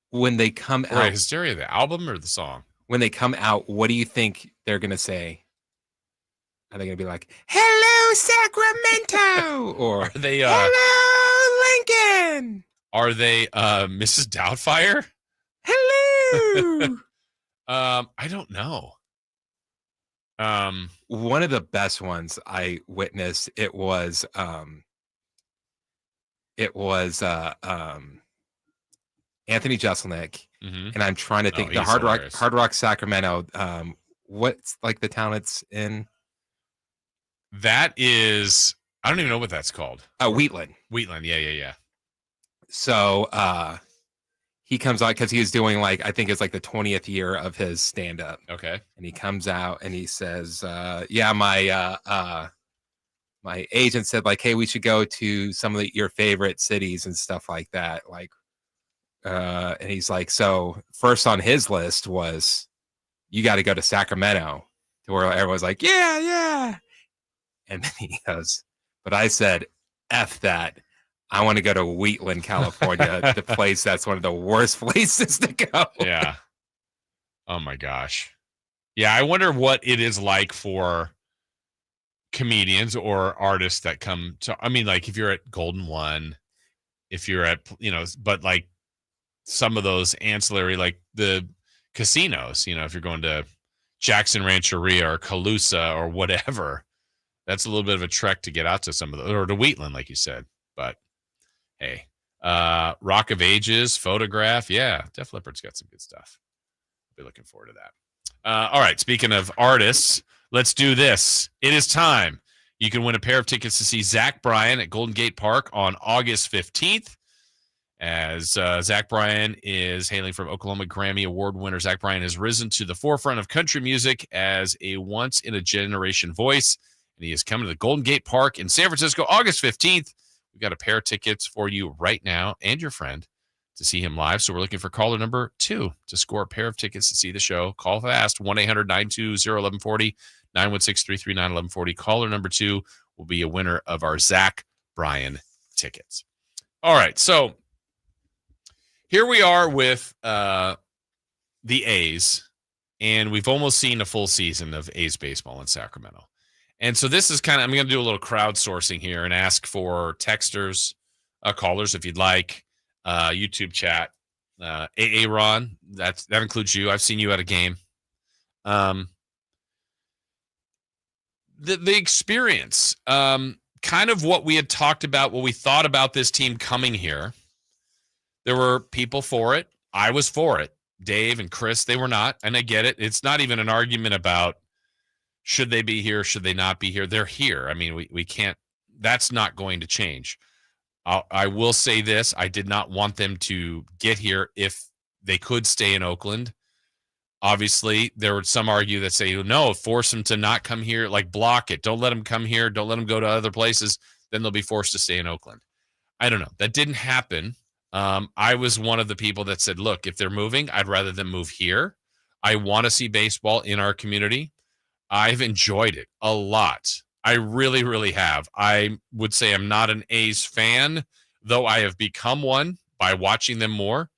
when they come out. Hysteria, the album or the song? When they come out, what do you think they're gonna say? Are they gonna be like, "Hello, Sacramento," or are they? Hello, Lincoln. Are they Mrs. Doubtfire? Hello. I don't know. One of the best ones I witnessed, it was Anthony Jeselnik, and I'm trying to think the Hard Rock Sacramento. What's like the town it's in? That is, I don't even know what that's called. Wheatland. Wheatland, yeah. So he comes out because he was doing like, I think it's like the 20th year of his stand-up. Okay. And he comes out and he says, yeah, my agent said like, hey, we should go to some of your favorite cities and stuff like that. Like, and he's like, so first on his list was, you got to go to Sacramento, to where everyone's like, yeah. And then he goes, but I said, F that. I want to go to Wheatland, California, the place that's one of the worst places to go. Yeah. Oh my gosh. Yeah, I wonder what it is like for comedians or artists that come to, I mean, like if you're at Golden One, if you're at, but like some of those ancillary, like the casinos, if you're going to Jackson Rancheria or Calusa or whatever, that's a little bit of a trek to get out to some of those, or to Wheatland, like you said. But hey, Rock of Ages, Photograph. Yeah, Def Leppard's got some good stuff. I'll be looking forward to All right. Speaking of artists, let's do this. It is time. You can win a pair of tickets to see Zach Bryan at Golden Gate Park on August 15th. As Zach Bryan is hailing from Oklahoma, Grammy Award winner Zach Bryan has risen to the forefront of country music as a once-in-a-generation voice, and he is coming to the Golden Gate Park in San Francisco August 15th. We've got a pair of tickets for you right now and your friend to see him live, so we're looking for caller number 2 to score a pair of tickets to see the show. Call fast, 1-800-920-1140, 916-339-1140. Caller number 2 will be a winner of our Zach Bryan tickets. All right, so here we are with the A's, and we've almost seen a full season of A's baseball in Sacramento. And so this is kind of, I'm going to do a little crowdsourcing here and ask for texters, callers, if you'd like, YouTube chat. AA Ron, that includes you. I've seen you at a game. The experience, kind of what we had talked about, what we thought about this team coming here. There were people for it. I was for it. Dave and Chris, they were not, and I get it. It's not even an argument about should they be here, should they not be here. They're here. I mean, we can't. That's not going to change. I will say this. I did not want them to get here if they could stay in Oakland. Obviously, there would some argue that say, no, force them to not come here, like block it. Don't let them come here. Don't let them go to other places. Then they'll be forced to stay in Oakland. I don't know. That didn't happen. I was one of the people that said, look, if they're moving, I'd rather them move here. I want to see baseball in our community. I've enjoyed it a lot. I really, really have. I would say I'm not an A's fan, though I have become one by watching them more.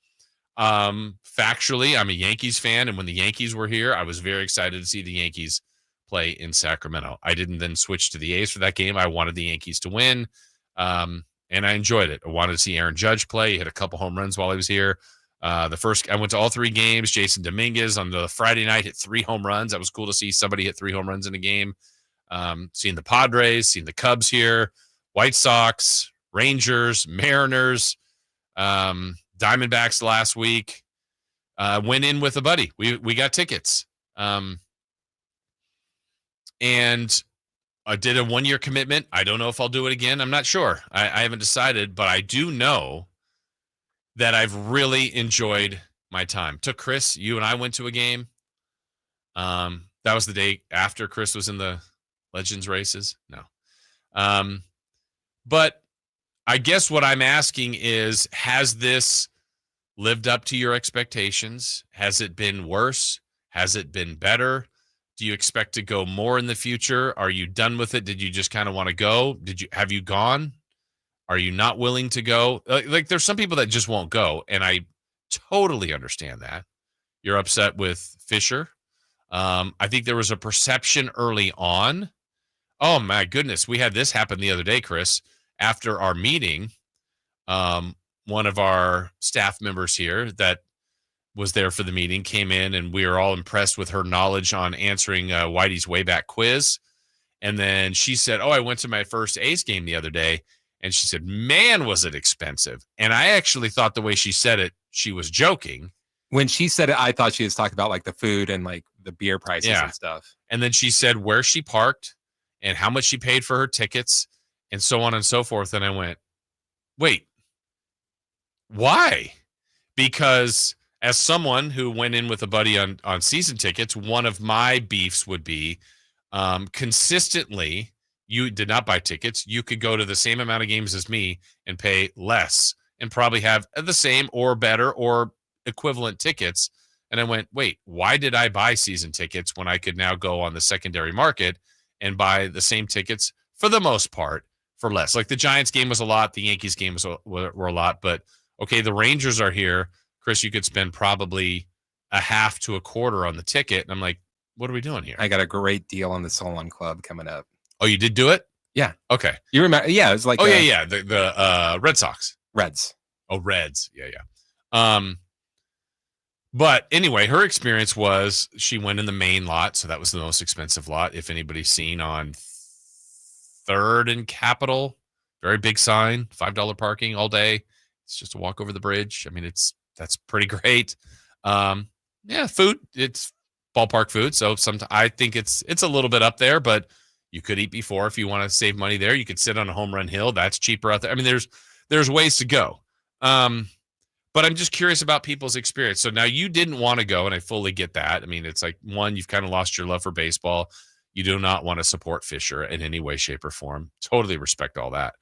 Factually, I'm a Yankees fan, and when the Yankees were here, I was very excited to see the Yankees play in Sacramento. I didn't then switch to the A's for that game. I wanted the Yankees to win. And I enjoyed it. I wanted to see Aaron Judge play. He hit a couple home runs while he was here. I went to all 3 games. Jason Dominguez on the Friday night hit 3 home runs. That was cool to see somebody hit 3 home runs in a game. Seeing the Padres, seeing the Cubs here, White Sox, Rangers, Mariners, Diamondbacks last week. Went in with a buddy. We got tickets. And I did a 1-year commitment. I don't know if I'll do it again. I'm not sure. I haven't decided, but I do know that I've really enjoyed my time. Took Chris, you and I went to a game. That was the day after Chris was in the Legends races. No. But I guess what I'm asking is, has this lived up to your expectations? Has it been worse? Has it been better? Do you expect to go more in the future? Are you done with it? Did you just kind of want to go? Have you gone? Are you not willing to go? Like there's some people that just won't go, and I totally understand that. You're upset with Fisher. I think there was a perception early on. Oh my goodness, we had this happen the other day, Chris. After our meeting, one of our staff members here that was there for the meeting came in, and we were all impressed with her knowledge on answering Whitey's Wayback Quiz. And then she said, I went to my first A's game the other day. And she said, man, was it expensive. And I actually thought the way she said it, she was joking. When she said it, I thought she was talking about like the food and like the beer prices and stuff. And then she said where she parked and how much she paid for her tickets and so on and so forth. And I went, wait, why? Because as someone who went in with a buddy on season tickets, one of my beefs would be consistently, you did not buy tickets. You could go to the same amount of games as me and pay less and probably have the same or better or equivalent tickets. And I went, wait, why did I buy season tickets when I could now go on the secondary market and buy the same tickets for the most part for less? Like the Giants game was a lot. The Yankees game were a lot. But, okay, the Rangers are here. Chris, you could spend probably a half to a quarter on the ticket. And I'm like, what are we doing here? I got a great deal on the Solon Club coming up. Oh, you did do it? Yeah. Okay. You remember? Yeah, it was like. Oh, yeah. The Red Sox. Reds. Oh, Reds. Yeah. But anyway, her experience was she went in the main lot, so that was the most expensive lot. If anybody's seen on 3rd and Capitol, very big sign, $5 parking all day. It's just a walk over the bridge. I mean, that's pretty great. Yeah, food. It's ballpark food. So I think it's a little bit up there, but you could eat before if you want to save money there. You could sit on a home run hill. That's cheaper out there. I mean, there's ways to go. But I'm just curious about people's experience. So now you didn't want to go, and I fully get that. I mean, it's like, one, you've kind of lost your love for baseball. You do not want to support Fisher in any way, shape, or form. Totally respect all that.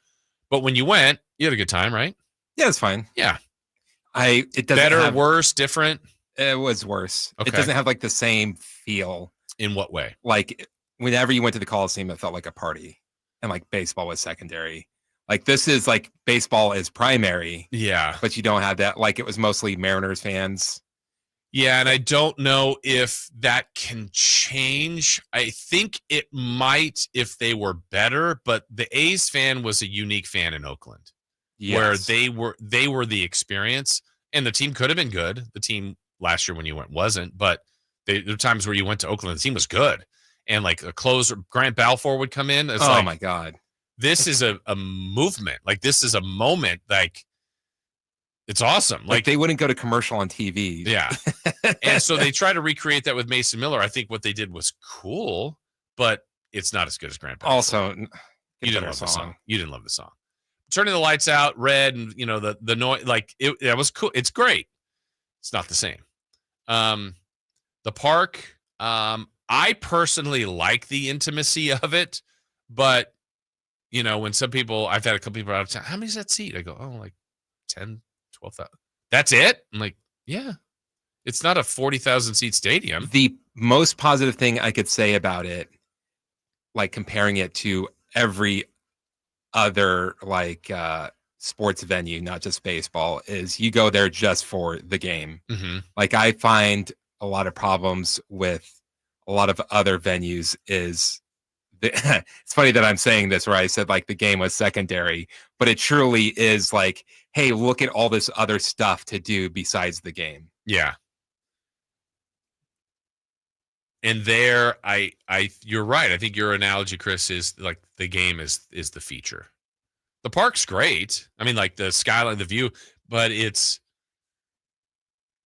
But when you went, you had a good time, right? Yeah, it's fine. Yeah. It doesn't better, have, worse, different. It was worse. Okay. It doesn't have like the same feel. In what way? Like whenever you went to the Coliseum, it felt like a party, and like baseball was secondary. Like this is like baseball is primary. Yeah. But you don't have that. Like it was mostly Mariners fans. Yeah, and I don't know if that can change. I think it might if they were better, but the A's fan was a unique fan in Oakland. Yes. Where they were the experience, and the team could have been good. The team last year when you went wasn't, but there were times where you went to Oakland, the team was good. And like a closer, Grant Balfour would come in. It's my God. This is a movement. Like this is a moment. Like it's awesome. Like they wouldn't go to commercial on TV. Yeah. And so they try to recreate that with Mason Miller. I think what they did was cool, but it's not as good as Grant Balfour. Also, you didn't love the song. You didn't love the song. Turning the lights out, red, and the noise. Like that was cool. It's great. It's not the same. The park. I personally like the intimacy of it, but when some people, I've had a couple people out of town, how many is that seat? I go, like 10, 12,000. That's it? I'm like, yeah. It's not a 40,000 seat stadium. The most positive thing I could say about it, like comparing it to every other like sports venue, not just baseball, is you go there just for the game. Mm-hmm. Like I find a lot of problems with a lot of other venues is it's funny that I'm saying this where I said like the game was secondary, but it truly is like, hey, look at all this other stuff to do besides the game. Yeah. And there, you're right. I think your analogy, Chris, is like the game is the feature. The park's great. I mean, like the skyline, the view, but it's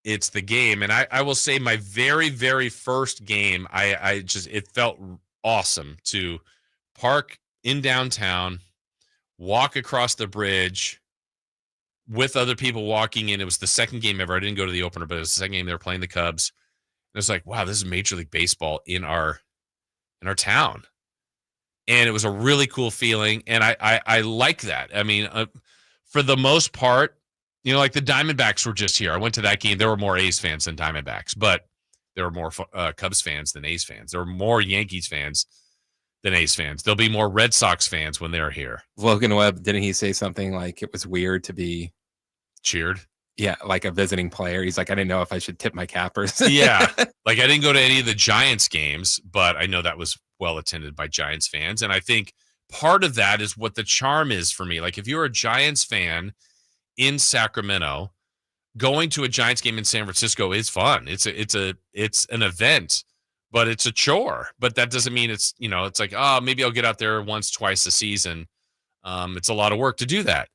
the game. And I will say my very, very first game, it felt awesome to park in downtown, walk across the bridge with other people walking in. It was the second game ever. I didn't go to the opener, but it was the second game they were playing the Cubs. And it was like, wow, this is Major League Baseball in our town. And it was a really cool feeling. And I like that. I mean, for the most part, like the Diamondbacks were just here. I went to that game. There were more A's fans than Diamondbacks, but there were more Cubs fans than A's fans. There were more Yankees fans than A's fans. There'll be more Red Sox fans when they're here. Logan Webb, didn't he say something like it was weird to be cheered? Yeah, like a visiting player. He's like, I didn't know if I should tip my cappers. Yeah. Like I didn't go to any of the Giants games, but I know that was well attended by Giants fans. And I think part of that is what the charm is for me. Like if you're a Giants fan in Sacramento, going to a Giants game in San Francisco is fun. It's an event, but it's a chore. But that doesn't mean it's like, maybe I'll get out there once, twice a season. It's a lot of work to do that.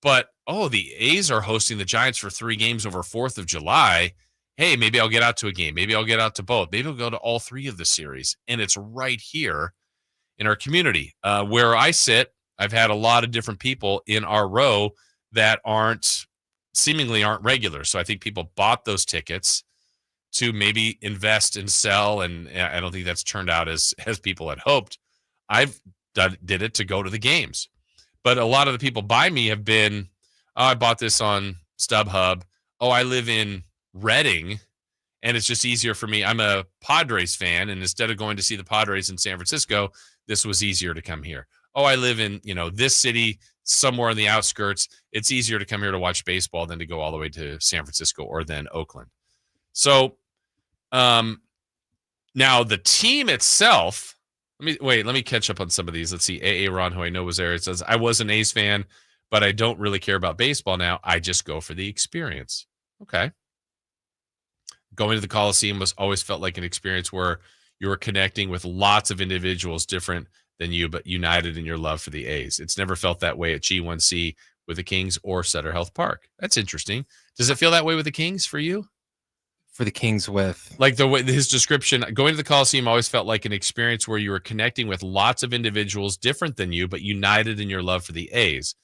But the A's are hosting the Giants for 3 games over 4th of July. Hey, maybe I'll get out to a game. Maybe I'll get out to both. Maybe I'll go to all 3 of the series. And it's right here in our community. Where I sit, I've had a lot of different people in our row that seemingly aren't regular. So I think people bought those tickets to maybe invest and sell. And I don't think that's turned out as people had hoped. I've did it to go to the games. But a lot of the people by me have been, I bought this on StubHub. I live in Reading, and it's just easier for me. I'm a Padres fan, and instead of going to see the Padres in San Francisco, this was easier to come here. I live in, this city somewhere in the outskirts. It's easier to come here to watch baseball than to go all the way to San Francisco or then Oakland. So now the team itself, let me catch up on some of these. Let's see. A.A. Ron, who I know was there, it says, I was an A's fan, but I don't really care about baseball now. I just go for the experience. Okay. Going to the Coliseum always felt like an experience where you were connecting with lots of individuals different than you, but united in your love for the A's. It's never felt that way at G1C with the Kings or Sutter Health Park. That's interesting. Does it feel that way with the Kings for you? for the Kings with. Like the way his description, going to the Coliseum always felt like an experience where you were connecting with lots of individuals different than you, but united in your love for the A's.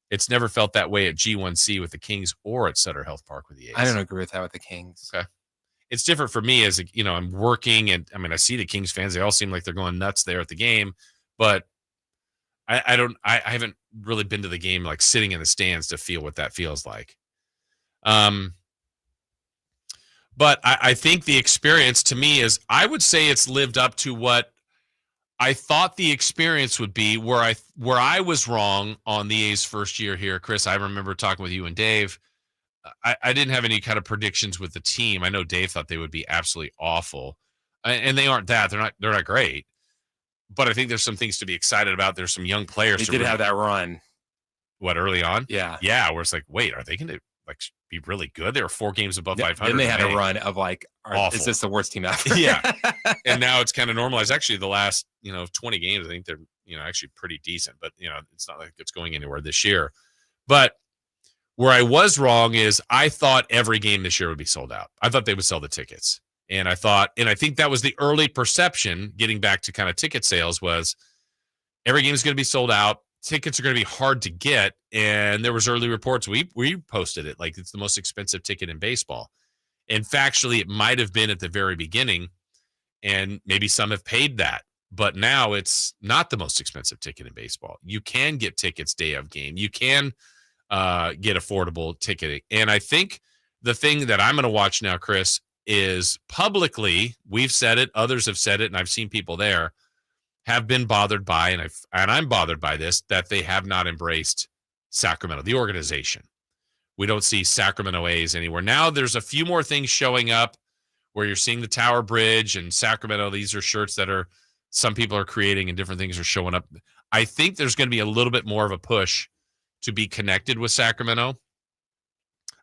It's never felt that way at G1C with the Kings or at Sutter Health Park with the A's. I don't agree with that with the Kings. Okay. It's different for me as, I'm working, and I mean, I see the Kings fans. They all seem like they're going nuts there at the game, but I haven't really been to the game, like sitting in the stands to feel what that feels like. But I think the experience to me is, I would say it's lived up to what I thought the experience would be, where I was wrong on the A's first year here. Chris, I remember talking with you and Dave. I didn't have any kind of predictions with the team. I know Dave thought they would be absolutely awful, and they aren't that. They're not great. But I think there's some things to be excited about. There's some young players. They did have that run. What, early on? Yeah. Yeah, where it's like, wait, are they going to be really good? They were 4 games above 500. Then they had a run of is this the worst team ever? Yeah. And now it's kind of normalized. Actually, the last 20 games, I think they're actually pretty decent. But it's not like it's going anywhere this year. But where I was wrong is, I thought every game this year would be sold out. I thought they would sell the tickets. And I think that was the early perception, getting back to kind of ticket sales, was every game is going to be sold out. Tickets are going to be hard to get. And there was early reports. We posted it like it's the most expensive ticket in baseball. And factually, it might have been at the very beginning. And maybe some have paid that. But now it's not the most expensive ticket in baseball. You can get tickets day of game. You can get affordable ticketing. And I think the thing that I'm going to watch now, Chris, is publicly, we've said it, others have said it, and I've seen people there have been bothered by, and I'm bothered by this, that they have not embraced Sacramento, the organization. We don't see Sacramento A's anywhere. Now there's a few more things showing up where you're seeing the Tower Bridge and Sacramento. These are shirts that some people are creating, and different things are showing up. I think there's going to be a little bit more of a push to be connected with Sacramento.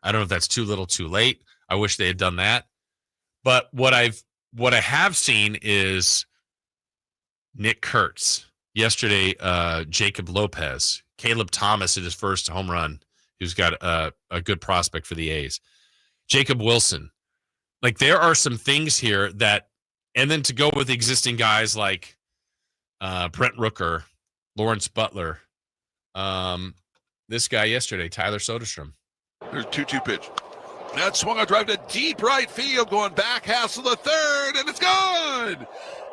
I don't know if that's too little, too late. I wish they had done that. But what I have seen is Nick Kurtz yesterday, Jacob Lopez, Caleb Thomas at his first home run, who's got a good prospect for the A's, Jacob Wilson. Like, there are some things here that, and then to go with existing guys like Brent Rooker, Lawrence Butler, this guy yesterday, Tyler Soderstrom. There's 2-2 pitch. That swung a drive to deep right field, going back half to the third, and it's gone.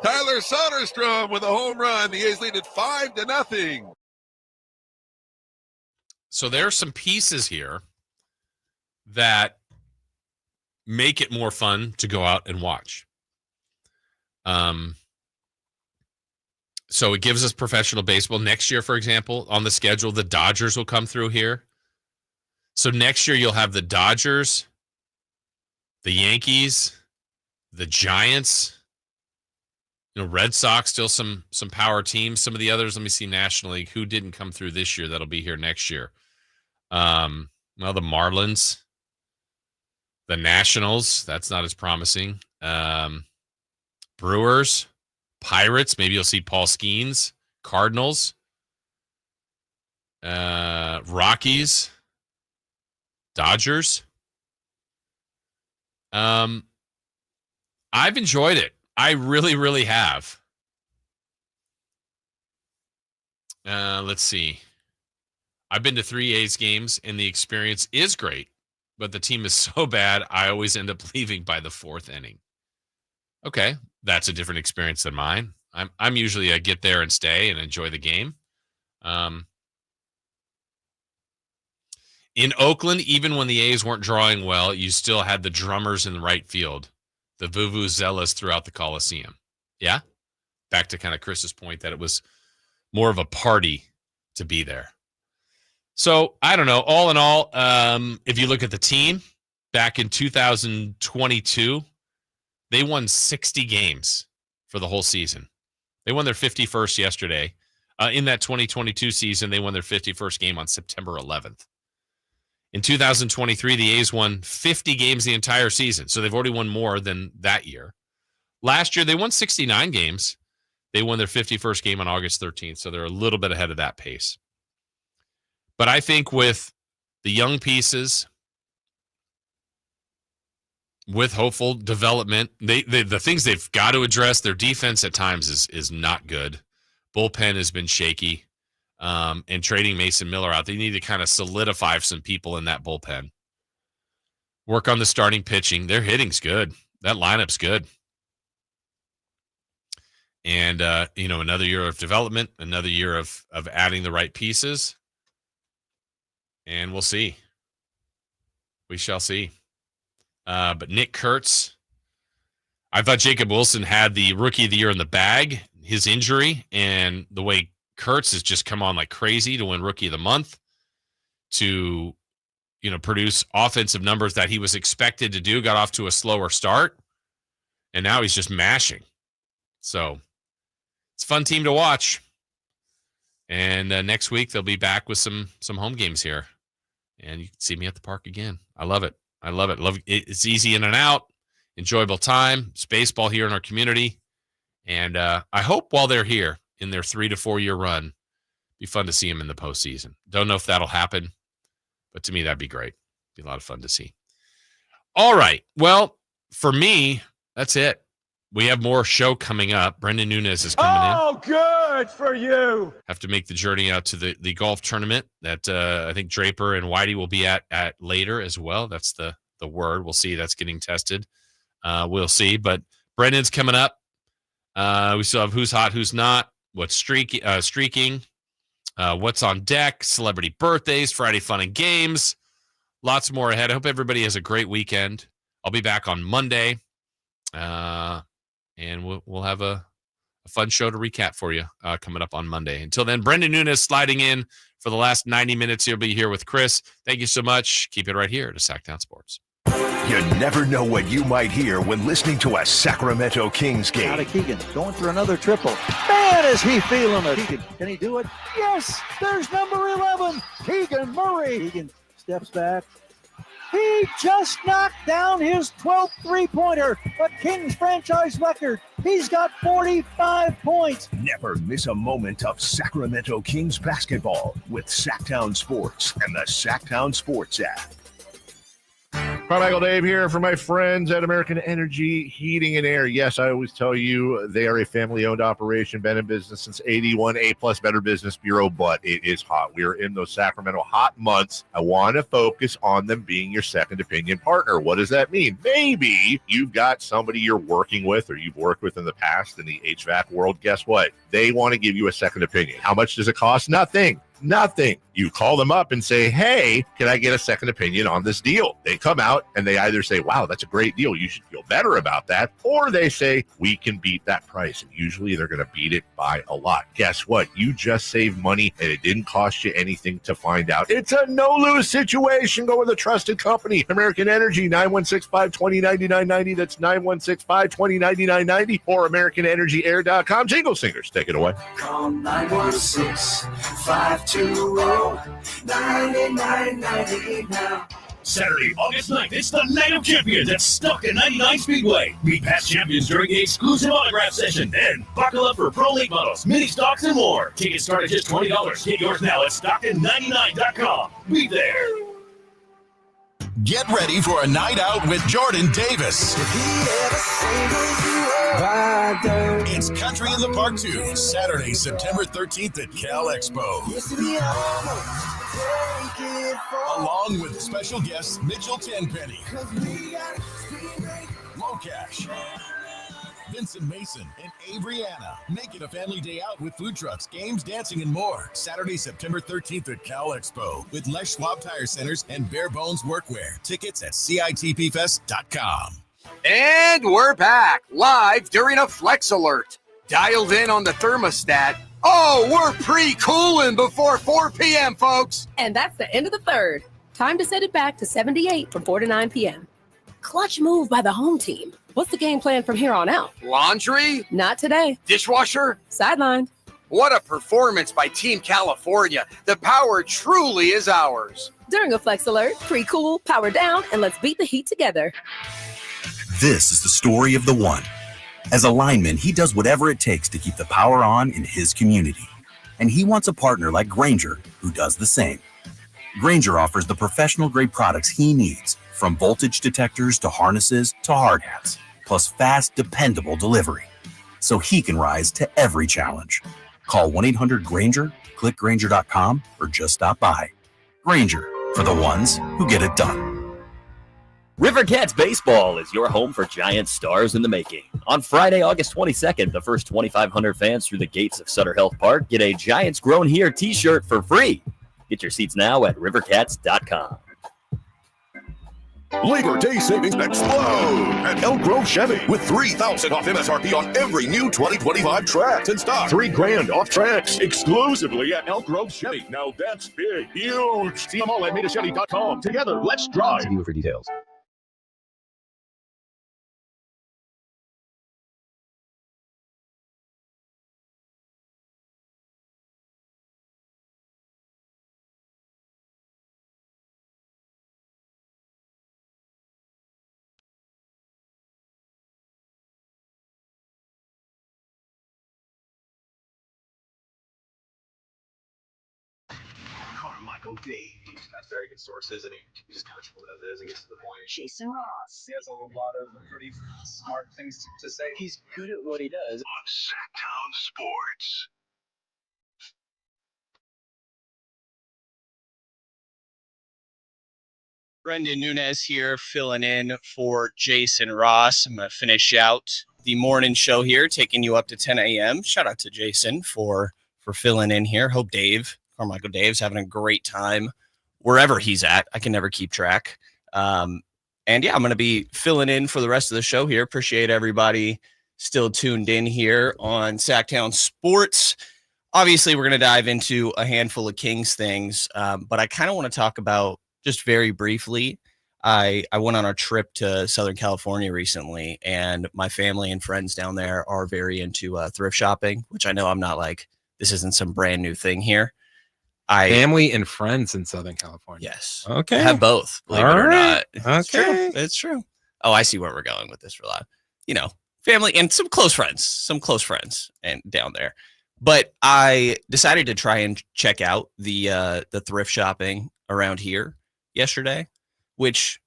Tyler Soderstrom with a home run. The A's lead it 5-0. So there are some pieces here that make it more fun to go out and watch. So it gives us professional baseball. Next year, for example, on the schedule, the Dodgers will come through here. So next year you'll have the Dodgers, the Yankees, the Giants, Red Sox, still some power teams. Some of the others, let me see, National League, who didn't come through this year that'll be here next year. The Marlins, the Nationals, that's not as promising. Brewers, Pirates, maybe you'll see Paul Skeens, Cardinals, Rockies, Dodgers. I've enjoyed it. I really, really have. Let's see. I've been to 3 A's games, and the experience is great, but the team is so bad, I always end up leaving by the 4th inning. Okay, that's a different experience than mine. I'm usually a get there and stay and enjoy the game. In Oakland, even when the A's weren't drawing well, you still had the drummers in the right field, the vuvuzelas throughout the Coliseum. Yeah? Back to kind of Chris's point that it was more of a party to be there. So, I don't know. All in all, if you look at the team, back in 2022, they won 60 games for the whole season. They won their 51st yesterday. In that 2022 season, they won their 51st game on September 11th. In 2023, the A's won 50 games the entire season, so they've already won more than that year. Last year, they won 69 games. They won their 51st game on August 13th, so they're a little bit ahead of that pace. But I think with the young pieces, with hopeful development. The things they've got to address, their defense at times is not good. Bullpen has been shaky. And trading Mason Miller out, they need to kind of solidify some people in that bullpen. Work on the starting pitching. Their hitting's good. That lineup's good. And, another year of development, another year of adding the right pieces. And we'll see. We shall see. But Nick Kurtz, I thought Jacob Wilson had the Rookie of the Year in the bag, his injury, and the way Kurtz has just come on like crazy to win Rookie of the Month, to, produce offensive numbers that he was expected to do, got off to a slower start, and now he's just mashing. So it's a fun team to watch. And next week they'll be back with some home games here, and you can see me at the park again. I love it. It's easy in and out, enjoyable time. It's baseball here in our community, and I hope while they're here in their 3 to 4 year run, be fun to see them in the postseason. Don't know if that'll happen, but to me that'd be great. Be a lot of fun to see. All right, well, for me, that's it. We have more show coming up. Brendan Nunes is coming in. Oh, good for you. Have to make the journey out to the golf tournament that I think Draper and Whitey will be at later as well. That's the word. We'll see. That's getting tested. We'll see. But Brendan's coming up. We still have who's hot, who's not, what's streaking, what's on deck, celebrity birthdays, Friday fun and games. Lots more ahead. I hope everybody has a great weekend. I'll be back on Monday. And we'll have a fun show to recap for you coming up on Monday. Until then, Brendan Nunes sliding in for the last 90 minutes. He'll be here with Chris. Thank you so much. Keep it right here to Sacktown Sports. You never know what you might hear when listening to a Sacramento Kings game. Out of Keegan, going for another triple. Man, is he feeling it. Keegan, can he do it? Yes, there's number 11, Keegan Murray. Keegan steps back. He just knocked down his 12th three-pointer, a Kings franchise record. He's got 45 points. Never miss a moment of Sacramento Kings basketball with Sacktown Sports and the Sacktown Sports app. Carmichael Dave here for my friends at American Energy Heating and Air. Yes, I always tell you they are a family-owned operation, been in business since 81, A-plus Better Business Bureau, but it is hot. We are in those Sacramento hot months. I want to focus on them being your second opinion partner. What does that mean? Maybe you've got somebody you're working with or you've worked with in the past in the HVAC world. Guess what? They want to give you a second opinion. How much does it cost? Nothing. You call them up and say, hey, can I get a second opinion on this deal? They come out and they either say, wow, that's a great deal. You should feel better about that. Or they say, we can beat that price. And usually they're going to beat it by a lot. Guess what? You just saved money and it didn't cost you anything to find out. It's a no-lose situation. Go with a trusted company. American Energy, 916-520-9990. That's 916-520-9990 or AmericanEnergyAir.com. Jingle Singers, take it away. Call 916-520-9990 now. Saturday, August 9th, it's the Night of Champions at Stockton 99 Speedway. Meet past champions during the exclusive autograph session. Then buckle up for pro late models, mini stocks, and more. Tickets start at just $20. Get yours now at Stockton99.com. Be there. Get ready for a night out with Jordan Davis. It's Country in the Park 2, Saturday, September 13th at Cal Expo. Along with special guests Mitchell Tenpenny, Low Cash, Vincent Mason, and Avriana. Make it a family day out with food trucks, games, dancing, and more. Saturday, September 13th at Cal Expo with Les Schwab Tire Centers and Bare Bones Workwear. Tickets at CITPFest.com. And we're back live during a Flex Alert. Dialed in on the thermostat. Oh, we're pre-cooling before 4 p.m., folks. And that's the end of the third. Time to set it back to 78 from 4 to 9 p.m. Clutch move by the home team. What's the game plan from here on out? Laundry? Not today. Dishwasher? Sidelined. What a performance by Team California. The power truly is ours. During a Flex Alert, pre-cool, power down, and let's beat the heat together. This is the story of the one. As a lineman, he does whatever it takes to keep the power on in his community. And he wants a partner like Grainger who does the same. Grainger offers the professional-grade products he needs From voltage detectors to harnesses to hard hats, plus fast, dependable delivery. So he can rise to every challenge. Call 1-800-GRANGER, click Grainger.com, or just stop by. Grainger, for the ones who get it done. Rivercats Baseball is your home for Giant stars in the making. On Friday, August 22nd, the first 2,500 fans through the gates of Sutter Health Park get a Giants Grown Here t-shirt for free. Get your seats now at rivercats.com. Labor Day savings explode at Elk Grove Chevy with $3,000 off MSRP on every new 2025 Trax in stock. $3,000 off Trax exclusively at Elk Grove Chevy. Now that's big, huge. See them all at MadeAChevy.com. Together, let's drive. See you for details. Carmichael Dave. That's very good source, isn't he? He just kind of told it as it gets to the point. Jason Ross. He has a lot of pretty smart things to say. He's good at what he does. On Sacktown Sports. Brendan Nunez here, filling in for Jason Ross. I'm going to finish out the morning show here, taking you up to 10 a.m. Shout out to Jason for filling in here. Hope Carmichael Dave's having a great time wherever he's at. I can never keep track. And yeah, I'm going to be filling in for the rest of the show here. Appreciate everybody still tuned in here on Sacktown Sports. Obviously, we're going to dive into a handful of Kings things, but I kind of want to talk about, just very briefly, I went on a trip to Southern California recently, and my family and friends down there are very into thrift shopping, which I know I'm not like, this isn't some brand new thing here. Family and friends in Southern California. Yes. Okay. I have both, believe it or not. Okay. It's true. Oh, I see where we're going with this for a lot. Family and some close friends and down there. But I decided to try and check out the thrift shopping around here yesterday, which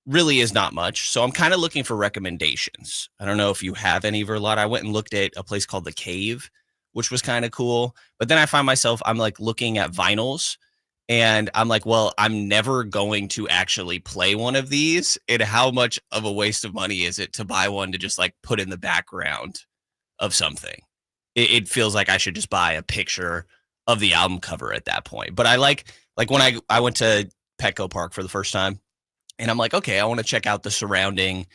really is not much. So I'm kind of looking for recommendations. I don't know if you have any, Verlot. I went and looked at a place called The Cave, which was kind of cool. But then I find myself, I'm like looking at vinyls and I'm like, well, I'm never going to actually play one of these. And how much of a waste of money is it to buy one to just like put in the background of something? It feels like I should just buy a picture of the album cover at that point. But I like when I went to Petco Park for the first time, and I'm like, okay, I want to check out the surrounding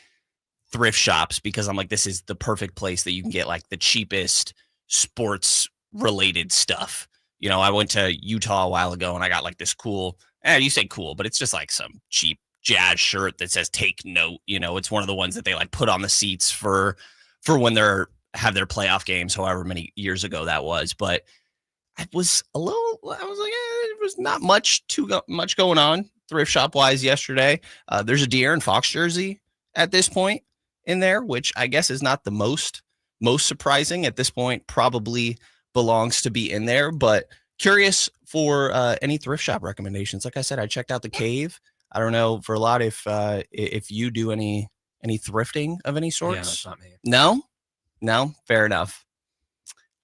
thrift shops because I'm like, this is the perfect place that you can get like the cheapest sports related stuff. I went to Utah a while ago and I got like this cool, you say cool, but it's just like some cheap Jazz shirt that says take note. It's one of the ones that they like put on the seats for when have their playoff games, however many years ago that was. But I was like, it was not much going on thrift shop wise yesterday. There's a De'Aaron Fox jersey at this point in there, which I guess is not the most surprising at this point, probably belongs to be in there, but curious for any thrift shop recommendations. Like I said, I checked out The Cave. I don't know, for a lot, if you do any thrifting of any sorts. Yeah, that's not me. No, fair enough.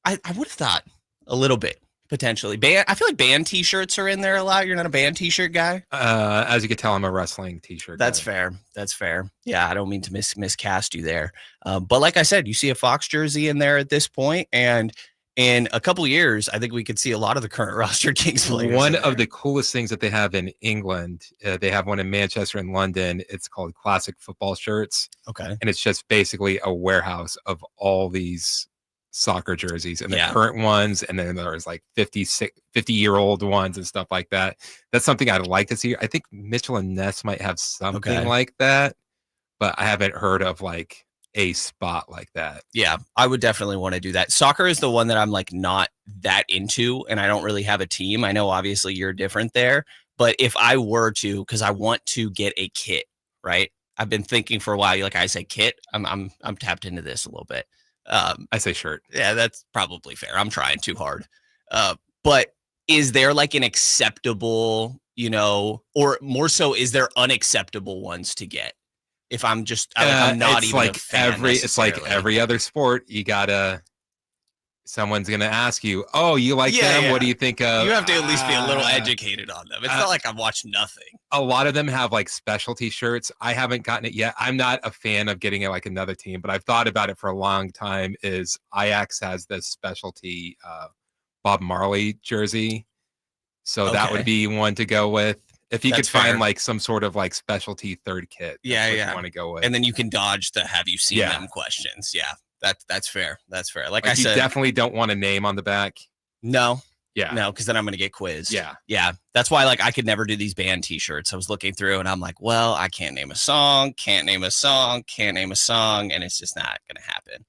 I would have thought a little bit potentially. I feel like band t-shirts are in there a lot. You're not a band t-shirt guy. As you can tell, I'm a wrestling t-shirt That's guy. fair. Yeah, I don't mean to miscast you there. But like I said, you see a Fox jersey in there at this point, and in a couple years, I think we could see a lot of the current roster Kings players. One of the coolest things that they have in England, they have one in Manchester and London. It's called Classic Football Shirts. Okay. And it's just basically a warehouse of all these soccer jerseys and the current ones. And then there's like 50-year-old ones and stuff like that. That's something I'd like to see. I think Mitchell and Ness might have something like that, but I haven't heard of like a spot like that. Yeah, I would definitely want to do that. Soccer is the one that I'm like not that into, and I don't really have a team. I know obviously you're different there, but if I were to, because I want to get a kit, right? I've been thinking for a while. Like I say kit, I'm tapped into this a little bit. I say shirt. Yeah, that's probably fair. I'm trying too hard. But is there like an acceptable or more so, is there unacceptable ones to get? If I'm I'm not it's even like a fan it's like every other sport. Someone's gonna ask you, "Oh, you like them? What do you think of?" You have to at least be a little educated on them. It's not like I've watched nothing. A lot of them have like specialty shirts. I haven't gotten it yet. I'm not a fan of getting it like another team, but I've thought about it for a long time. Is Ajax has this specialty Bob Marley jersey, so that would be one to go with. If you could find like some sort of like specialty third kit, you want to go with, and then you can dodge the "Have you seen them?" questions. Yeah, that's fair. That's fair. Like I said, you definitely don't want a name on the back. No. Yeah. No, because then I'm going to get quizzed. Yeah. Yeah. That's why I could never do these band t-shirts. I was looking through and I'm like, well, I can't name a song, can't name a song. And it's just not going to happen.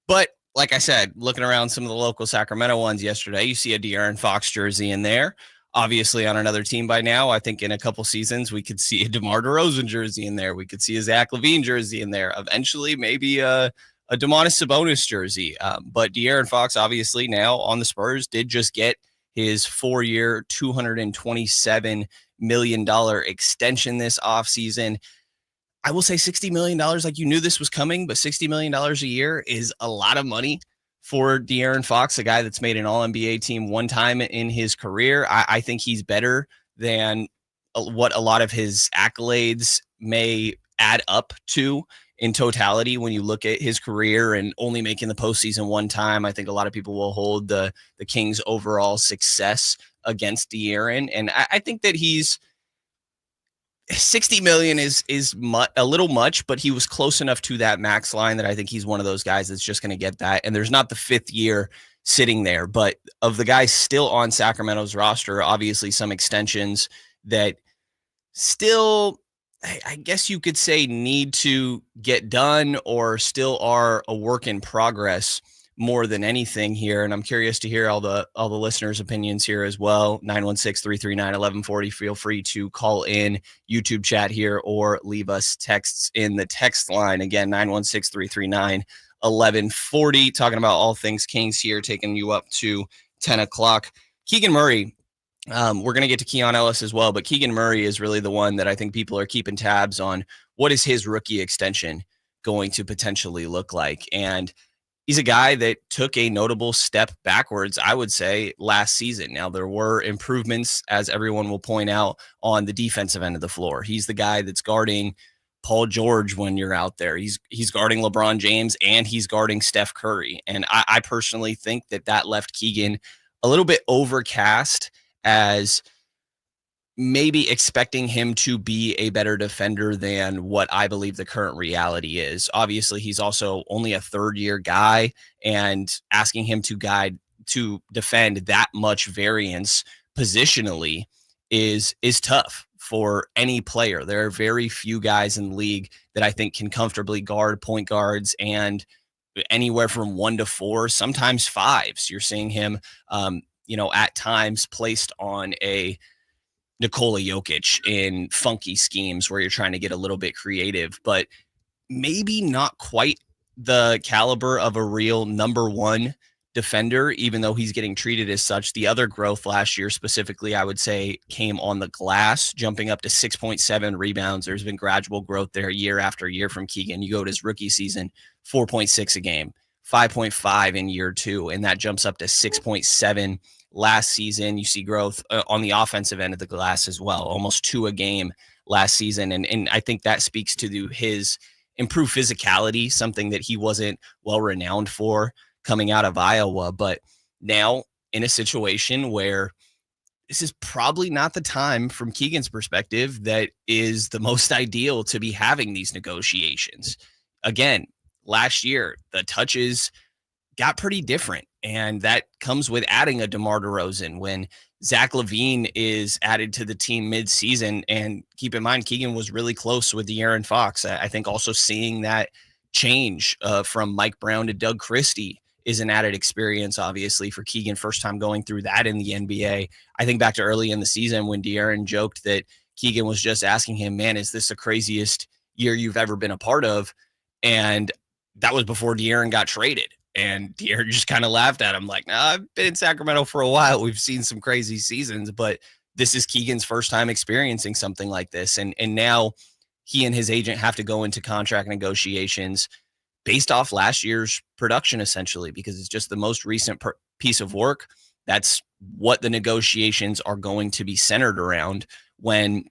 But like I said, looking around some of the local Sacramento ones yesterday, you see a De'Aaron Fox jersey in there. Obviously on another team by now, I think in a couple seasons, we could see a DeMar DeRozan jersey in there. We could see a Zach LaVine jersey in there. Eventually, maybe a Domantas Sabonis jersey. But De'Aaron Fox, obviously now on the Spurs, did just get his 4-year, $227 million extension this offseason. I will say $60 million, like you knew this was coming, but $60 million a year is a lot of money for De'Aaron Fox, a guy that's made an All-NBA team one time in his career. I think he's better than what a lot of his accolades may add up to in totality. When you look at his career and only making the postseason one time, I think a lot of people will hold the Kings' overall success against De'Aaron. And I think that he's $60 million is a little much, but he was close enough to that max line that I think he's one of those guys that's just going to get that. And there's not the 5th year sitting there, but of the guys still on Sacramento's roster, obviously some extensions that still, I guess you could say, need to get done or still are a work in progress more than anything here. And I'm curious to hear all the listeners' opinions here as well. 916-339-1140. Feel free to call in YouTube chat here or leave us texts in the text line. Again, 916-339-1140. Talking about all things Kings here, taking you up to 10 o'clock. Keegan Murray. We're going to get to Keon Ellis as well, but Keegan Murray is really the one that I think people are keeping tabs on. What is his rookie extension going to potentially look like? And he's a guy that took a notable step backwards, I would say, last season. Now, there were improvements, as everyone will point out, on the defensive end of the floor. He's the guy that's guarding Paul George when you're out there. He's guarding LeBron James, and he's guarding Steph Curry. And I personally think that left Keegan a little bit overcast as maybe expecting him to be a better defender than what I believe the current reality is. Obviously, he's also only a 3rd-year guy, and asking him to defend that much variance positionally is tough for any player. There are very few guys in the league that I think can comfortably guard point guards and anywhere from 1 to 4, sometimes 5s. You're seeing him at times placed on a Nikola Jokic in funky schemes where you're trying to get a little bit creative, but maybe not quite the caliber of a real number 1 defender, even though he's getting treated as such. The other growth last year specifically, I would say, came on the glass, jumping up to 6.7 rebounds. There's been gradual growth there year after year from Keegan. You go to his rookie season, 4.6 a game, 5.5 in year 2, and that jumps up to 6.7 last season. You see growth on the offensive end of the glass as well, almost 2 a game last season. And I think that speaks to his improved physicality, something that he wasn't well renowned for coming out of Iowa. But now in a situation where this is probably not the time, from Keegan's perspective, that is the most ideal to be having these negotiations. Again, last year, the touches got pretty different. And that comes with adding a DeMar DeRozan. When Zach LaVine is added to the team mid-season, and keep in mind, Keegan was really close with De'Aaron Fox. I think also seeing that change from Mike Brown to Doug Christie is an added experience, obviously, for Keegan, first time going through that in the NBA. I think back to early in the season when De'Aaron joked that Keegan was just asking him, man, is this the craziest year you've ever been a part of? And that was before De'Aaron got traded. And De'Aaron just kind of laughed at him like, nah, I've been in Sacramento for a while. We've seen some crazy seasons, but this is Keegan's first time experiencing something like this. And now he and his agent have to go into contract negotiations based off last year's production, essentially, because it's just the most recent piece of work. That's what the negotiations are going to be centered around, when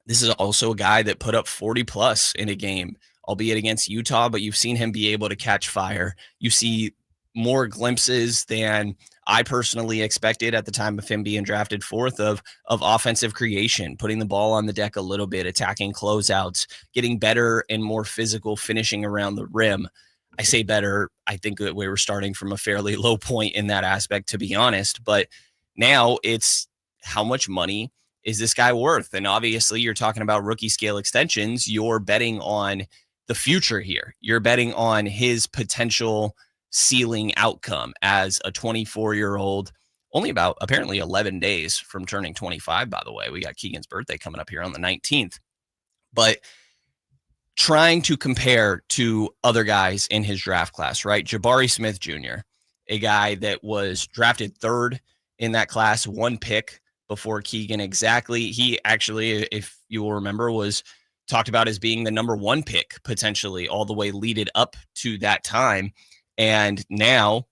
this is also a guy that put up 40 plus in a game, albeit against Utah, but you've seen him be able to catch fire. You see more glimpses than I personally expected at the time of him being drafted fourth of offensive creation, putting the ball on the deck a little bit, attacking closeouts, getting better and more physical, finishing around the rim. I say better. I think that we were starting from a fairly low point in that aspect, to be honest. But now it's how much money is this guy worth? And obviously you're talking about rookie scale extensions. You're betting on the future here. You're betting on his potential ceiling outcome as a 24-year-old, only about apparently 11 days from turning 25, by the way. We got Keegan's birthday coming up here on the 19th. But trying to compare to other guys in his draft class, right? Jabari Smith Jr., a guy that was drafted third in that class, one pick before Keegan exactly. He actually, if you will remember, was talked about as being the number one pick potentially all the way leaded up to that time. And now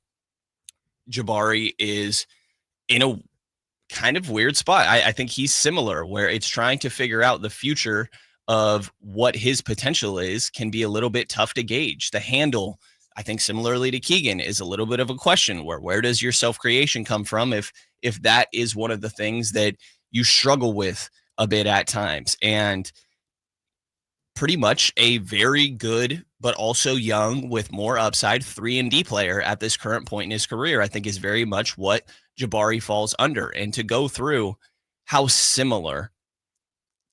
Jabari is in a kind of weird spot. I think he's similar, where it's trying to figure out the future of what his potential is can be a little bit tough to gauge. The handle, I think similarly to Keegan, is a little bit of a question, where does your self-creation come from if that is one of the things that you struggle with a bit at times. And pretty much a very good, but also young with more upside 3-and-D player at this current point in his career, I think is very much what Jabari falls under. And to go through how similar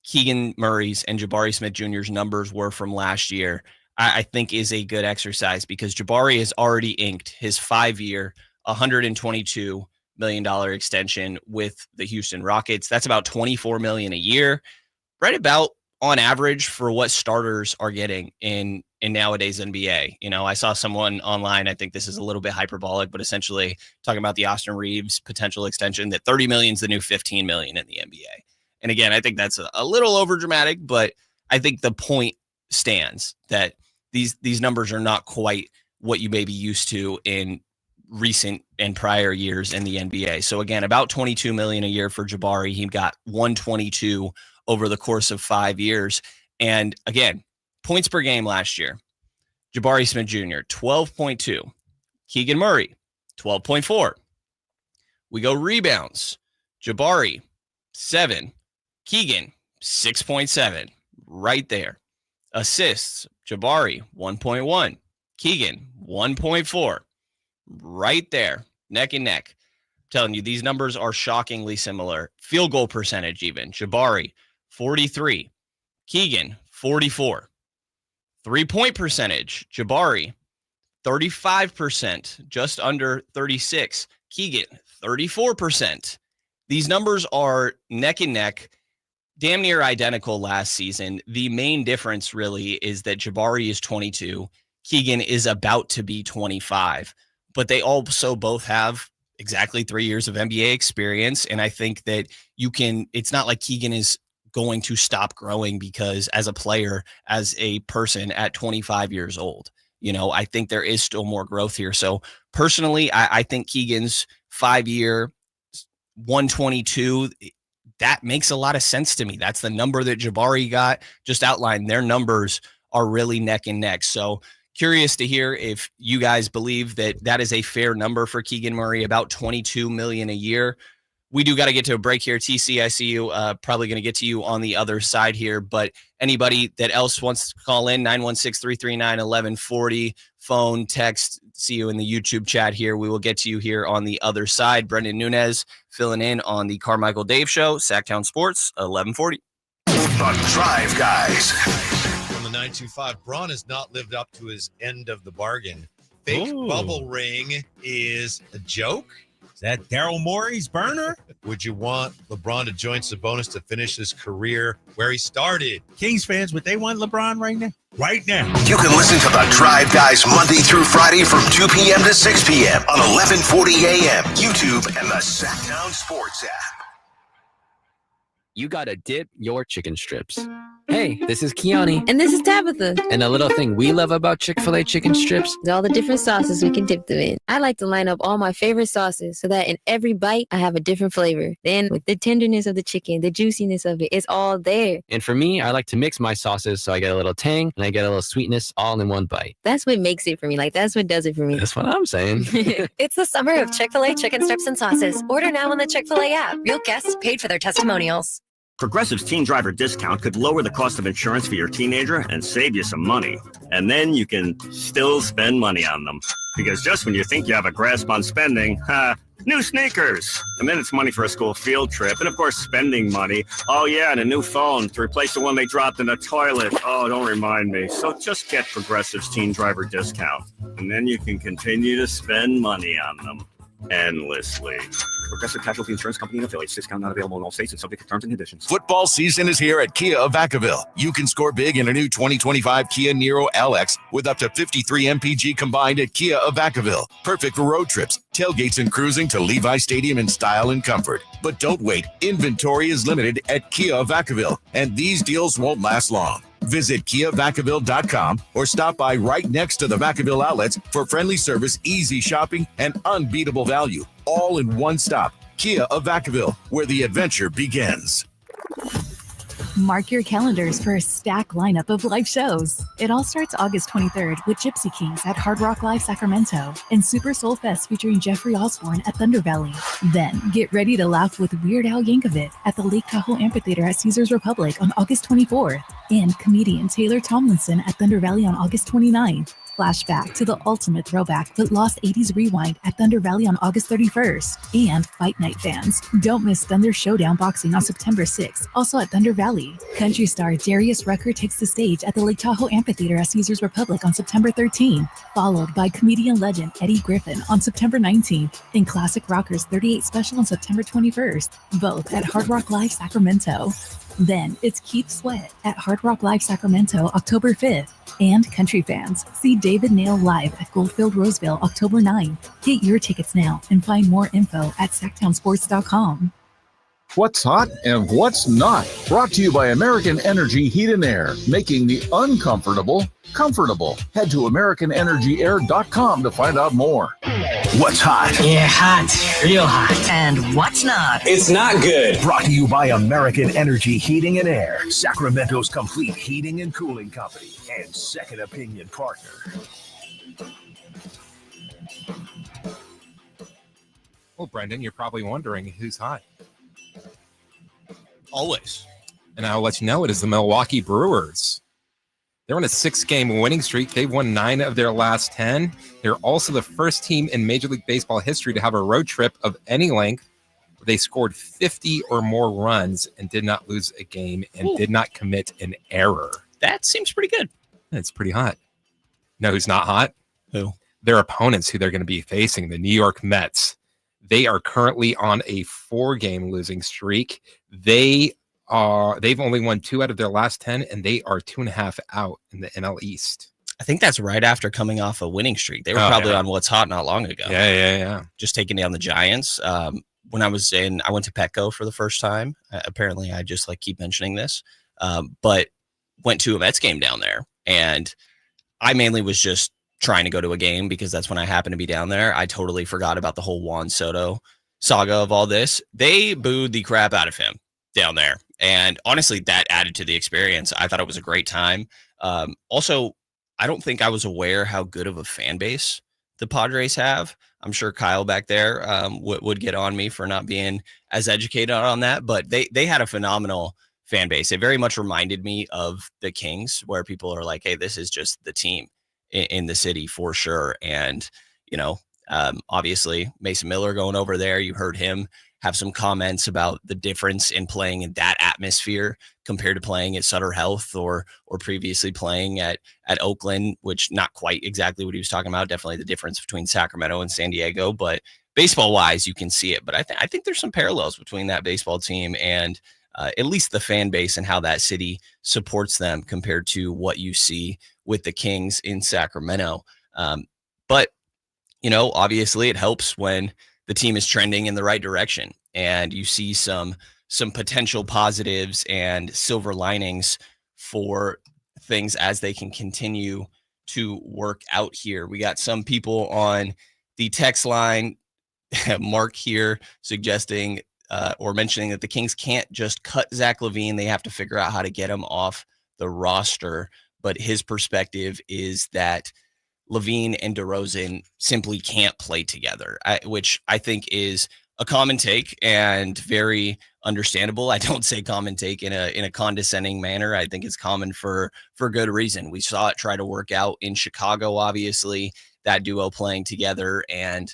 Keegan Murray's and Jabari Smith Jr.'s numbers were from last year, I think is a good exercise, because Jabari has already inked his 5-year, $122 million extension with the Houston Rockets. That's about $24 million a year, right about on average for what starters are getting in nowadays NBA. You know, I saw someone online, I think this is a little bit hyperbolic, but essentially talking about the Austin Reeves potential extension, that $30 million is the new $15 million in the NBA. And again, I think that's a little over dramatic, but I think the point stands that these numbers are not quite what you may be used to in recent and prior years in the NBA. So again, about $22 million a year for Jabari. He got $122 over the course of 5 years. And again, points per game last year, Jabari Smith Jr., 12.2. Keegan Murray, 12.4. We go rebounds. Jabari, 7. Keegan, 6.7. Right there. Assists, Jabari, 1.1. Keegan, 1.4. Right there. Neck and neck. I'm telling you, these numbers are shockingly similar. Field goal percentage even. Jabari, 43. Keegan, 44. 3-point percentage. Jabari, 35%, just under 36. Keegan, 34%. These numbers are neck and neck, damn near identical last season. The main difference really is that Jabari is 22. Keegan is about to be 25. But they also both have exactly 3 years of NBA experience. And I think that it's not like Keegan is going to stop growing because as a player, as a person at 25 years old, you know, I think there is still more growth here. So personally, I think Keegan's 5-year 122, that makes a lot of sense to me. That's the number that Jabari got just outlined. Their numbers are really neck and neck. So curious to hear if you guys believe that that is a fair number for Keegan Murray, about $22 million a year. We do got to get to a break here. TC, I see you probably going to get to you on the other side here, but anybody that else wants to call in, 916-339-1140, phone, text, see you in the YouTube chat here. We will get to you here on the other side. Brendan Nunez filling in on the Carmichael Dave Show, Sacktown Sports, 1140. The Drive Guys. From the 925, Braun has not lived up to his end of the bargain. Fake bubble ring is a joke. Is that Daryl Morey's burner? Would you want LeBron to join Sabonis to finish his career where he started? Kings fans, would they want LeBron right now? Right now. You can listen to the Drive Guys Monday through Friday from 2 p.m. to 6 p.m. on 1140 a.m. YouTube and the Sacktown Sports app. You gotta dip your chicken strips. Hey, this is Kiani. And this is Tabitha. And a little thing we love about Chick-fil-A chicken strips is all the different sauces we can dip them in. I like to line up all my favorite sauces so that in every bite, I have a different flavor. Then with the tenderness of the chicken, the juiciness of it, it's all there. And for me, I like to mix my sauces so I get a little tang and I get a little sweetness all in one bite. That's what makes it for me. Like, that's what does it for me. That's what I'm saying. It's the summer of Chick-fil-A chicken strips and sauces. Order now on the Chick-fil-A app. Real guests paid for their testimonials. Progressive's Teen Driver discount could lower the cost of insurance for your teenager and save you some money. And then you can still spend money on them. Because just when you think you have a grasp on spending, new sneakers. And then it's money for a school field trip. And of course, spending money. Oh yeah, and a new phone to replace the one they dropped in the toilet. Oh, don't remind me. So just get Progressive's Teen Driver discount. And then you can continue to spend money on them endlessly. Progressive Casualty Insurance Company and affiliates. Discount not available in all states and subject to terms and conditions. Football season is here at Kia of Vacaville. You can score big in a new 2025 Kia Niro LX with up to 53 MPG combined at Kia of Vacaville. Perfect for road trips, tailgates, and cruising to Levi Stadium in style and comfort. But don't wait. Inventory is limited at Kia of Vacaville, and these deals won't last long. Visit KiaVacaville.com or stop by right next to the Vacaville outlets for friendly service, easy shopping, and unbeatable value. All in one stop. Kia of Vacaville, where the adventure begins. Mark your calendars for a stacked lineup of live shows. It all starts August 23rd with Gypsy Kings at Hard Rock Live Sacramento and Super Soul Fest featuring Jeffrey Osborne at Thunder Valley. Then get ready to laugh with Weird Al Yankovic at the Lake Tahoe Amphitheater at Caesars Republic on August 24th and comedian Taylor Tomlinson at Thunder Valley on August 29th. Flashback to the ultimate throwback with Lost 80s Rewind at Thunder Valley on August 31st. And Fight Night fans, don't miss Thunder Showdown Boxing on September 6th, also at Thunder Valley. Country star Darius Rucker takes the stage at the Lake Tahoe Amphitheater at Caesars Republic on September 13th, followed by comedian legend Eddie Griffin on September 19th, and Classic Rockers 38 Special on September 21st, both at Hard Rock Live Sacramento. Then it's Keith Sweat at Hard Rock Live Sacramento October 5th. And country fans, see David Nail live at Goldfield Roseville October 9th. Get your tickets now and find more info at sacktownsports.com. What's hot and what's not. Brought to you by American Energy Heat and Air, making the uncomfortable comfortable. Head to AmericanEnergyAir.com to find out more. What's hot? Yeah, hot. Real hot. And what's not? It's not good. Brought to you by American Energy Heating and Air, Sacramento's complete heating and cooling company and second opinion partner. Well, Brendan, you're probably wondering who's hot. Always. And I'll let you know it is the Milwaukee Brewers. They're on a 6-game winning streak. They've won 9 of their last 10. They're also the first team in Major League Baseball history to have a road trip of any length. They scored 50 or more runs and did not lose a game and did not commit an error. That seems pretty good. It's pretty hot. No, who's not hot? Who? Their opponents who they're going to be facing, the New York Mets. They are currently on a 4-game losing streak. They've only won 2 out of their last 10, and they are 2.5 out in the NL East. I think that's right after coming off a winning streak. They were probably on What's Hot not long ago. Yeah. Just taking down the Giants. When I went to Petco for the first time. Apparently, I just keep mentioning this, but went to a Mets game down there, and I mainly was just trying to go to a game because that's when I happened to be down there. I totally forgot about the whole Juan Soto saga of all this. They booed the crap out of him down there. And honestly, that added to the experience. I thought it was a great time. Also, I don't think I was aware how good of a fan base the Padres have. I'm sure Kyle back there would get on me for not being as educated on that, but they had a phenomenal fan base. It very much reminded me of the Kings, where people are like, hey, this is just the team in the city for sure. And, obviously Mason Miller going over there, you heard him have some comments about the difference in playing in that atmosphere compared to playing at Sutter Health or previously playing at Oakland, which not quite exactly what he was talking about. Definitely the difference between Sacramento and San Diego, but baseball wise, you can see it. But I think there's some parallels between that baseball team and at least the fan base and how that city supports them compared to what you see with the Kings in Sacramento. But, obviously it helps when the team is trending in the right direction and you see some potential positives and silver linings for things as they can continue to work out here. We got some people on the text line, Mark here, suggesting or mentioning that the Kings can't just cut Zach LaVine. They have to figure out how to get him off the roster. But his perspective is that LaVine and DeRozan simply can't play together, which I think is a common take and very understandable. I don't say common take in a condescending manner. I think it's common for good reason. We saw it try to work out in Chicago, obviously, that duo playing together, and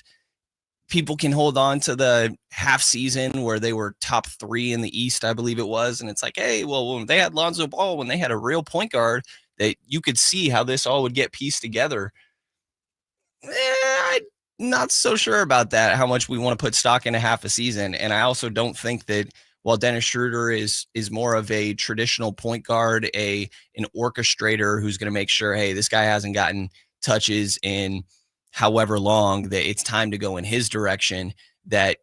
people can hold on to the half season where they were top 3 in the East, I believe it was. And it's like, hey, well, when they had Lonzo Ball, when they had a real point guard, that you could see how this all would get pieced together. I'm not so sure about that, how much we want to put stock in a half a season. And I also don't think that while Dennis Schroeder is more of a traditional point guard, an orchestrator who's going to make sure, hey, this guy hasn't gotten touches in however long, that it's time to go in his direction, that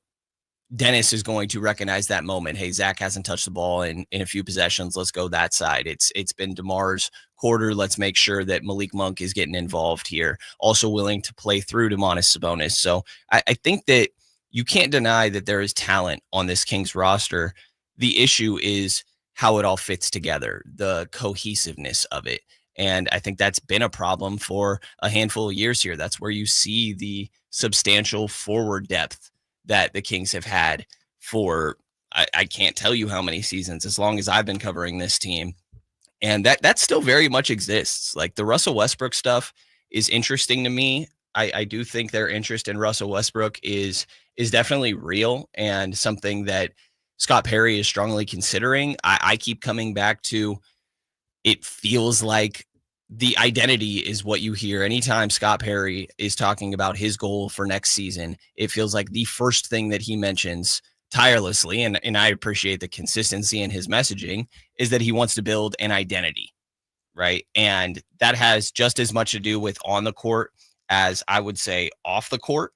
Dennis is going to recognize that moment. Hey, Zach hasn't touched the ball in a few possessions. Let's go that side. It's been DeMar's quarter. Let's make sure that Malik Monk is getting involved here. Also willing to play through Domantas Sabonis. So I think that you can't deny that there is talent on this Kings roster. The issue is how it all fits together, the cohesiveness of it. And I think that's been a problem for a handful of years here. That's where you see the substantial forward depth that the Kings have had for, I can't tell you how many seasons, as long as I've been covering this team. And that still very much exists. Like the Russell Westbrook stuff is interesting to me. I do think their interest in Russell Westbrook is definitely real and something that Scott Perry is strongly considering. I keep coming back to, it feels like the identity is what you hear anytime Scott Perry is talking about his goal for next season. It feels like the first thing that he mentions tirelessly, and I appreciate the consistency in his messaging, is that he wants to build an identity, right? And that has just as much to do with on the court as I would say off the court.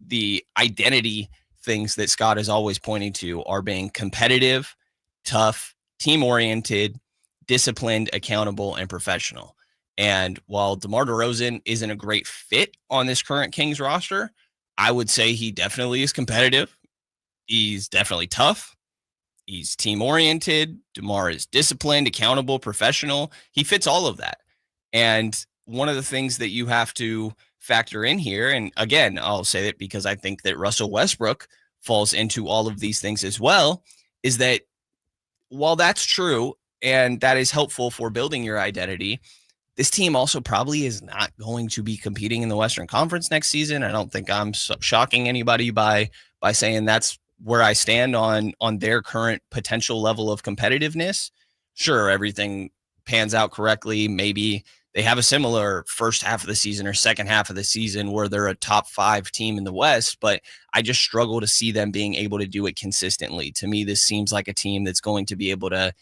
The identity things that Scott is always pointing to are being competitive, tough, team-oriented, disciplined, accountable, and professional. And while DeMar DeRozan isn't a great fit on this current Kings roster, I would say he definitely is competitive. He's definitely tough. He's team-oriented. DeMar is disciplined, accountable, professional. He fits all of that. And one of the things that you have to factor in here, and again, I'll say that because I think that Russell Westbrook falls into all of these things as well, is that while that's true, and that is helpful for building your identity, this team also probably is not going to be competing in the Western Conference next season. I don't think I'm shocking anybody by saying that's where I stand on their current potential level of competitiveness. Sure, everything pans out correctly. Maybe they have a similar first half of the season or second half of the season where they're a top 5 team in the West, but I just struggle to see them being able to do it consistently. To me, this seems like a team that's going to be able to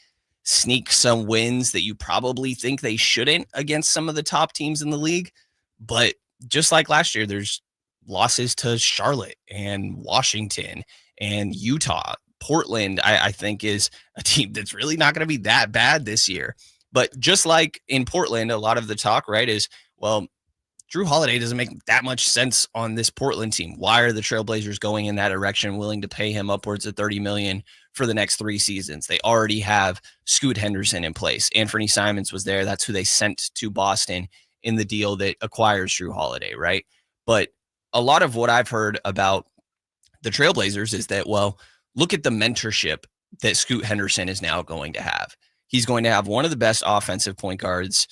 sneak some wins that you probably think they shouldn't against some of the top teams in the league. But just like last year, there's losses to Charlotte and Washington and Utah. Portland, I think, is a team that's really not going to be that bad this year. But just like in Portland, a lot of the talk, right, is, well, Drew Holiday doesn't make that much sense on this Portland team. Why are the Trailblazers going in that direction, willing to pay him upwards of $30 million for the next 3 seasons? They already have Scoot Henderson in place. Anthony Simons was there. That's who they sent to Boston in the deal that acquires Drew Holiday, right? But a lot of what I've heard about the Trailblazers is that, well, look at the mentorship that Scoot Henderson is now going to have. He's going to have one of the best offensive point guards,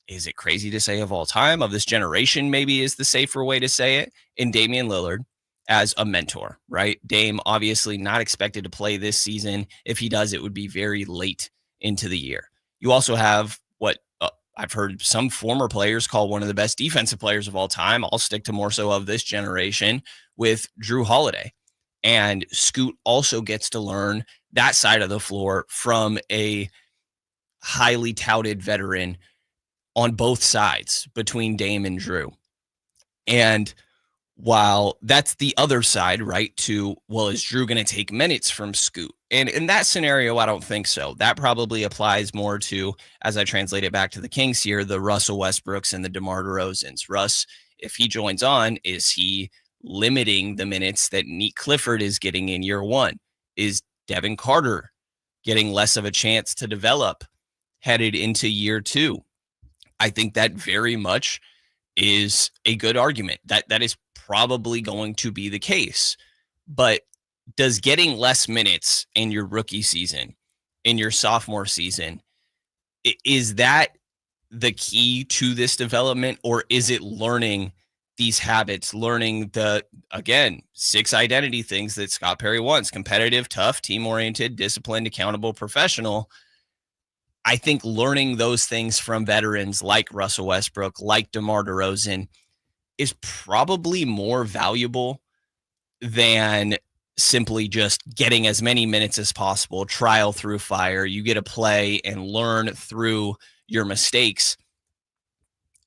is it crazy to say of all time, of this generation, maybe is the safer way to say it, in Damian Lillard as a mentor, right? Dame obviously not expected to play this season. If he does, it would be very late into the year. You also have what I've heard some former players call one of the best defensive players of all time. I'll stick to more so of this generation with Drew Holiday. And Scoot also gets to learn that side of the floor from a highly touted veteran on both sides between Dame and Drew. And while that's the other side, right, to, well, is Drew going to take minutes from Scoot? And in that scenario, I don't think so. That probably applies more to, as I translate it back to the Kings here, the Russell Westbrooks and the DeMar DeRozans. Russ, if he joins on, is he limiting the minutes that Nick Clifford is getting in year one? Is Devin Carter getting less of a chance to develop headed into year two? I think that very much is a good argument. That is probably going to be the case. But does getting less minutes in your rookie season, in your sophomore season, is that the key to this development, or is it learning these habits, learning the, again, 6 identity things that Scott Perry wants: competitive, tough, team-oriented, disciplined, accountable, professional? I think learning those things from veterans like Russell Westbrook, like DeMar DeRozan, is probably more valuable than simply just getting as many minutes as possible, trial through fire. You get to play and learn through your mistakes.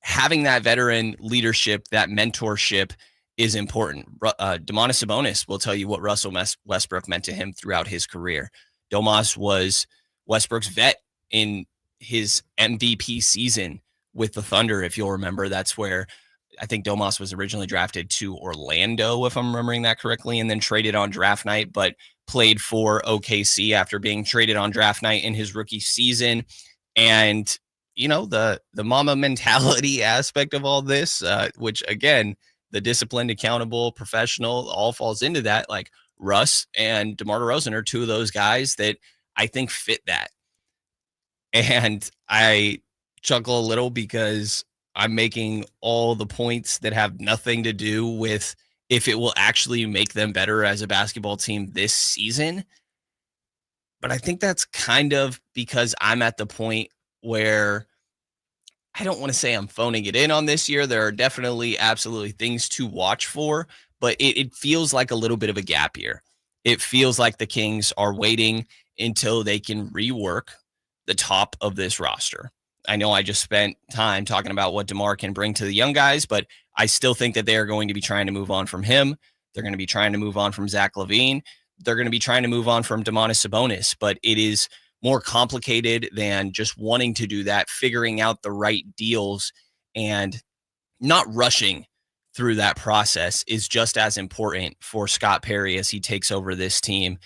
Having that veteran leadership, that mentorship is important. Domantas Sabonis will tell you what Russell Westbrook meant to him throughout his career. Domas was Westbrook's vet in his MVP season with the Thunder. If you'll remember, that's where I think Domas was originally drafted to Orlando, if I'm remembering that correctly, and then traded on draft night, but played for OKC after being traded on draft night in his rookie season. And, you know, the mama mentality aspect of all this, which again, the disciplined, accountable, professional, all falls into that. Like Russ and DeMar DeRozan are two of those guys that I think fit that. And I chuckle a little because I'm making all the points that have nothing to do with if it will actually make them better as a basketball team this season. But I think that's kind of because I'm at the point where I don't want to say I'm phoning it in on this year. There are definitely absolutely things to watch for, but it feels like a little bit of a gap year. It feels like the Kings are waiting until they can rework the top of this roster. I know I just spent time talking about what DeMar can bring to the young guys, but I still think that they are going to be trying to move on from him. They're going to be trying to move on from Zach LaVine. They're going to be trying to move on from Domantas Sabonis, but it is more complicated than just wanting to do that. Figuring out the right deals and not rushing through that process is just as important for Scott Perry as he takes over this team.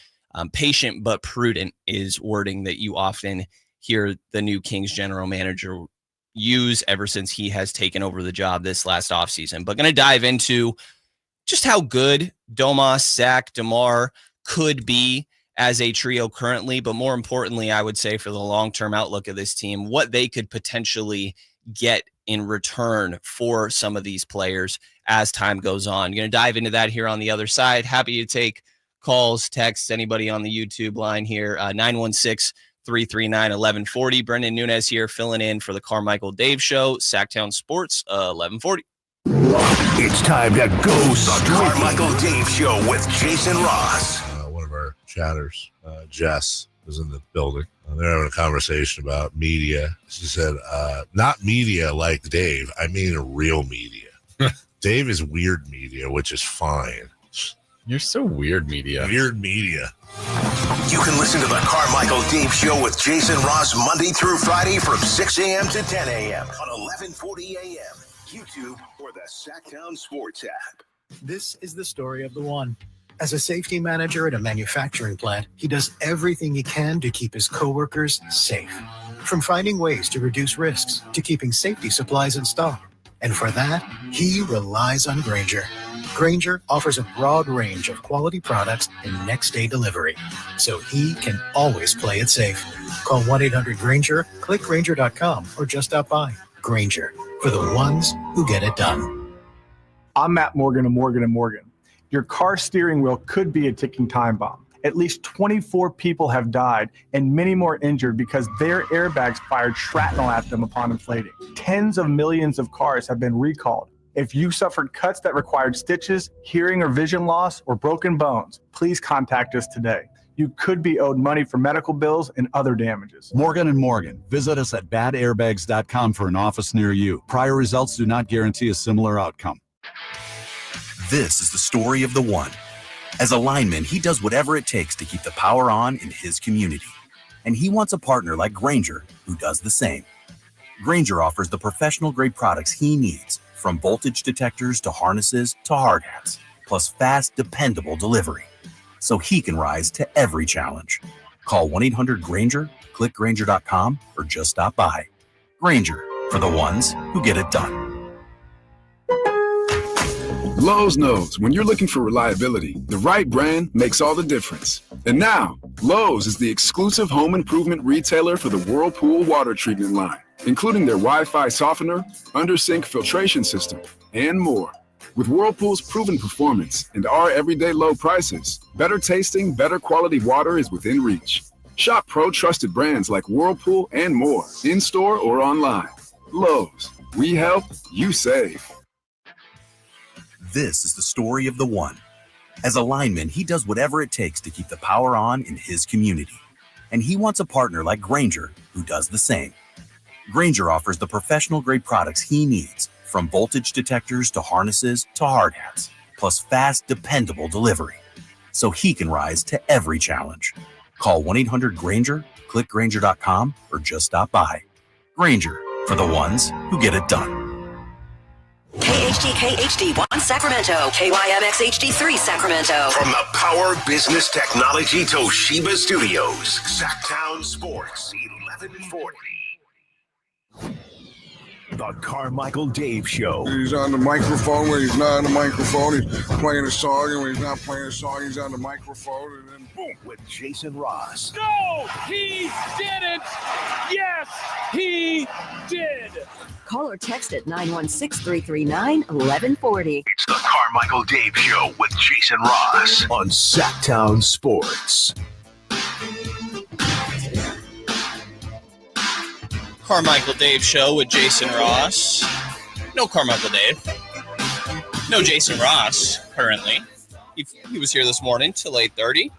Patient but prudent is wording that you often hear the new Kings general manager use ever since he has taken over the job this last offseason. But going to dive into just how good Domas, Zach, DeMar could be as a trio currently, but more importantly, I would say for the long-term outlook of this team, what they could potentially get in return for some of these players as time goes on. Going to dive into that here on the other side. Happy to take calls, texts, anybody on the YouTube line here, 916-339-1140. Brendan Nunez here filling in for the Carmichael Dave Show, Sacktown Sports, 1140. It's time to go the Carmichael Dave Show with Jason Ross. One of our chatters, Jess, was in the building. They're having a conversation about media. She said, not media like Dave. I mean real media. Dave is weird media, which is fine. You're so weird media. Weird media. You can listen to the Carmichael Dave Show with Jason Ross Monday through Friday from 6 a.m. to 10 a.m. on 1140 a.m. YouTube or the Sacktown Sports app. This is the story of the one. As a safety manager at a manufacturing plant, he does everything he can to keep his coworkers safe. From finding ways to reduce risks to keeping safety supplies in stock. And for that, he relies on Grainger. Grainger offers a broad range of quality products and next-day delivery, so he can always play it safe. Call 1-800-GRAINGER, click Grainger.com, or just stop by. Grainger, for the ones who get it done. I'm Matt Morgan of Morgan & Morgan. Your car steering wheel could be a ticking time bomb. at least 24 people have died and many more injured because their airbags fired shrapnel at them upon inflating. Tens of millions of cars have been recalled. If you suffered cuts that required stitches, hearing or vision loss, or broken bones, please contact us today. You could be owed money for medical bills and other damages. Morgan & Morgan. Visit us at badairbags.com for an office near you. Prior results do not guarantee a similar outcome. This is the story of the one. As a lineman, he does whatever it takes to keep the power on in his community. And he wants a partner like Grainger who does the same. Grainger offers the professional-grade products he needs, from voltage detectors to harnesses to hard hats, plus fast, dependable delivery, so he can rise to every challenge. Call 1-800-GRAINGER, click Grainger.com, or just stop by. Grainger, for the ones who get it done. Lowe's knows when you're looking for reliability, the right brand makes all the difference. And now, Lowe's is the exclusive home improvement retailer for the Whirlpool water treatment line, including their Wi-Fi softener, under-sink filtration system, and more. With Whirlpool's proven performance and our everyday low prices, better tasting, better quality water is within reach. Shop pro-trusted brands like Whirlpool and more, in-store or online. Lowe's, we help, you save. This is the story of the one. As a lineman, he does whatever it takes to keep the power on in his community. And he wants a partner like Grainger who does the same. Grainger offers the professional-grade products he needs, from voltage detectors to harnesses to hard hats, plus fast, dependable delivery, so he can rise to every challenge. Call 1-800-GRAINGER, click Grainger.com, or just stop by. Grainger, for the ones who get it done. KHD1 Sacramento, KYMX HD3 Sacramento. From the Power Business Technology Toshiba Studios, Sacktown Sports 1140. The Carmichael Dave Show. He's on the microphone when he's not on the microphone. He's playing a song, and when he's not playing a song, he's on the microphone, and then boom. With Jason Ross. No, he didn't. Yes, he did. Call or text at 916-339-1140. It's the Carmichael Dave Show with Jason Ross on Sacktown Sports. Carmichael Dave Show with Jason Ross. No Carmichael Dave. No Jason Ross, currently. He was here this morning till 8:30.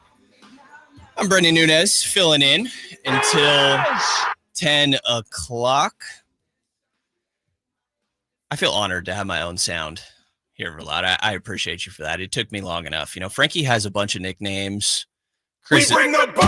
I'm Brendan Nunez, filling in until 10 o'clock. I feel honored to have my own sound here, Verlad. I appreciate you for that. It took me long enough. You know, Frankie has a bunch of nicknames. Chris, we bring the boom.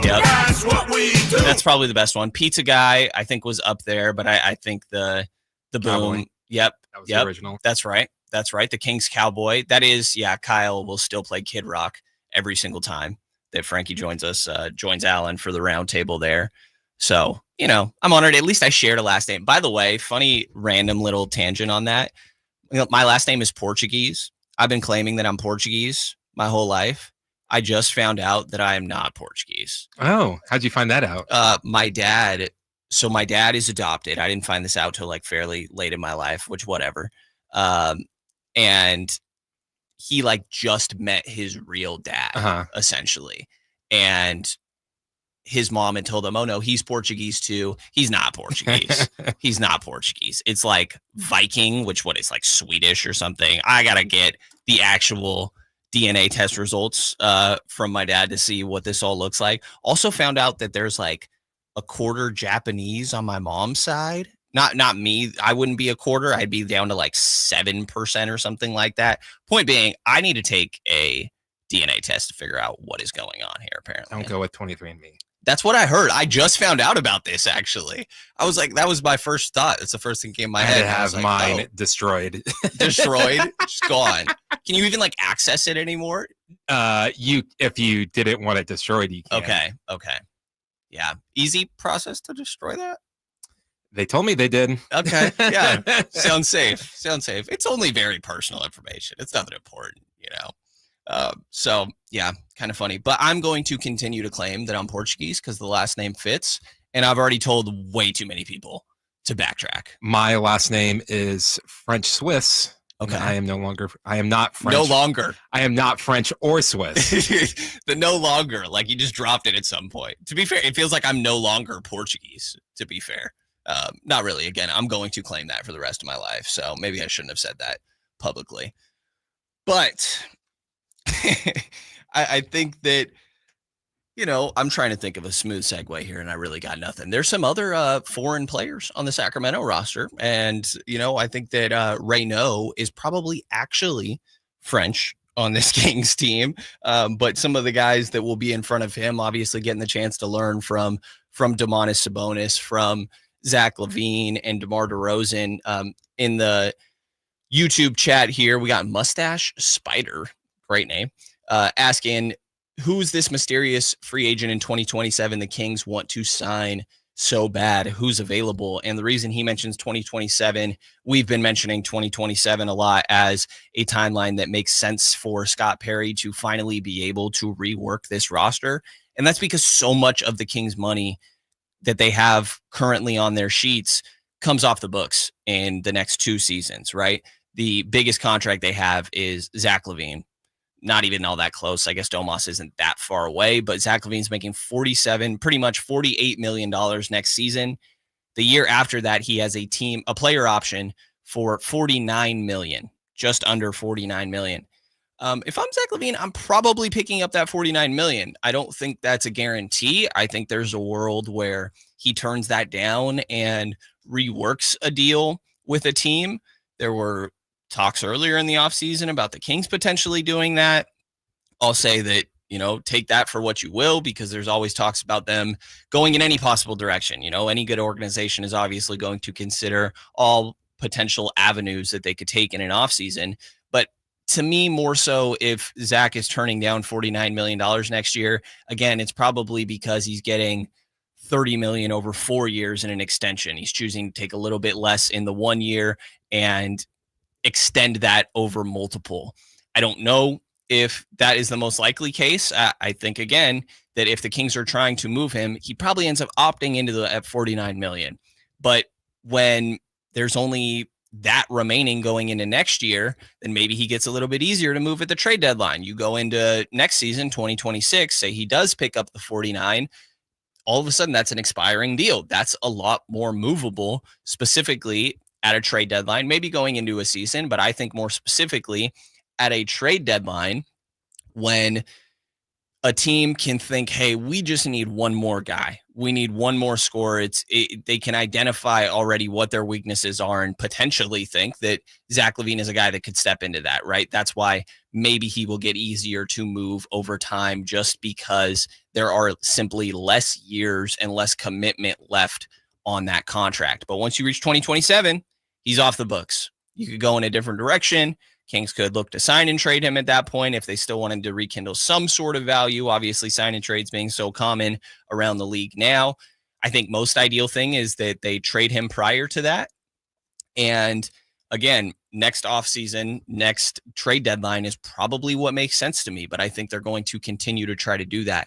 Yep. That's what we do. That's probably the best one. Pizza Guy, I think, was up there, but I think the Cowboy. boom. Yep. That was the original. That's right. That's right. The King's Cowboy. That is, yeah, Kyle will still play Kid Rock every single time that Frankie joins us, joins Alan for the round table there. So, you know, I'm honored. At least I shared a last name. By the way, funny random little tangent on that. You know, my last name is Portuguese. I've been claiming that I'm Portuguese my whole life. I just found out that I am not Portuguese. Oh, how'd you find that out? My dad is adopted. I didn't find this out till like fairly late in my life, which whatever. And he like just met his real dad, essentially. And his mom had told him, oh no, he's Portuguese too. He's not Portuguese. He's not Portuguese. It's like Viking, which what is like Swedish or something. I got to get the actual DNA test results from my dad to see what this all looks like. Also found out that there's like a quarter Japanese on my mom's side. Not me. I wouldn't be a quarter. I'd be down to like 7% or something like that. Point being, I need to take a DNA test to figure out what is going on here, apparently. Don't go with 23andMe. That's what I heard. I just found out about this, actually. I was like, that was my first thought. It's the first thing that came in my head. I have mine destroyed. Destroyed? Just gone. Can you even like access it anymore? If you didn't want it destroyed, you can. Okay. Yeah. Easy process to destroy that? They told me they did. Okay. Yeah. Sounds safe. It's only very personal information. It's nothing important, you know. So yeah, kind of funny, but I'm going to continue to claim that I'm Portuguese because the last name fits. And I've already told way too many people to backtrack. My last name is French Swiss. Okay. I am not French. No longer. I am not French or Swiss. The no longer, like you just dropped it at some point. To be fair, it feels like I'm no longer Portuguese, to be fair. Not really. Again, I'm going to claim that for the rest of my life. So maybe I shouldn't have said that publicly. But I think that, I'm trying to think of a smooth segue here, and I really got nothing. There's some other foreign players on the Sacramento roster, and, I think that Reynaud is probably actually French on this Kings team, but some of the guys that will be in front of him, obviously getting the chance to learn from Domantas Sabonis, from Zach LaVine, and DeMar DeRozan. In the YouTube chat here, we got Mustache Spider, great name, asking, who's this mysterious free agent in 2027 the Kings want to sign so bad? Who's available? And the reason he mentions 2027, we've been mentioning 2027 a lot as a timeline that makes sense for Scott Perry to finally be able to rework this roster. And that's because so much of the Kings' money that they have currently on their sheets comes off the books in the next 2 seasons, right? The biggest contract they have is Zach LaVine. Not even all that close. I guess Domas isn't that far away, but Zach LaVine's making pretty much $48 million next season. The year after that, he has a player option for $49 million, just under $49 million. If I'm Zach LaVine, I'm probably picking up that $49 million. I don't think that's a guarantee. I think there's a world where he turns that down and reworks a deal with a team. There were talks earlier in the offseason about the Kings potentially doing that. I'll say that, take that for what you will, because there's always talks about them going in any possible direction. Any good organization is obviously going to consider all potential avenues that they could take in an offseason. But to me, more so, if Zach is turning down $49 million next year, again, it's probably because he's getting $30 million over 4 years in an extension. He's choosing to take a little bit less in the 1 year and extend that over multiple. I don't know if that is the most likely case. I think, again, that if the Kings are trying to move him, he probably ends up opting into at $49 million. But when there's only that remaining going into next year, then maybe he gets a little bit easier to move at the trade deadline. You go into next season, 2026, say he does pick up the 49, all of a sudden that's an expiring deal. That's a lot more movable, specifically at a trade deadline, maybe going into a season, but I think more specifically at a trade deadline when a team can think, hey, we just need one more guy. We need one more scorer. They can identify already what their weaknesses are and potentially think that Zach LaVine is a guy that could step into that, right? That's why maybe he will get easier to move over time, just because there are simply less years and less commitment left on that contract. But once you reach 2027, he's off the books. You could go in a different direction. Kings could look to sign and trade him at that point if they still wanted to rekindle some sort of value. Obviously, sign and trades being so common around the league now. I think most ideal thing is that they trade him prior to that. And again, next offseason, next trade deadline is probably what makes sense to me, but I think they're going to continue to try to do that.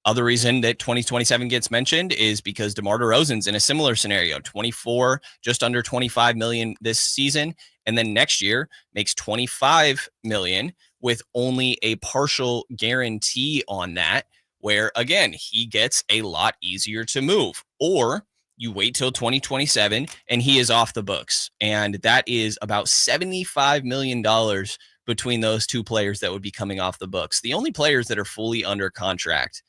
Other reason that 2027 gets mentioned is because DeMar DeRozan's in a similar scenario, 24, just under 25 million this season. And then next year makes 25 million with only a partial guarantee on that, where again, he gets a lot easier to move. Or you wait till 2027 and he is off the books. And that is about $75 million between those two players that would be coming off the books. The only players that are fully under contract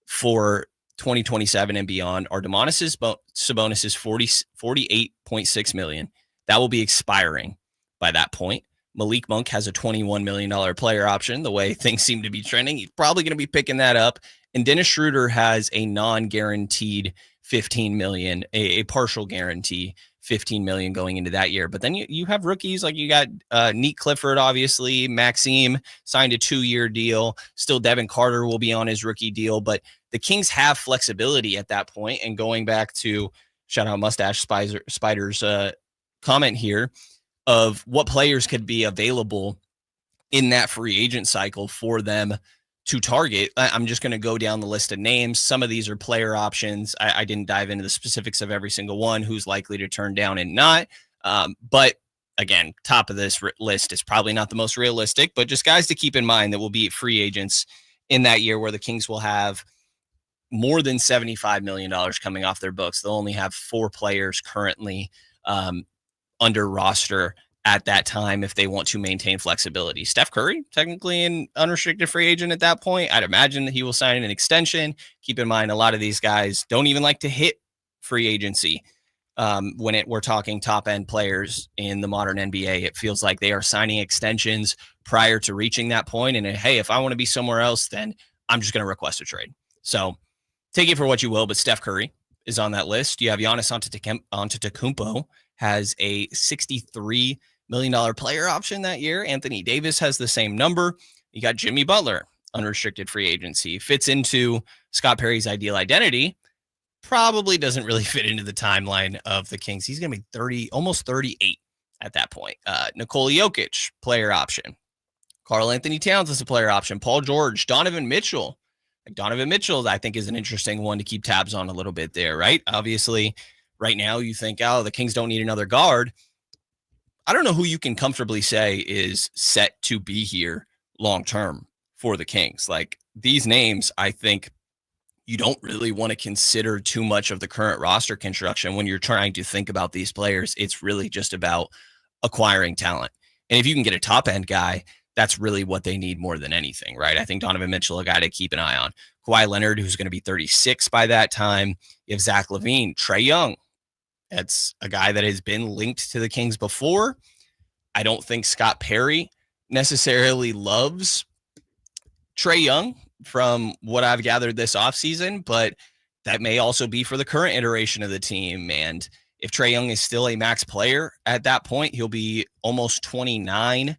for 2027 and beyond are Domantas Sabonis' $48.6 million. That will be expiring by that point. Malik Monk has a $21 million player option. The way things seem to be trending, he's probably going to be picking that up. And Dennis Schroeder has a non-guaranteed $15 million, a partial guarantee, $15 million going into that year. But then you have rookies like you got Neat Clifford, obviously. Maxime signed a 2-year deal. Still, Devin Carter will be on his rookie deal. But the Kings have flexibility at that point. And going back to shout out Mustache Spider's comment here of what players could be available in that free agent cycle for them to target. I'm just going to go down the list of names. Some of these are player options. I didn't dive into the specifics of every single one, who's likely to turn down and not. But again, top of this list is probably not the most realistic, but just guys to keep in mind that will be free agents in that year where the Kings will have more than $75 million coming off their books. They'll only have 4 players currently under roster at that time if they want to maintain flexibility. Steph Curry, technically an unrestricted free agent at that point. I'd imagine that he will sign an extension. Keep in mind, a lot of these guys don't even like to hit free agency. When we're talking top-end players in the modern NBA, it feels like they are signing extensions prior to reaching that point. And hey, if I want to be somewhere else, then I'm just going to request a trade. So take it for what you will, but Steph Curry is on that list. You have Giannis Antetokounmpo has a $63 million player option that year. Anthony Davis has the same number. You got Jimmy Butler, unrestricted free agency. Fits into Scott Perry's ideal identity. Probably doesn't really fit into the timeline of the Kings. He's going to be 30, almost 38 at that point. Nikola Jokic, player option. Karl Anthony Towns is a player option. Paul George, Donovan Mitchell. Donovan Mitchell, I think, is an interesting one to keep tabs on a little bit there, right? Obviously, right now you think, oh, the Kings don't need another guard. I don't know who you can comfortably say is set to be here long-term for the Kings. Like, these names, I think you don't really want to consider too much of the current roster construction when you're trying to think about these players. It's really just about acquiring talent. And if you can get a top-end guy, that's really what they need more than anything, right? I think Donovan Mitchell, a guy to keep an eye on. Kawhi Leonard, who's going to be 36 by that time. You have Zach LaVine, Trae Young. That's a guy that has been linked to the Kings before. I don't think Scott Perry necessarily loves Trae Young from what I've gathered this offseason, but that may also be for the current iteration of the team. And if Trae Young is still a max player at that point, he'll be almost 29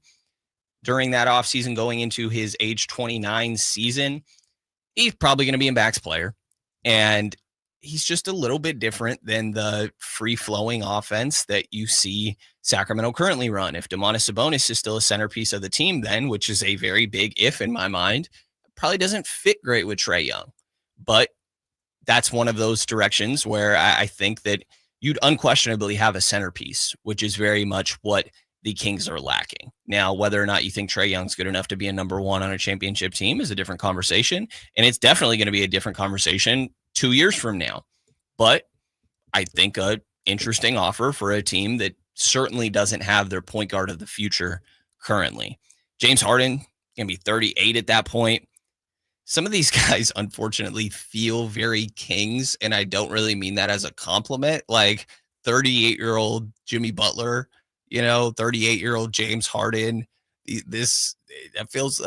during that offseason going into his age 29 season. He's probably going to be a max player. And he's just a little bit different than the free-flowing offense that you see Sacramento currently run. If Domantas Sabonis is still a centerpiece of the team then, which is a very big if in my mind, probably doesn't fit great with Trae Young. But that's one of those directions where I think that you'd unquestionably have a centerpiece, which is very much what the Kings are lacking. Now, whether or not you think Trae Young's good enough to be a number one on a championship team is a different conversation. And it's definitely going to be a different conversation 2 years from now. But I think a interesting offer for a team that certainly doesn't have their point guard of the future currently. James Harden going to be 38 at that point. Some of these guys, unfortunately, feel very Kings, and I don't really mean that as a compliment. Like 38-year-old Jimmy Butler, 38-year-old James Harden. That feels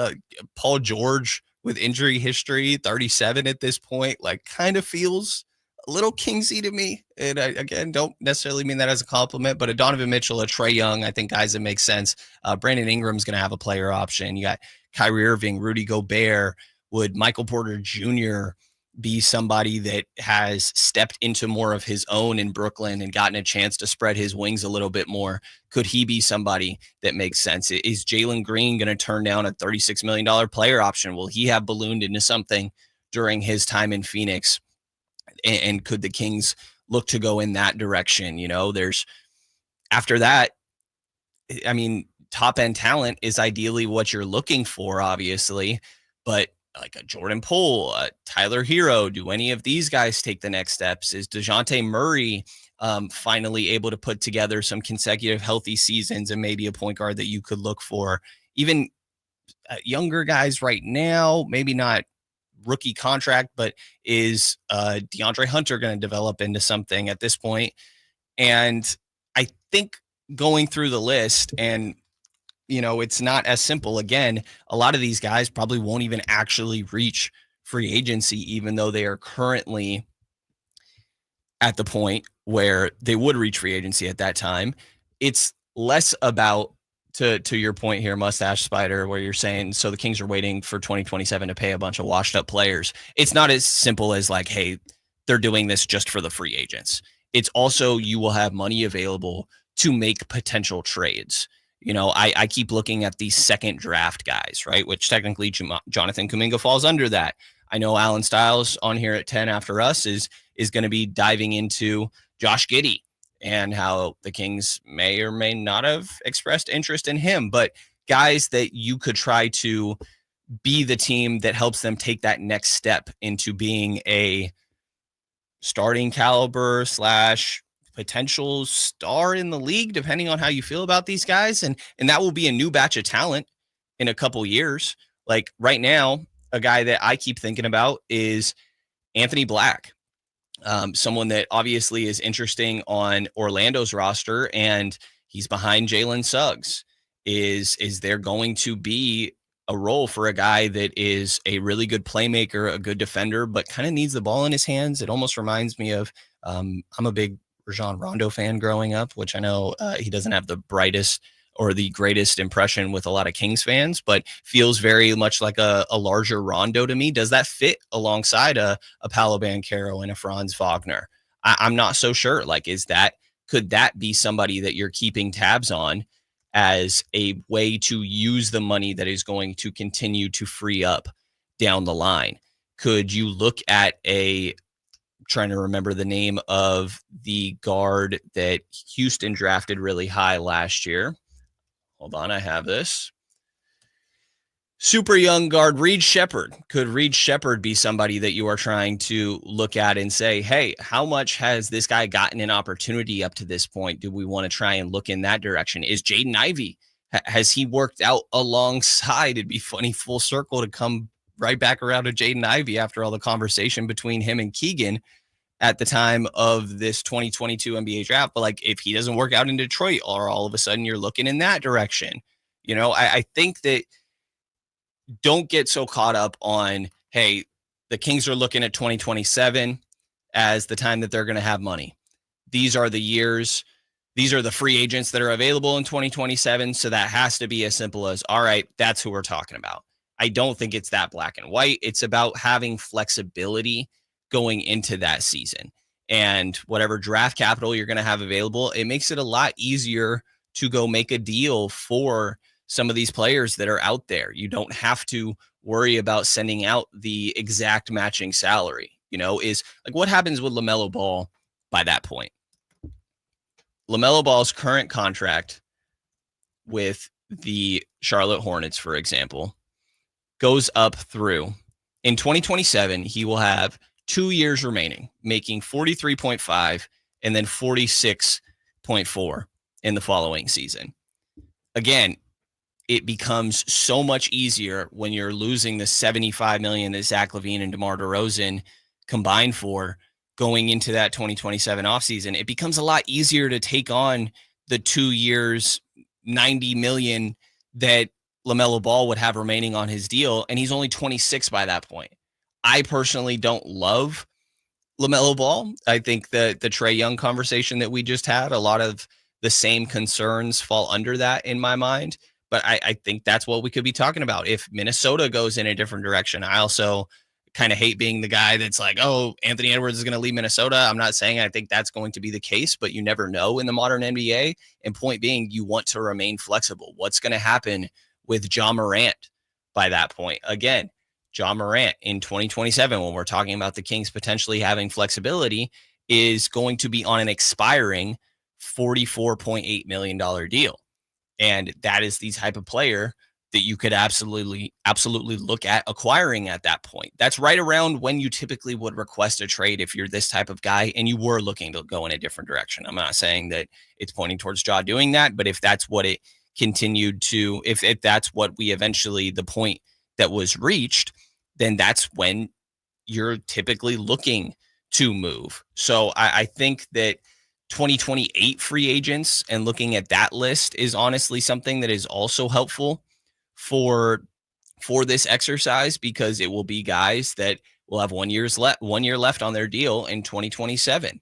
Paul George with injury history, 37 at this point, like kind of feels a little Kingsy to me. And I, again, don't necessarily mean that as a compliment, but a Donovan Mitchell, a Trae Young, I think guys that make sense. Brandon Ingram's going to have a player option. You got Kyrie Irving, Rudy Gobert. Would Michael Porter Jr. be somebody that has stepped into more of his own in Brooklyn and gotten a chance to spread his wings a little bit more? Could he be somebody that makes sense? Is Jalen Green going to turn down a $36 million player option? Will he have ballooned into something during his time in Phoenix? And could the Kings look to go in that direction? There's after that, I mean, top end talent is ideally what you're looking for, obviously, but like a Jordan Poole, Tyler Hero, do any of these guys take the next steps? Is DeJounte Murray finally able to put together some consecutive healthy seasons and maybe a point guard that you could look for? Even younger guys right now, maybe not rookie contract, but is DeAndre Hunter going to develop into something at this point? And I think going through the list, and it's not as simple. Again, a lot of these guys probably won't even actually reach free agency, even though they are currently at the point where they would reach free agency at that time. It's less about, to your point here, Mustache Spider, where you're saying, so the Kings are waiting for 2027 to pay a bunch of washed up players. It's not as simple as like, hey, they're doing this just for the free agents. It's also, you will have money available to make potential trades. I keep looking at these second draft guys, right? Which technically Jonathan Kuminga falls under that. I know Alan Stiles on here at 10 after us is going to be diving into Josh Giddey and how the Kings may or may not have expressed interest in him, but guys that you could try to be the team that helps them take that next step into being a starting caliber / potential star in the league, depending on how you feel about these guys. And that will be a new batch of talent in a couple years. Like right now, a guy that I keep thinking about is Anthony Black. Someone that obviously is interesting on Orlando's roster, and he's behind Jalen Suggs. Is there going to be a role for a guy that is a really good playmaker, a good defender, but kind of needs the ball in his hands? It almost reminds me of, I'm a big Rajon Rondo fan growing up, which I know he doesn't have the brightest or the greatest impression with a lot of Kings fans, but feels very much like a larger Rondo to me. Does that fit alongside a Paolo Banchero and a Franz Wagner? I'm not so sure. Like, could that be somebody that you're keeping tabs on as a way to use the money that is going to continue to free up down the line? Could you look at trying to remember the name of the guard that Houston drafted really high last year? Hold on, I have this. Super young guard, Reed Shepherd. Could Reed Shepherd be somebody that you are trying to look at and say, hey, how much has this guy gotten an opportunity up to this point? Do we want to try and look in that direction? Is Jaden Ivey, has he worked out alongside? It'd be funny full circle to come right back around to Jaden Ivey after all the conversation between him and Keegan at the time of this 2022 NBA draft. But like, if he doesn't work out in Detroit, or all of a sudden you're looking in that direction, I think that don't get so caught up on, hey, the Kings are looking at 2027 as the time that they're going to have money. These are the years. These are the free agents that are available in 2027. So that has to be as simple as, all right, that's who we're talking about. I don't think it's that black and white. It's about having flexibility going into that season, and whatever draft capital you're going to have available, it makes it a lot easier to go make a deal for some of these players that are out there. You don't have to worry about sending out the exact matching salary. Is like, what happens with LaMelo Ball by that point? LaMelo Ball's current contract with the Charlotte Hornets, for example, goes up through, in 2027, he will have 2 years remaining, making 43.5 and then 46.4 in the following season. Again, it becomes so much easier when you're losing the $75 million that Zach LaVine and DeMar DeRozan combined for going into that 2027 offseason. It becomes a lot easier to take on the 2 years, $90 million that LaMelo Ball would have remaining on his deal, and he's only 26 by that point. I personally don't love LaMelo Ball. I think that the Trae Young conversation that we just had, a lot of the same concerns fall under that in my mind. But I think that's what we could be talking about. If Minnesota goes in a different direction, I also kind of hate being the guy that's like, oh, Anthony Edwards is going to leave Minnesota. I'm not saying I think that's going to be the case, but you never know in the modern NBA. And point being, you want to remain flexible. What's going to happen with Ja Morant by that point? Again, Ja Morant in 2027, when we're talking about the Kings potentially having flexibility, is going to be on an expiring $44.8 million deal. And that is the type of player that you could absolutely look at acquiring at that point. That's right around when you typically would request a trade if you're this type of guy and you were looking to go in a different direction. I'm not saying that it's pointing towards Ja doing that, but if that's what it continued to, if that's what we eventually, the point that was reached, then that's when you're typically looking to move. So I think that 2028 free agents and looking at that list is honestly something that is also helpful for this exercise, because it will be guys that will have 1 year left on their deal in 2027.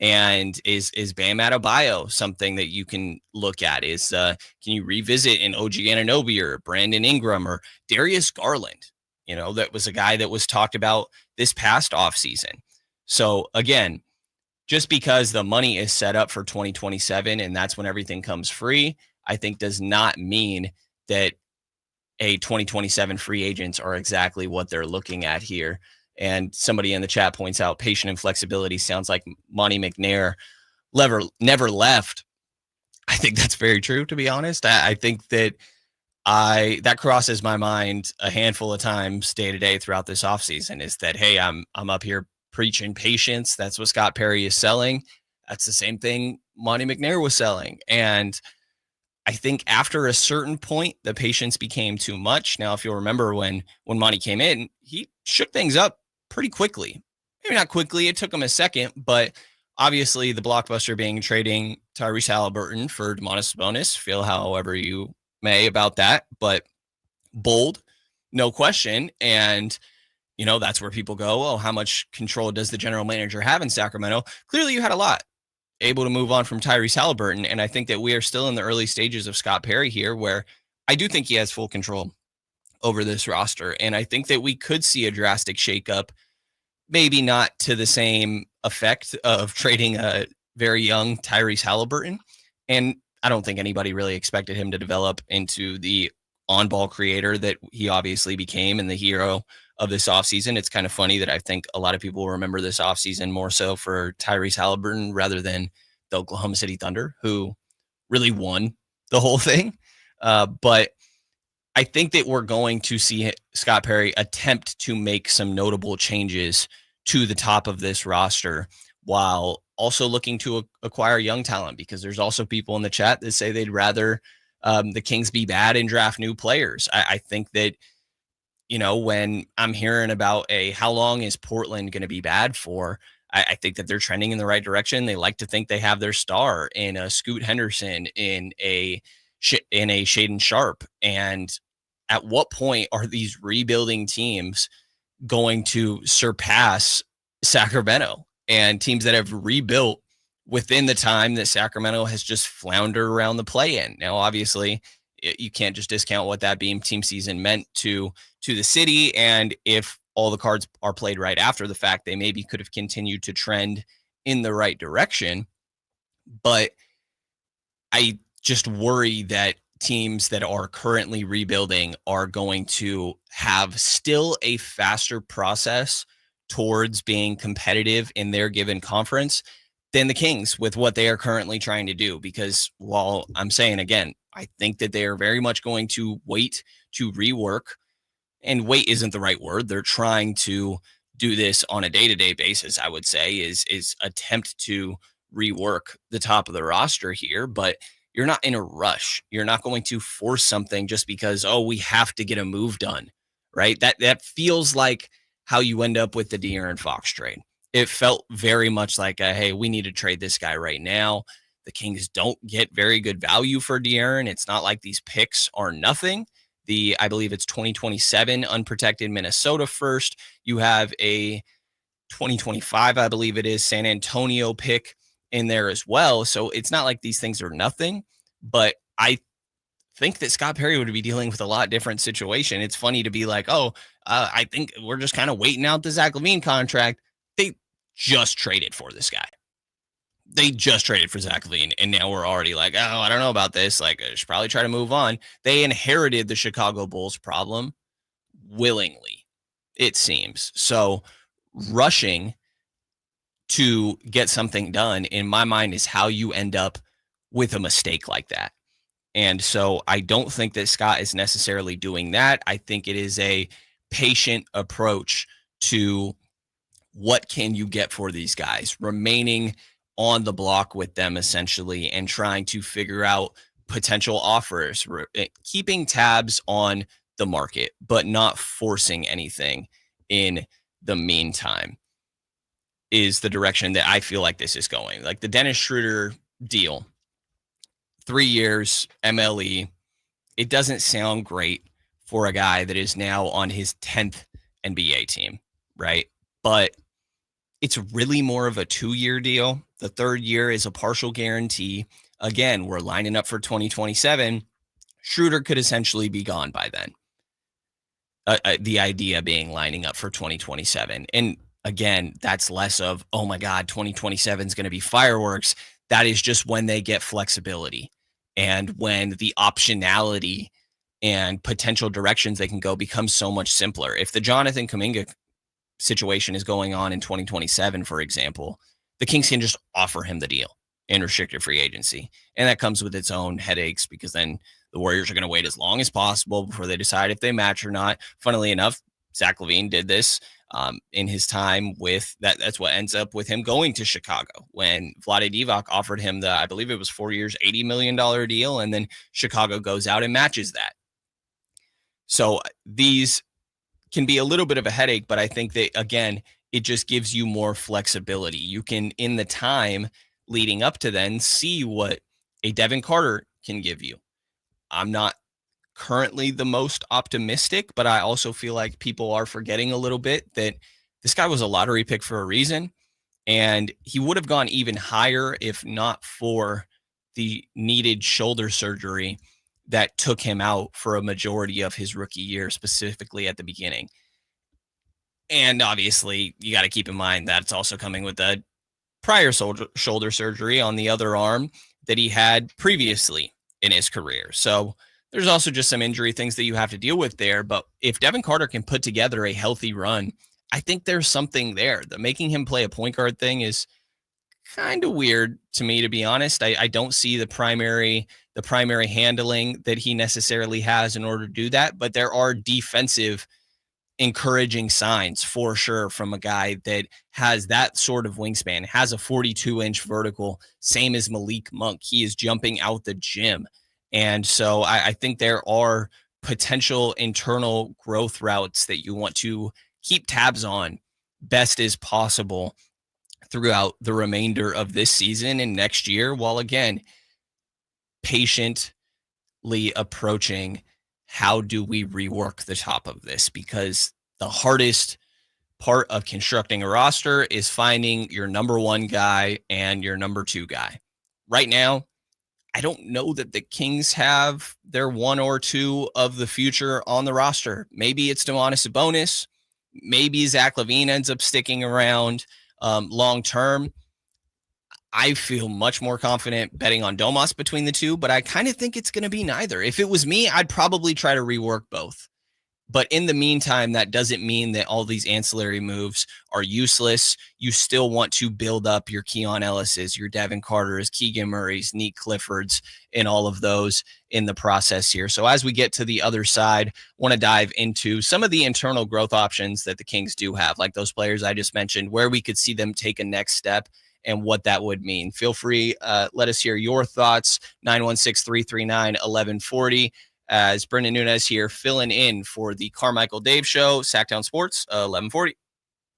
And is Bam Adebayo something that you can look at? Can you revisit an OG Anunoby or Brandon Ingram or Darius Garland? That was a guy that was talked about this past offseason. So again, just because the money is set up for 2027 and that's when everything comes free, I think does not mean that a 2027 free agents are exactly what they're looking at here. And somebody in the chat points out patient and flexibility sounds like Monty McNair never left. I think that's very true, to be honest. I think that that crosses my mind a handful of times day to day throughout this offseason, is that, hey, I'm up here preaching patience. That's what Scott Perry is selling. That's the same thing Monty McNair was selling. And I think after a certain point, the patience became too much. Now, if you'll remember when Monty came in, he shook things up pretty quickly. Maybe not quickly. It took him a second, but obviously the blockbuster being trading Tyrese Halliburton for Domantas Sabonis. Feel however you may about that, but bold, no question. And, you know, that's where people go, oh, how much control does the general manager have in Sacramento? Clearly you had a lot. Able to move on from Tyrese Halliburton. And I think that we are still in the early stages of Scott Perry here, where I do think he has full control over this roster. And I think that we could see a drastic shakeup, maybe not to the same effect of trading a very young Tyrese Halliburton. And I don't think anybody really expected him to develop into the on-ball creator that he obviously became and the hero of this offseason. It's kind of funny that I think a lot of people will remember this offseason more so for Tyrese Halliburton rather than the Oklahoma City Thunder, who really won the whole thing. But I think that we're going to see Scott Perry attempt to make some notable changes to the top of this roster while also looking to acquire young talent, because there's also people in the chat that say they'd rather the Kings be bad and draft new players. I think that, you know, when I'm hearing about how long is Portland going to be bad for, I think that they're trending in the right direction. They like to think they have their star in a Scoot Henderson, in a Shaedon Sharpe. And at what point are these rebuilding teams going to surpass Sacramento and teams that have rebuilt within the time that Sacramento has just floundered around the play-in? Now, obviously, you can't just discount what that Beam team season meant to the city. And if all the cards are played right after the fact, they maybe could have continued to trend in the right direction. But I just worry that teams that are currently rebuilding are going to have still a faster process towards being competitive in their given conference than the Kings with what they are currently trying to do. Because while I'm saying, again, I think that they are very much going to wait to rework, and wait isn't the right word. They're trying to do this on a day-to-day basis, I would say, is attempt to rework the top of the roster here, but you're not in a rush. You're not going to force something just because, oh, we have to get a move done, right? That feels like how you end up with the De'Aaron Fox trade. It felt very much like, hey, we need to trade this guy right now. The Kings don't get very good value for De'Aaron. It's not like these picks are nothing. I believe it's 2027 unprotected Minnesota first. You have a 2025, I believe it is, San Antonio pick in there as well. So it's not like these things are nothing, but I think that Scott Perry would be dealing with a lot different situation. It's funny to be like, I think we're just kind of waiting out the Zach LaVine contract. They just traded for this guy. They just traded for Zach LaVine, and now we're already like, oh, I don't know about this. Like, I should probably try to move on. They inherited the Chicago Bulls problem willingly, it seems. So rushing to get something done, in my mind, is how you end up with a mistake like that. And so I don't think that Scott is necessarily doing that. I think it is a patient approach to what can you get for these guys, remaining on the block with them essentially, and trying to figure out potential offers, keeping tabs on the market, but not forcing anything in the meantime, is the direction that I feel like this is going. Like the Dennis Schroeder deal, 3 years, MLE, it doesn't sound great for a guy that is now on his 10th NBA team, right? But it's really more of a 2-year deal. The third year is a partial guarantee. Again, we're lining up for 2027. Schroeder could essentially be gone by then. The idea being lining up for 2027. And again, that's less of, oh my God, 2027 is going to be fireworks. That is just when they get flexibility and when the optionality and potential directions they can go becomes so much simpler. If the Jonathan Kuminga situation is going on in 2027, for example, the Kings can just offer him the deal. in restricted free agency. And that comes with its own headaches because then the Warriors are going to wait as long as possible before they decide if they match or not. Funnily enough, Zach LaVine did this in his time with that. That's what ends up with him going to Chicago when Vlade Divac offered him I believe it was 4 years, $80 million deal. And then Chicago goes out and matches that. So these can be a little bit of a headache, but I think that, again, it just gives you more flexibility. You can, in the time leading up to then, see what a Devin Carter can give you. I'm not currently the most optimistic, but I also feel like people are forgetting a little bit that this guy was a lottery pick for a reason, and he would have gone even higher if not for the needed shoulder surgery that took him out for a majority of his rookie year, specifically at the beginning. And obviously, you got to keep in mind that's also coming with the prior shoulder surgery on the other arm that he had previously in his career. So there's also just some injury things that you have to deal with there. But if Devin Carter can put together a healthy run, I think there's something there. The making him play a point guard thing is kind of weird to me, to be honest. I don't see the primary handling that he necessarily has in order to do that. But there are defensive encouraging signs for sure from a guy that has that sort of wingspan, has a 42-inch vertical, same as Malik Monk. He is jumping out the gym. And so I think there are potential internal growth routes that you want to keep tabs on best as possible throughout the remainder of this season and next year, while again, patiently approaching how do we rework the top of this? Because the hardest part of constructing a roster is finding your number one guy and your number two guy. Right now, I don't know that the Kings have their one or two of the future on the roster. Maybe it's Domantas Sabonis. Maybe Zach LaVine ends up sticking around long term. I feel much more confident betting on Domas between the two, but I kind of think it's going to be neither. If it was me, I'd probably try to rework both. But in the meantime, that doesn't mean that all these ancillary moves are useless. You still want to build up your Keon Ellis's, your Devin Carter's, Keegan Murray's, Neek Clifford's, and all of those in the process here. So as we get to the other side, I want to dive into some of the internal growth options that the Kings do have, like those players I just mentioned, where we could see them take a next step and what that would mean. Feel free, let us hear your thoughts, 916-339-1140. As Brendan Nunez here filling in for the Carmichael Dave Show, Sacktown Sports, 1140.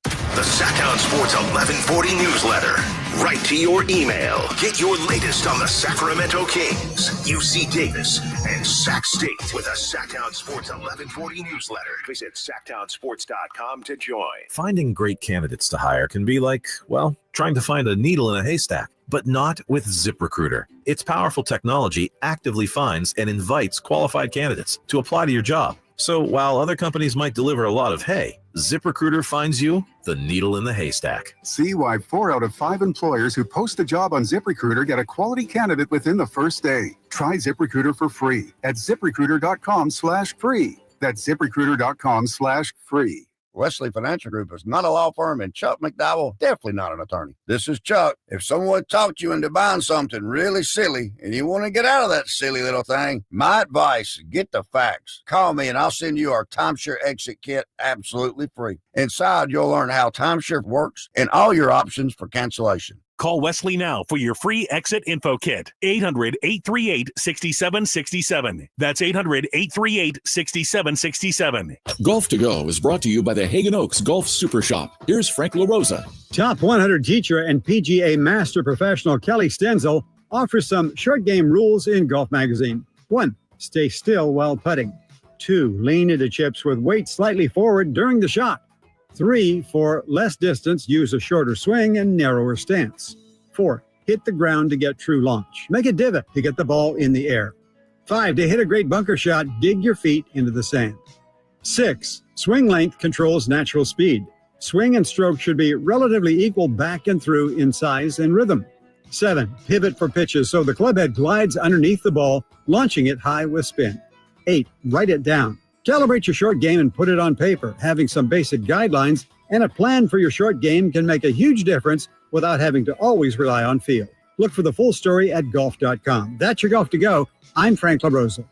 The Sacktown Sports 1140 newsletter. Right to your email. Get your latest on the Sacramento Kings, UC Davis, and Sac State with a Sacktown Sports 1140 newsletter. Visit sacktownsports.com to join. Finding great candidates to hire can be like, well, trying to find a needle in a haystack, but not with ZipRecruiter. Its powerful technology actively finds and invites qualified candidates to apply to your job. So while other companies might deliver a lot of hay, ZipRecruiter finds you the needle in the haystack. See why 4 out of 5 employers who post a job on ZipRecruiter get a quality candidate within the first day. Try ZipRecruiter for free at ZipRecruiter.com/free. That's ZipRecruiter.com/free. Wesley Financial Group is not a law firm, and Chuck McDowell, definitely not an attorney. This is Chuck. If someone talked you into buying something really silly and you want to get out of that silly little thing, my advice, get the facts. Call me and I'll send you our timeshare exit kit absolutely free. Inside, you'll learn how timeshare works and all your options for cancellation. Call Wesley now for your free exit info kit. 800-838-6767. That's 800-838-6767. Golf to Go is brought to you by the Hagen Oaks Golf Super Shop. Here's Frank LaRosa. Top 100 teacher and PGA Master Professional Kelly Stenzel offers some short game rules in Golf Magazine. 1. Stay still while putting. 2. Lean into chips with weight slightly forward during the shot. 3. For less distance, use a shorter swing and narrower stance. 4. Hit the ground to get true launch. Make a divot to get the ball in the air. 5. To hit a great bunker shot, dig your feet into the sand. 6. Swing length controls natural speed. Swing and stroke should be relatively equal back and through in size and rhythm. 7. Pivot for pitches so the club head glides underneath the ball, launching it high with spin. 8. Write it down. Calibrate your short game and put it on paper. Having some basic guidelines and a plan for your short game can make a huge difference without having to always rely on feel. Look for the full story at golf.com. That's your Golf to Go. I'm Frank LaRosa.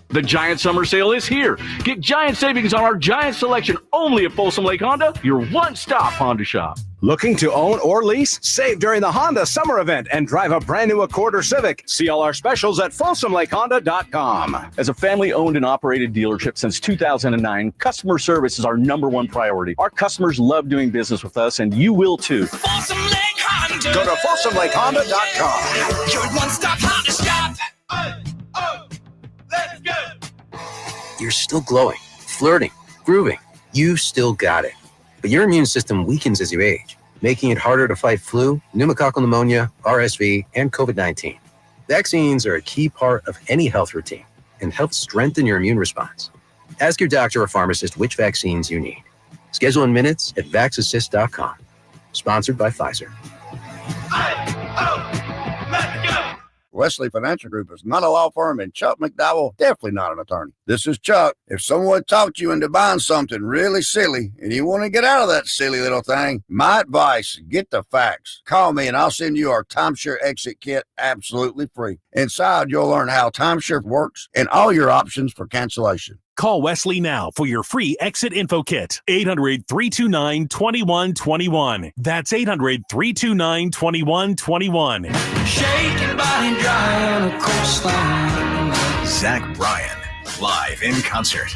The Giant Summer Sale is here. Get giant savings on our Giant selection only at Folsom Lake Honda, your one-stop Honda shop. Looking to own or lease? Save during the Honda Summer Event and drive a brand new Accord or Civic. See all our specials at FolsomLakeHonda.com. As a family-owned and operated dealership since 2009, customer service is our #1 priority. Our customers love doing business with us, and you will too. Folsom Lake Honda. Go to FolsomLakeHonda.com. Your one-stop Honda shop. Let's go. You're still glowing, flirting, grooving. You still got it. But your immune system weakens as you age, making it harder to fight flu, pneumococcal pneumonia, RSV, and COVID-19. Vaccines are a key part of any health routine and help strengthen your immune response. Ask your doctor or pharmacist which vaccines you need. Schedule in minutes at VaxAssist.com. Sponsored by Pfizer. Wesley Financial Group is not a law firm, and Chuck McDowell, definitely not an attorney. This is Chuck. If someone talked you into buying something really silly and you want to get out of that silly little thing, my advice, get the facts. Call me and I'll send you our timeshare exit kit absolutely free. Inside, you'll learn how timeshare works and all your options for cancellation. Call Wesley now for your free exit info kit. 800-329-2121. That's 800-329-2121. Shaking body dry on a coastline. Zach Bryan, live in concert.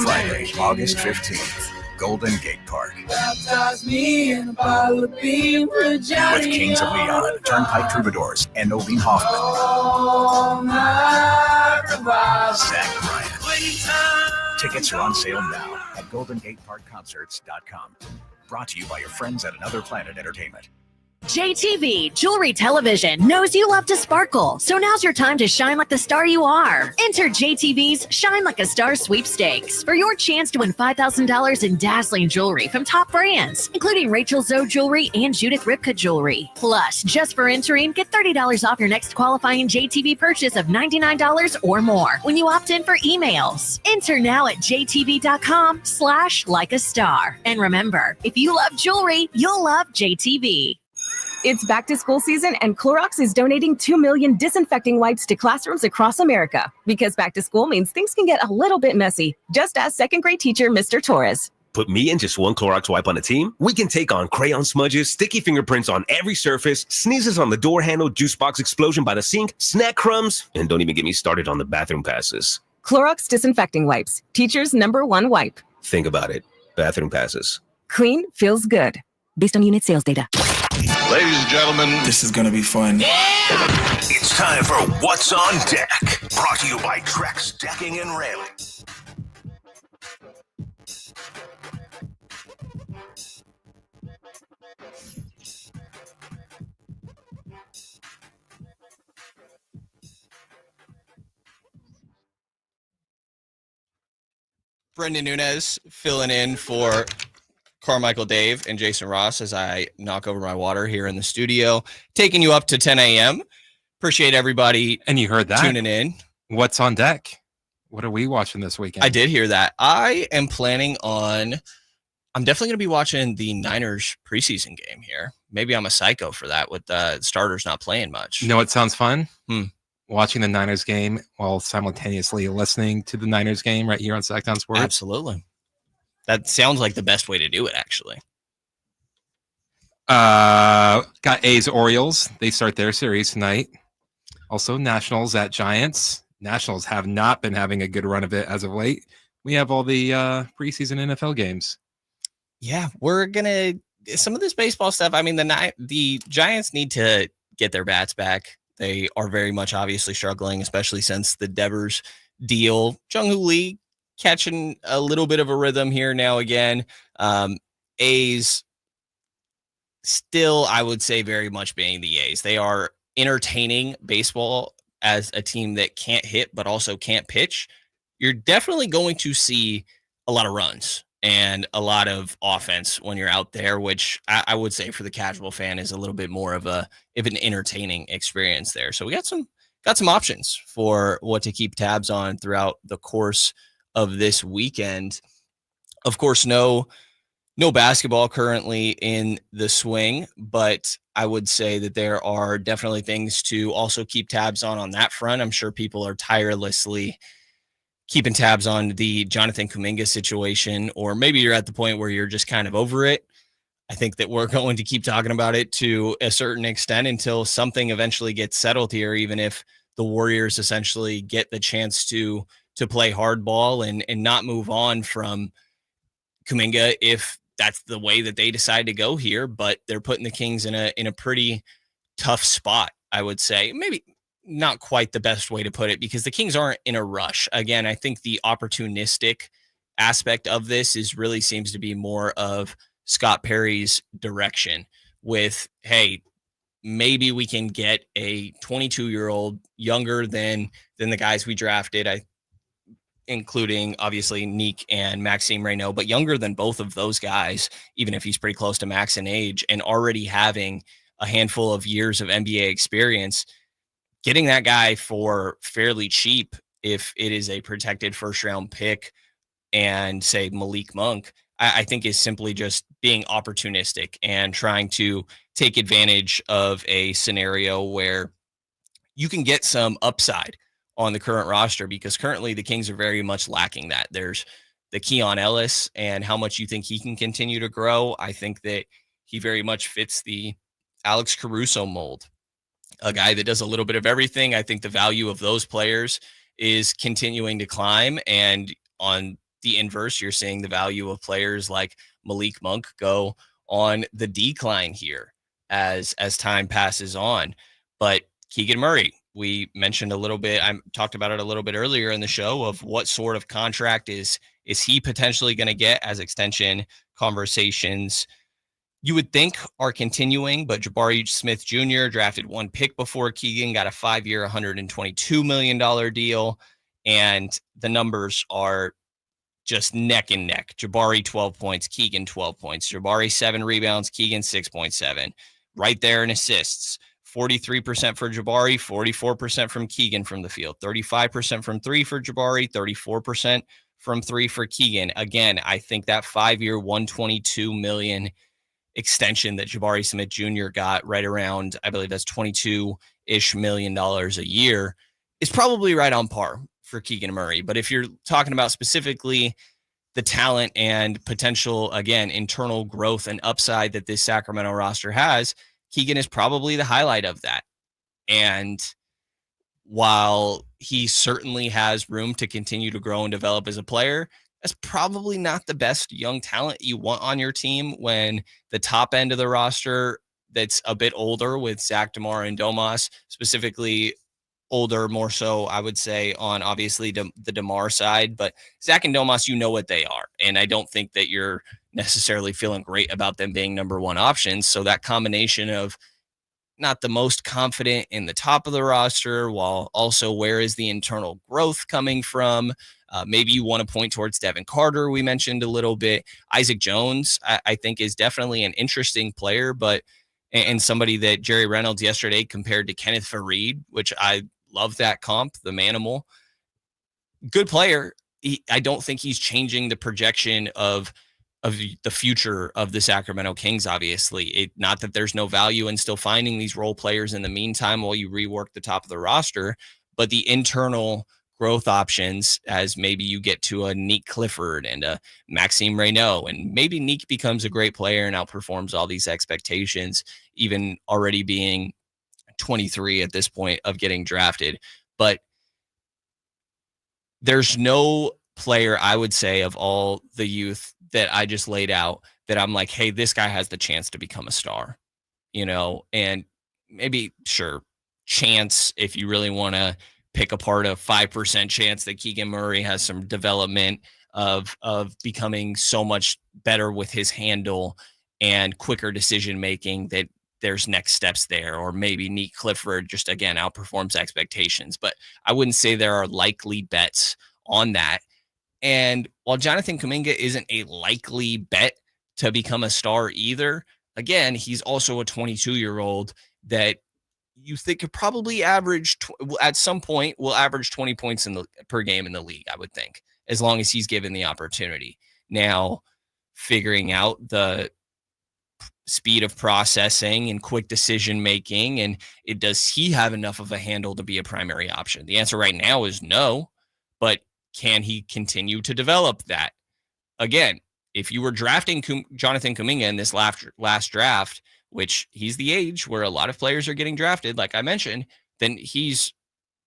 Friday, August 15th, Golden Gate Park. Baptize me in a bottle of bean With Kings of Leon, Turnpike Troubadours, and Ovine Hoffman. Zach Bryan. Tickets are on sale now at GoldenGateParkConcerts.com. Brought to you by your friends at Another Planet Entertainment. JTV Jewelry Television knows you love to sparkle, so now's your time to shine like the star you are. Enter JTV's Shine Like a Star sweepstakes for your chance to win $5,000 in dazzling jewelry from top brands, including Rachel Zoe Jewelry and Judith Ripka Jewelry. Plus, just for entering, get $30 off your next qualifying JTV purchase of $99 or more when you opt in for emails. Enter now at jtv.com/likeastar. And remember, if you love jewelry, you'll love JTV. It's back to school season, and Clorox is donating 2 million disinfecting wipes to classrooms across America. Because back to school means things can get a little bit messy. Just ask second grade teacher Mr. Torres. Put me and just one Clorox wipe on a team? We can take on crayon smudges, sticky fingerprints on every surface, sneezes on the door handle, juice box explosion by the sink, snack crumbs, and don't even get me started on the bathroom passes. Clorox disinfecting wipes. Teacher's #1 wipe. Think about it. Bathroom passes. Clean feels good. Based on unit sales data. Ladies and gentlemen, this is going to be fun. It's time for What's on Deck. Brought to you by Trex Decking and Railing. Brendan Nunez filling in for Carmichael Dave and Jason Ross as I knock over my water here in the studio, taking you up to 10 a.m. Appreciate everybody. And you heard that tuning in. What's on deck? What are we watching this weekend? I did hear that. I am planning on, I'm definitely going to be watching the Niners preseason game here. Maybe I'm a psycho for that with the starters not playing much. You know what sounds fun? Watching the Niners game while simultaneously listening to the Niners game right here on Sacktown Sports. Absolutely. That sounds like the best way to do it, actually. Got A's Orioles. They start their series tonight. Also, Nationals at Giants. Nationals have not been having a good run of it as of late. We have all the preseason NFL games. Yeah, we're gonna some of this baseball stuff. I mean, the Giants need to get their bats back. They are very much obviously struggling, especially since the Devers deal. Jung-Hoo Lee catching a little bit of a rhythm here now again. A's still, I would say, very much being the A's. They are entertaining baseball as a team that can't hit but also can't pitch. You're definitely going to see a lot of runs and a lot of offense when you're out there, which I would say for the casual fan is a little bit more of an entertaining experience there. So we got some options for what to keep tabs on throughout the course of this weekend. Of course, no No basketball currently in the swing, but I would say that there are definitely things to also keep tabs on that front. I'm sure people are tirelessly keeping tabs on the Jonathan Kuminga situation, or maybe you're at the point where you're just kind of over it. I think that we're going to keep talking about it to a certain extent until something eventually gets settled here, even if the Warriors essentially get the chance to play hardball and not move on from Kuminga if that's the way that they decide to go here. But they're putting the Kings in a pretty tough spot, I would say. Maybe not quite the best way to put it, because the Kings aren't in a rush. Again, I think the opportunistic aspect of this really seems to be more of Scott Perry's direction with, hey, maybe we can get a 22-year-old younger than the guys we drafted, including obviously Nick and Maxime Reynaud, but younger than both of those guys, even if he's pretty close to Max in age, and already having a handful of years of NBA experience. Getting that guy for fairly cheap, if it is a protected first-round pick, and say Malik Monk, I think is simply just being opportunistic and trying to take advantage of a scenario where you can get some upside on the current roster, because currently the Kings are very much lacking that. There's the Keon Ellis and how much you think he can continue to grow. I think that he very much fits the Alex Caruso mold, a guy that does a little bit of everything. I think the value of those players is continuing to climb. And on the inverse, you're seeing the value of players like Malik Monk go on the decline here as time passes on. But Keegan Murray, we mentioned a little bit, I talked about it a little bit earlier in the show, of what sort of contract is he potentially going to get as extension conversations you would think are continuing. But Jabari Smith Jr. drafted one pick before Keegan, got a 5-year, $122 million deal. And the numbers are just neck and neck. Jabari 12 points, Keegan 12 points. Jabari 7 rebounds, Keegan 6.7. Right there in assists. 43% for Jabari, 44% from Keegan from the field, 35% from 3 for Jabari, 34% from 3 for Keegan. Again, I think that 5-year, $122 million extension that Jabari Smith Jr. got, right around, I believe that's $22-ish million a year, is probably right on par for Keegan Murray. But if you're talking about specifically the talent and potential, again, internal growth and upside that this Sacramento roster has, Keegan is probably the highlight of that. And while he certainly has room to continue to grow and develop as a player, that's probably not the best young talent you want on your team when the top end of the roster that's a bit older, with Zach, DeMar, and Domas, specifically older, more so, I would say, on obviously the DeMar side. But Zach and Domas, you know what they are. And I don't think that you're necessarily feeling great about them being number one options. So that combination of not the most confident in the top of the roster, while also where is the internal growth coming from? Maybe you want to point towards Devin Carter, we mentioned a little bit. Isaac Jones, I think, is definitely an interesting player, but and somebody that Jerry Reynolds yesterday compared to Kenneth Faried, which I love that comp, the Manimal. Good player. I don't think he's changing the projection of the future of the Sacramento Kings, obviously. Not that there's no value in still finding these role players in the meantime while you rework the top of the roster, but the internal growth options, as maybe you get to a Nick Clifford and a Maxime Reynaud, and maybe Nick becomes a great player and outperforms all these expectations, even already being 23 at this point of getting drafted. But there's no player, I would say, of all the youth that I just laid out that I'm like, hey, this guy has the chance to become a star, and maybe, sure, chance, if you really want to pick apart a 5% chance that Keegan Murray has some development of becoming so much better with his handle and quicker decision making, that there's next steps there. Or maybe Nick Clifford just, again, outperforms expectations. But I wouldn't say there are likely bets on that. And while Jonathan Kuminga isn't a likely bet to become a star either, again, he's also a 22-year-old that you think could probably average, at some point, will average 20 points per game in the league, I would think, as long as he's given the opportunity. Now, figuring out the speed of processing and quick decision making, and does he have enough of a handle to be a primary option? The answer right now is no, but can he continue to develop that? Again, if you were drafting Jonathan Kuminga in this last draft, which he's the age where a lot of players are getting drafted, like I mentioned, then he's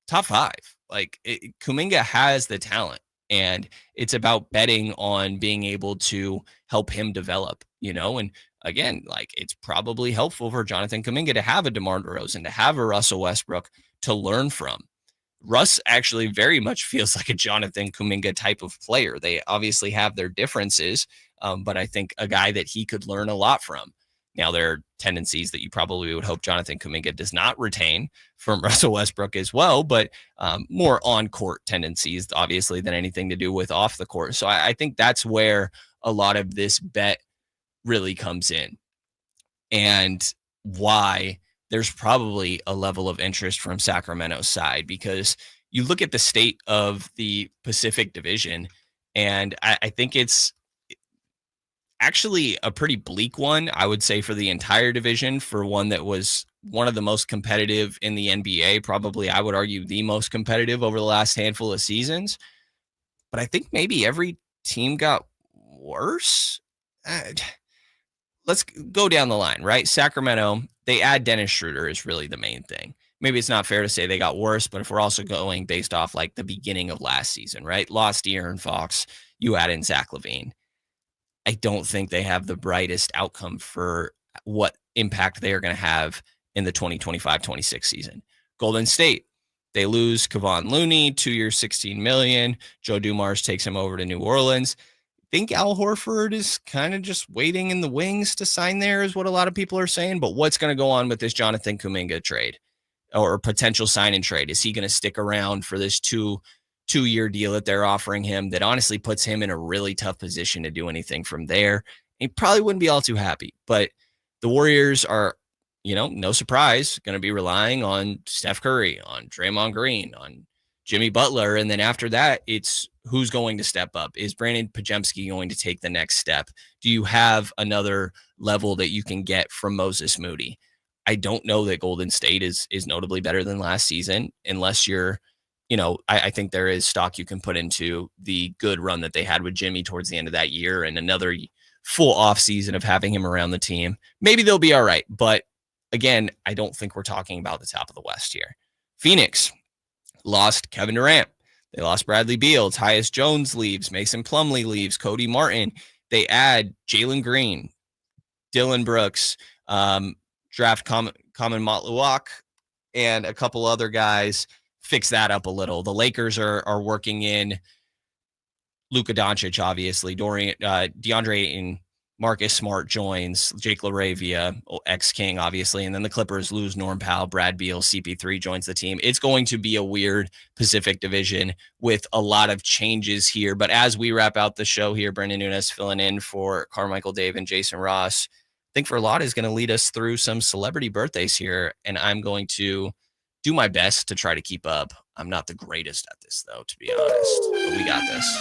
top 5. Like Kuminga has the talent, and it's about betting on being able to help him develop, and again, like it's probably helpful for Jonathan Kuminga to have a DeMar DeRozan, to have a Russell Westbrook to learn from. Russ actually very much feels like a Jonathan Kuminga type of player. They obviously have their differences, but I think a guy that he could learn a lot from. Now, there are tendencies that you probably would hope Jonathan Kuminga does not retain from Russell Westbrook as well, but more on-court tendencies, obviously, than anything to do with off the court. So I think that's where a lot of this bet really comes in, and why there's probably a level of interest from Sacramento's side, because you look at the state of the Pacific Division, and I think it's actually a pretty bleak one, I would say, for the entire division, for one that was one of the most competitive in the NBA, probably I would argue the most competitive over the last handful of seasons. But I think maybe every team got worse. Let's go down the line, right? Sacramento, they add Dennis Schroeder is really the main thing. Maybe it's not fair to say they got worse, but if we're also going based off like the beginning of last season, right? Lost De'Aaron Fox, you add in Zach LaVine. I don't think they have the brightest outcome for what impact they are going to have in the 2025-26 season. Golden State, they lose Kevon Looney, 2 years, $16 million. Joe Dumars takes him over to New Orleans. I think Al Horford is kind of just waiting in the wings to sign there, is what a lot of people are saying. But what's going to go on with this Jonathan Kuminga trade or potential sign and trade? Is he going to stick around for this two-year deal that they're offering him that honestly puts him in a really tough position to do anything from there? He probably wouldn't be all too happy, but the Warriors are, no surprise, going to be relying on Steph Curry, on Draymond Green, on Jimmy Butler. And then after that, it's who's going to step up. Is Brandon Podziemski going to take the next step? Do you have another level that you can get from Moses Moody? I don't know that Golden State is notably better than last season, unless you're, I think there is stock you can put into the good run that they had with Jimmy towards the end of that year and another full off season of having him around the team. Maybe they'll be all right. But again, I don't think we're talking about the top of the West here. Phoenix lost Kevin Durant. They lost Bradley Beal. Tyus Jones leaves. Mason Plumlee leaves. Cody Martin. They add Jalen Green, Dylan Brooks, draft Common Motluak, and a couple other guys. Fix that up a little. The Lakers are working in Luka Doncic, obviously. DeAndre Ayton, Marcus Smart joins. Jake LaRavia, ex-King, obviously. And then the Clippers lose Norm Powell, Brad Beal, CP3 joins the team. It's going to be a weird Pacific Division with a lot of changes here. But as we wrap out the show here, Brendan Nunes filling in for Carmichael Dave and Jason Ross, I think Verlotta is going to lead us through some celebrity birthdays here. And I'm going to do my best to try to keep up. I'm not the greatest at this, though, to be honest. But we got this.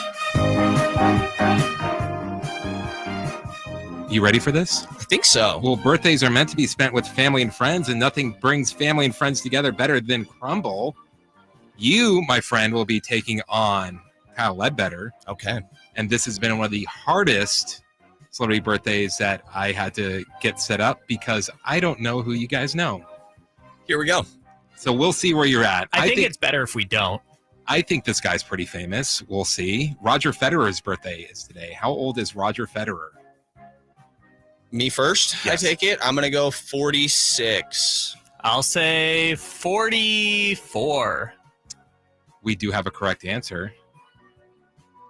You ready for this? I think so. Well, birthdays are meant to be spent with family and friends, and nothing brings family and friends together better than Crumble. You, my friend, will be taking on Kyle Ledbetter. Okay. And this has been one of the hardest celebrity birthdays that I had to get set up because I don't know who you guys know. Here we go. So we'll see where you're at. I think it's better if we don't. I think this guy's pretty famous. We'll see. Roger Federer's birthday is today. How old is Roger Federer? Me first, yes. I take it. I'm going to go 46. I'll say 44. We do have a correct answer.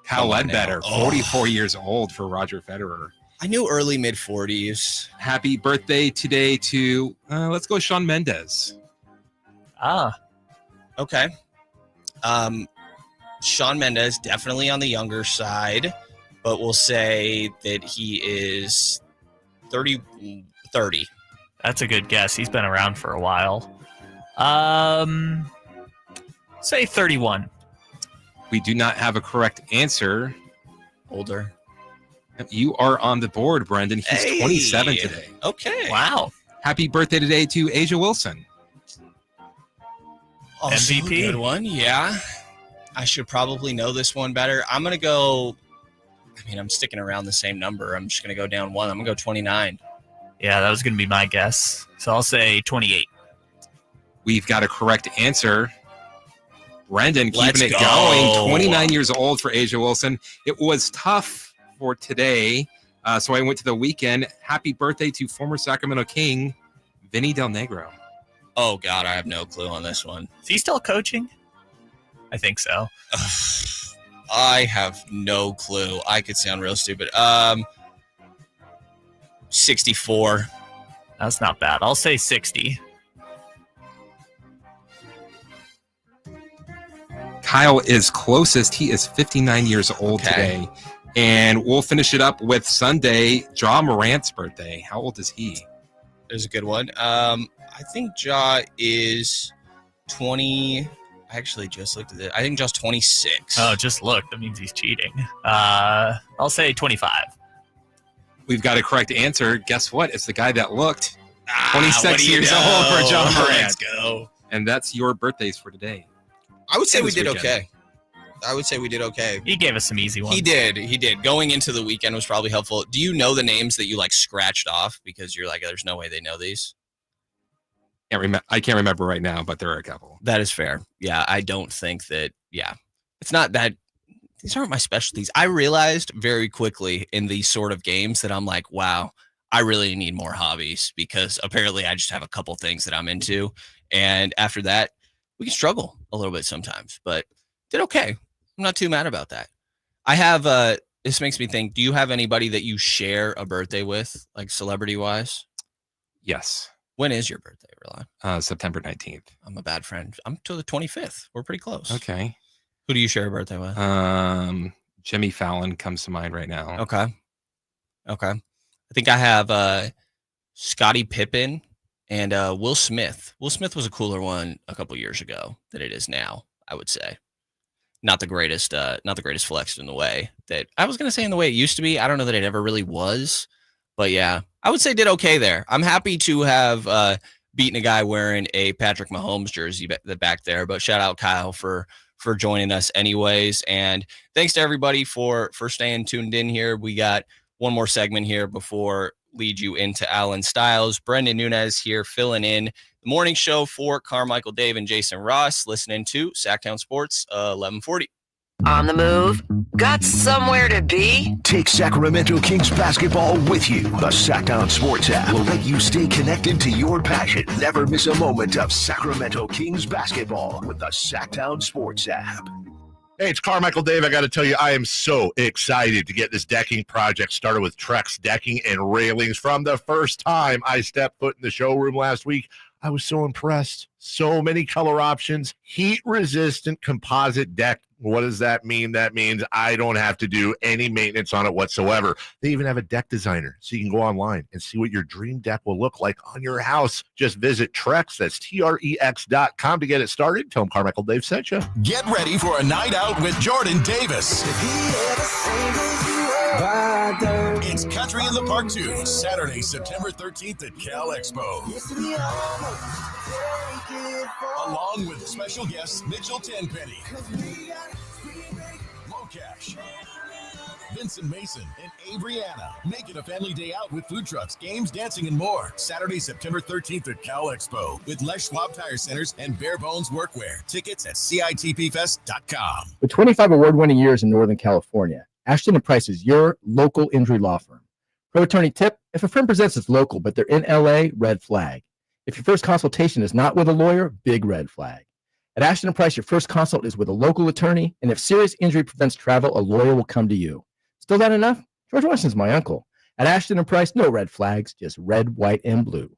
Kyle Ledbetter, 44 years old for Roger Federer. I knew early mid-40s. Happy birthday today to, let's go Shawn Mendes. Okay. Shawn Mendes, definitely on the younger side, but we'll say that he is 30. That's a good guess. He's been around for a while. Say 31. We do not have a correct answer. Older. You are on the board, Brendan. He's 27 today. Okay. Wow. Happy birthday today to Asia Wilson. Also MVP. a good one. Yeah. I should probably know this one better. I'm going to go. I'm sticking around the same number. I'm just going to go down one. I'm going to go 29. Yeah, that was going to be my guess. So I'll say 28. We've got a correct answer. Brendan Let's keeping it go. going. 29 years old for Asia Wilson. It was tough for today, so I went to the weekend. Happy birthday to former Sacramento King, Vinny Del Negro. Oh, God, I have no clue on this one. Is he still coaching? I think so. I have no clue. I could sound real stupid. 64. That's not bad. I'll say 60. Kyle is closest. He is 59 years old today. And we'll finish it up with Sunday, Ja Morant's birthday. How old is he? There's a good one. I think Ja is 20. I actually just looked at it. I think Ja's 26. Oh, just look. That means he's cheating. I'll say 25. We've got a correct answer. Guess what? It's the guy that looked 26 years old for Ja Morant. Let's go. And that's your birthdays for today. I would say And we this did weekend. okay. I would say we did okay. He gave us some easy ones. He did. Going into the weekend was probably helpful. Do you know the names that you like scratched off because you're like, there's no way they know these? I can't remember right now, but there are a couple. That is fair. Yeah, I don't think that. Yeah, it's not that. These aren't my specialties. I realized very quickly in these sort of games that I'm like, wow, I really need more hobbies because apparently I just have a couple things that I'm into, and after that, we can struggle a little bit sometimes. But did okay. I'm not too mad about that. I have. This makes me think. Do you have anybody that you share a birthday with, like celebrity wise? Yes. When is your birthday, Rilla? September 19th. I'm a bad friend. I'm to the 25th. We're pretty close. Okay. Who do you share a birthday with? Jimmy Fallon comes to mind right now. Okay. I think I have Scottie Pippen and Will Smith. Will Smith was a cooler one a couple years ago than it is now, I would say. Not the greatest flex in the way that I was going to say in the way it used to be. I don't know that it ever really was. But yeah, I would say did okay there. I'm happy to have beaten a guy wearing a Patrick Mahomes jersey back there. But shout out Kyle for joining us anyways. And thanks to everybody for staying tuned in here. We got one more segment here before lead you into Alan Stiles. Brendan Nunez here filling in the morning show for Carmichael Dave and Jason Ross, listening to Sacktown Sports 1140. On the move? Got somewhere to be? Take Sacramento Kings basketball with you. The Sacktown Sports app will let you stay connected to your passion. Never miss a moment of Sacramento Kings basketball with the Sacktown Sports app. Hey, it's Carmichael Dave. I got to tell you, I am so excited to get this decking project started with Trex Decking and Railings. From the first time I stepped foot in the showroom last week, I was so impressed. So many color options, heat-resistant composite deck. What does that mean? That means I don't have to do any maintenance on it whatsoever. They even have a deck designer, so you can go online and see what your dream deck will look like on your house. Just visit Trex, that's Trex.com to get it started. Tell them Carmichael Dave sent you. Get ready for a night out with Jordan Davis. It's Country in the Park 2, Saturday, September 13th at Cal Expo. Along with special guests Mitchell Tenpenny, Locash, Vincent Mason, and Abriana. Make it a family day out with food trucks, games, dancing, and more. Saturday, September 13th at Cal Expo with Les Schwab Tire Centers and Bare Bones Workwear. Tickets at CITPFest.com. With 25 award-winning years in Northern California, Ashton & Price is your local injury law firm. Pro attorney tip: if a firm presents as local but they're in LA, red flag. If your first consultation is not with a lawyer, big red flag. At Ashton & Price, your first consult is with a local attorney, and if serious injury prevents travel, a lawyer will come to you. Still not enough? George Washington's my uncle. At Ashton & Price, no red flags, just red, white, and blue.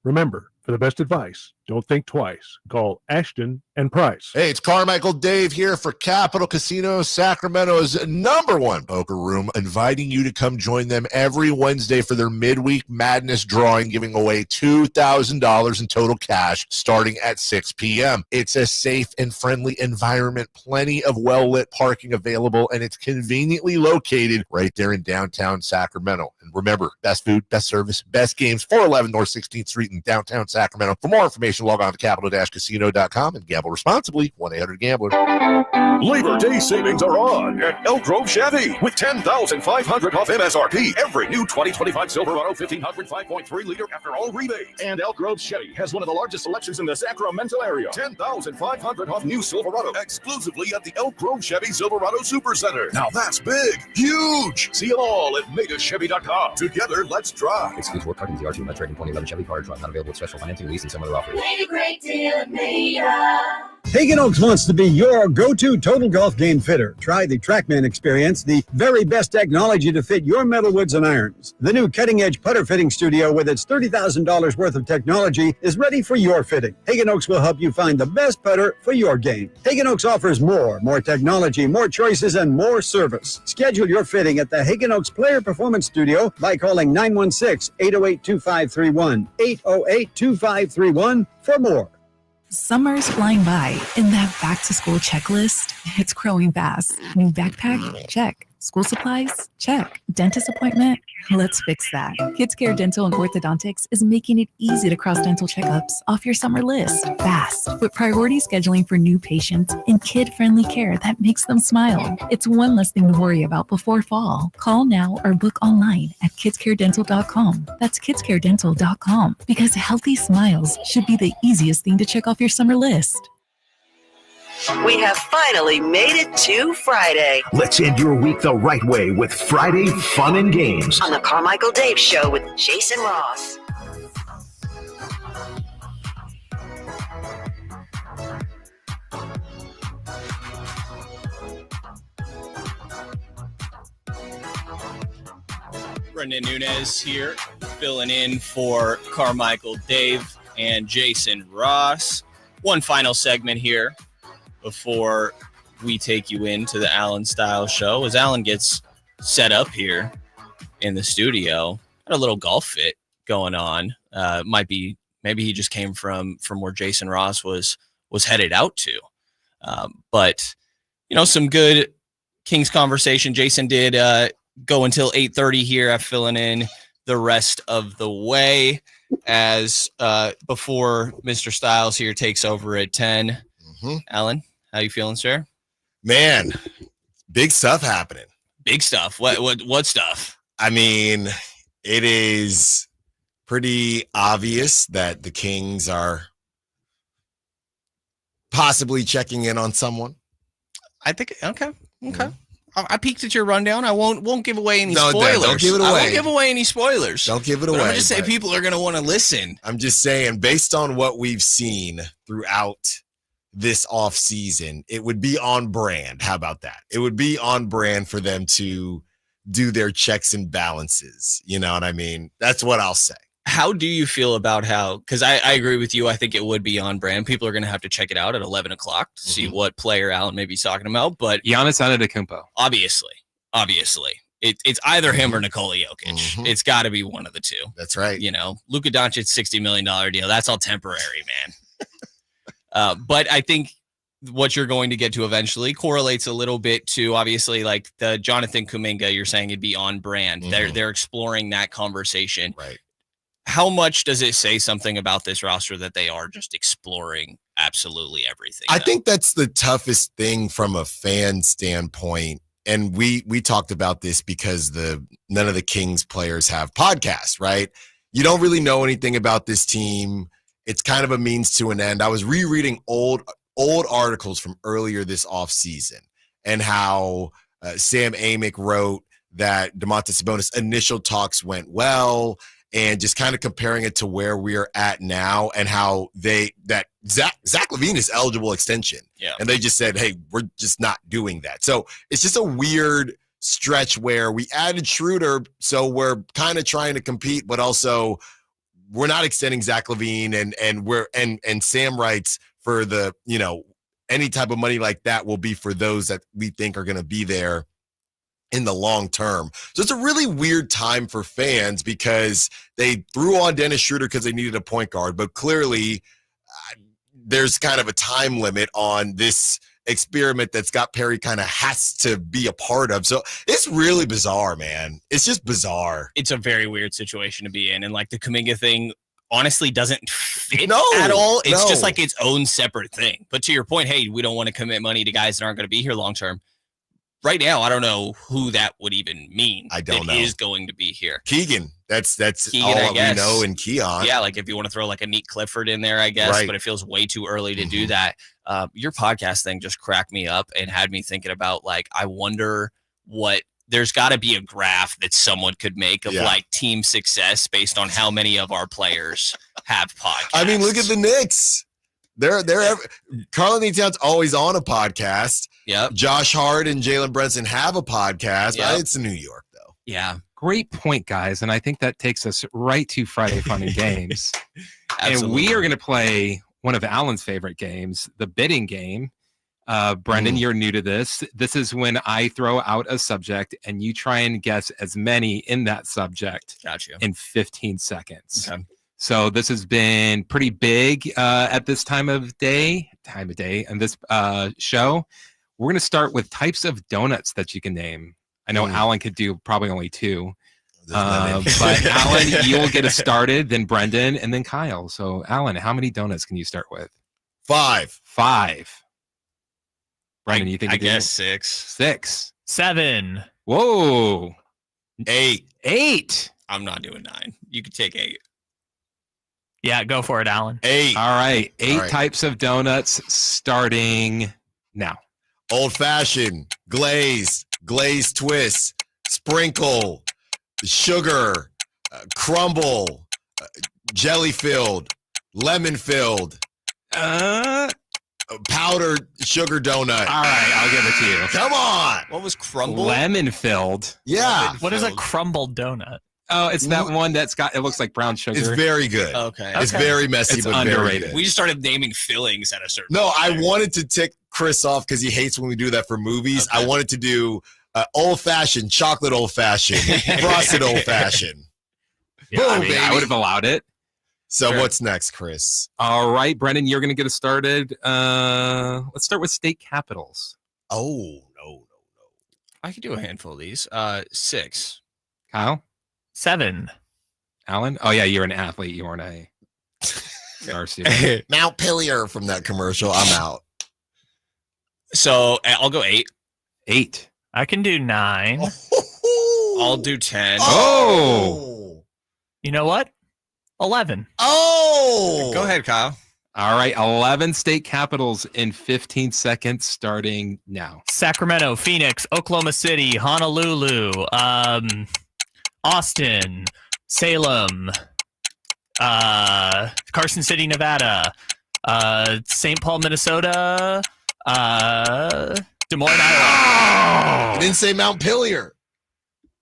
Remember, For the best advice, don't think twice. Call Ashton and Price. Hey, it's Carmichael Dave here for Capital Casino, Sacramento's #1 poker room, inviting you to come join them every Wednesday for their midweek madness drawing, giving away $2,000 in total cash starting at 6 p.m. It's a safe and friendly environment, plenty of well-lit parking available, and it's conveniently located right there in downtown Sacramento. And remember, best food, best service, best games, 411 North 16th Street in downtown Sacramento. For more information, log on to capital-casino.com and gamble responsibly. 1-800-GAMBLER. Labor Day savings are on at Elk Grove Chevy with $10,500 off MSRP. Every new 2025 Silverado 1500 5.3 liter after all rebates. And Elk Grove Chevy has one of the largest selections in the Sacramento area. $10,500 off new Silverado exclusively at the Elk Grove Chevy Silverado Supercenter. Now that's big, huge. See them all at MegaChevy.com. Together, let's drive. Excludes work parking ZR2 Metro 2011 Chevy car drive. Not available with special financing, lease, and some other offers. Made a great deal at Meta. Hagen Oaks wants to be your go-to total golf game fitter. Try the TrackMan experience, the very best technology to fit your metalwoods and irons. The new cutting-edge putter fitting studio with its $30,000 worth of technology is ready for your fitting. Hagen Oaks will help you find the best putter for your game. Hagen Oaks offers more technology, more choices, and more service. Schedule your fitting at the Hagen Oaks Player Performance Studio by calling 916-808-2531, 808-2531 for more. Summer's flying by, and that back-to-school checklist, it's growing fast. New backpack? Check. School supplies? Check. Dentist appointment? Let's fix that. Kids Care Dental and Orthodontics is making it easy to cross dental checkups off your summer list fast with priority scheduling for new patients and kid-friendly care that makes them smile. It's one less thing to worry about before fall. Call now or book online at kidscaredental.com. That's kidscaredental.com because healthy smiles should be the easiest thing to check off your summer list. We have finally made it to Friday. Let's end your week the right way with Friday Fun and Games On the Carmichael Dave Show with Jason Ross. Brendan Nunez here, filling in for Carmichael Dave and Jason Ross. One final segment here before we take you into the Alan Style Show. As Alan gets set up here in the studio, got a little golf fit going on. Maybe he just came from where Jason Ross was headed out to. But some good Kings conversation. Jason did go until 8:30 here. I'm filling in the rest of the way as before Mr. Styles here takes over at 10. Alan, how you feeling, sir? Man, big stuff happening. Big stuff. What stuff? I mean, it is pretty obvious that the Kings are possibly checking in on someone. I think okay. I peeked at your rundown. I won't give away any spoilers. Don't give it away. I won't give away any spoilers. Don't give it away. I'm just saying people are going to want to listen. I'm just saying, based on what we've seen throughout this off season, it would be on brand. How about that? It would be on brand for them to do their checks and balances. You know what I mean? That's what I'll say. How do you feel about because I agree with you. I think it would be on brand. People are going to have to check it out at 11 o'clock to see what player Alan may be talking about. But Giannis Antetokounmpo. Obviously. It's either him or Nikola Jokic. It's got to be one of the two. That's right. Luka Doncic, $60 million deal. That's all temporary, man. But I think what you're going to get to eventually correlates a little bit to obviously like the Jonathan Kuminga. You're saying it'd be on brand. They're exploring that conversation. Right. How much does it say something about this roster that they are just exploring absolutely everything? I think that's the toughest thing from a fan standpoint. And we talked about this because none of the Kings players have podcasts, right? You don't really know anything about this team. It's kind of a means to an end. I was rereading old articles from earlier this offseason and how Sam Amick wrote that Domantas Sabonis' initial talks went well, and just kind of comparing it to where we're at now and how that Zach LaVine is eligible extension. Yeah. And they just said, hey, we're just not doing that. So it's just a weird stretch where we added Schroeder, so we're kind of trying to compete, but also we're not extending Zach LaVine, and Sam writes for the, any type of money like that will be for those that we think are going to be there in the long term. So it's a really weird time for fans because they threw on Dennis Schroeder because they needed a point guard, but clearly there's kind of a time limit on this experiment that Scott Perry kind of has to be a part of. So it's really bizarre, man. It's just bizarre. It's a very weird situation to be in. And like the Kuminga thing honestly doesn't fit at all. It's just like its own separate thing. But to your point, hey, we don't want to commit money to guys that aren't going to be here long term. Right now, I don't know who that would even mean. I don't know. Is going to be here. Keegan. That's Keegan, all I guess. we know, and Keon. Yeah, like if you want to throw like a Neat Clifford in there, I guess, Right. but it feels way too early to do that. Your podcast thing just cracked me up and had me thinking about like, I wonder what there's got to be a graph that someone could make of like team success based on how many of our players have podcasts. I mean, look at the Knicks. They're Karl-Anthony Towns always on a podcast. Yep. Josh Hart and Jalen Brunson have a podcast. Yep. It's in New York, though. Yeah. Great point, guys. And I think that takes us right to Friday Fun and Games. And we are going to play one of Alan's favorite games, the bidding game. Brendan, you're new to this. This is when I throw out a subject and you try and guess as many in that subject in 15 seconds. Okay. So this has been pretty big at this time of day and this show. We're going to start with types of donuts that you can name. I know Alan could do probably only 2. But Alan, you'll get us started, then Brendan, and then Kyle. So Alan, how many donuts can you start with? 5. Brendan, you think? I guess 6. 6. 7. Whoa. 8. I'm not doing 9. You could take 8. Yeah, go for it, Alan. 8. All right. 8 types of donuts starting now. Old fashioned, glazed twist, sprinkle, sugar, crumble, jelly filled, lemon filled, powdered sugar donut. All right, I'll give it to you. Come on. What was crumble? Lemon filled. Yeah. What is a crumbled donut? Oh, it's that one that's got, it looks like brown sugar. It's very good. Okay. It's very messy, It's but underrated. very good. We just started naming fillings at a certain No, point. I wanted to tick Chris off because he hates when we do that for movies. I wanted to do old fashioned, chocolate old fashioned, frosted old fashioned. Yeah, Boom, I mean, baby. I would have allowed it. So Sure. what's next, Chris? All right, Brendan, you're going to get us started. Let's start with state capitals. Oh, no. I could do a handful of these. 6. Kyle? 7. Alan? Oh, yeah, you're an athlete. You weren't a star student. Mount Pillier from that commercial. I'm out. So I'll go 8. 8. I can do 9. I'll do 10. Oh. You know what? 11. Oh. Go ahead, Kyle. All right, 11 state capitals in 15 seconds starting now. Sacramento, Phoenix, Oklahoma City, Honolulu, Austin, Salem, Carson City, Nevada, St. Paul, Minnesota, Des Moines, Iowa. You didn't say Mount Pillier.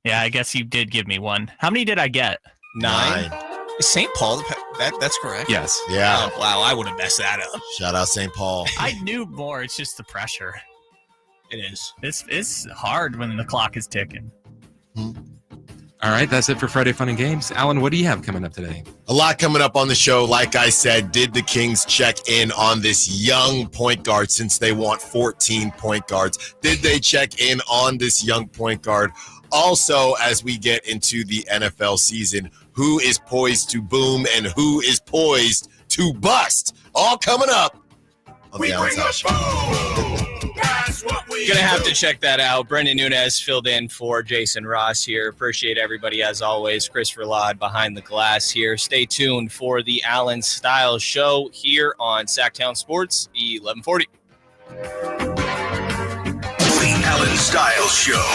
Yeah, I guess you did give me one. How many did I get? 9. Is St. Paul, that's correct? Yes. Yeah. Oh, wow, I would have messed that up. Shout out St. Paul. I knew more. It's just the pressure. It is. It's hard when the clock is ticking. All right, that's it for Friday Fun and Games. Alan, what do you have coming up today? A lot coming up on the show. Like I said, did the Kings check in on this young point guard since they want 14 point guards? Did they check in on this young point guard? Also, as we get into the NFL season, who is poised to boom and who is poised to bust? All coming up on the Alan Towns Show. Gonna have to check that out. Brendan Nunez filled in for Jason Ross here. Appreciate everybody as always. Chris Verlade behind the glass here. Stay tuned for the Alan Styles Show here on Sacktown Sports 1140. The Alan Styles Show.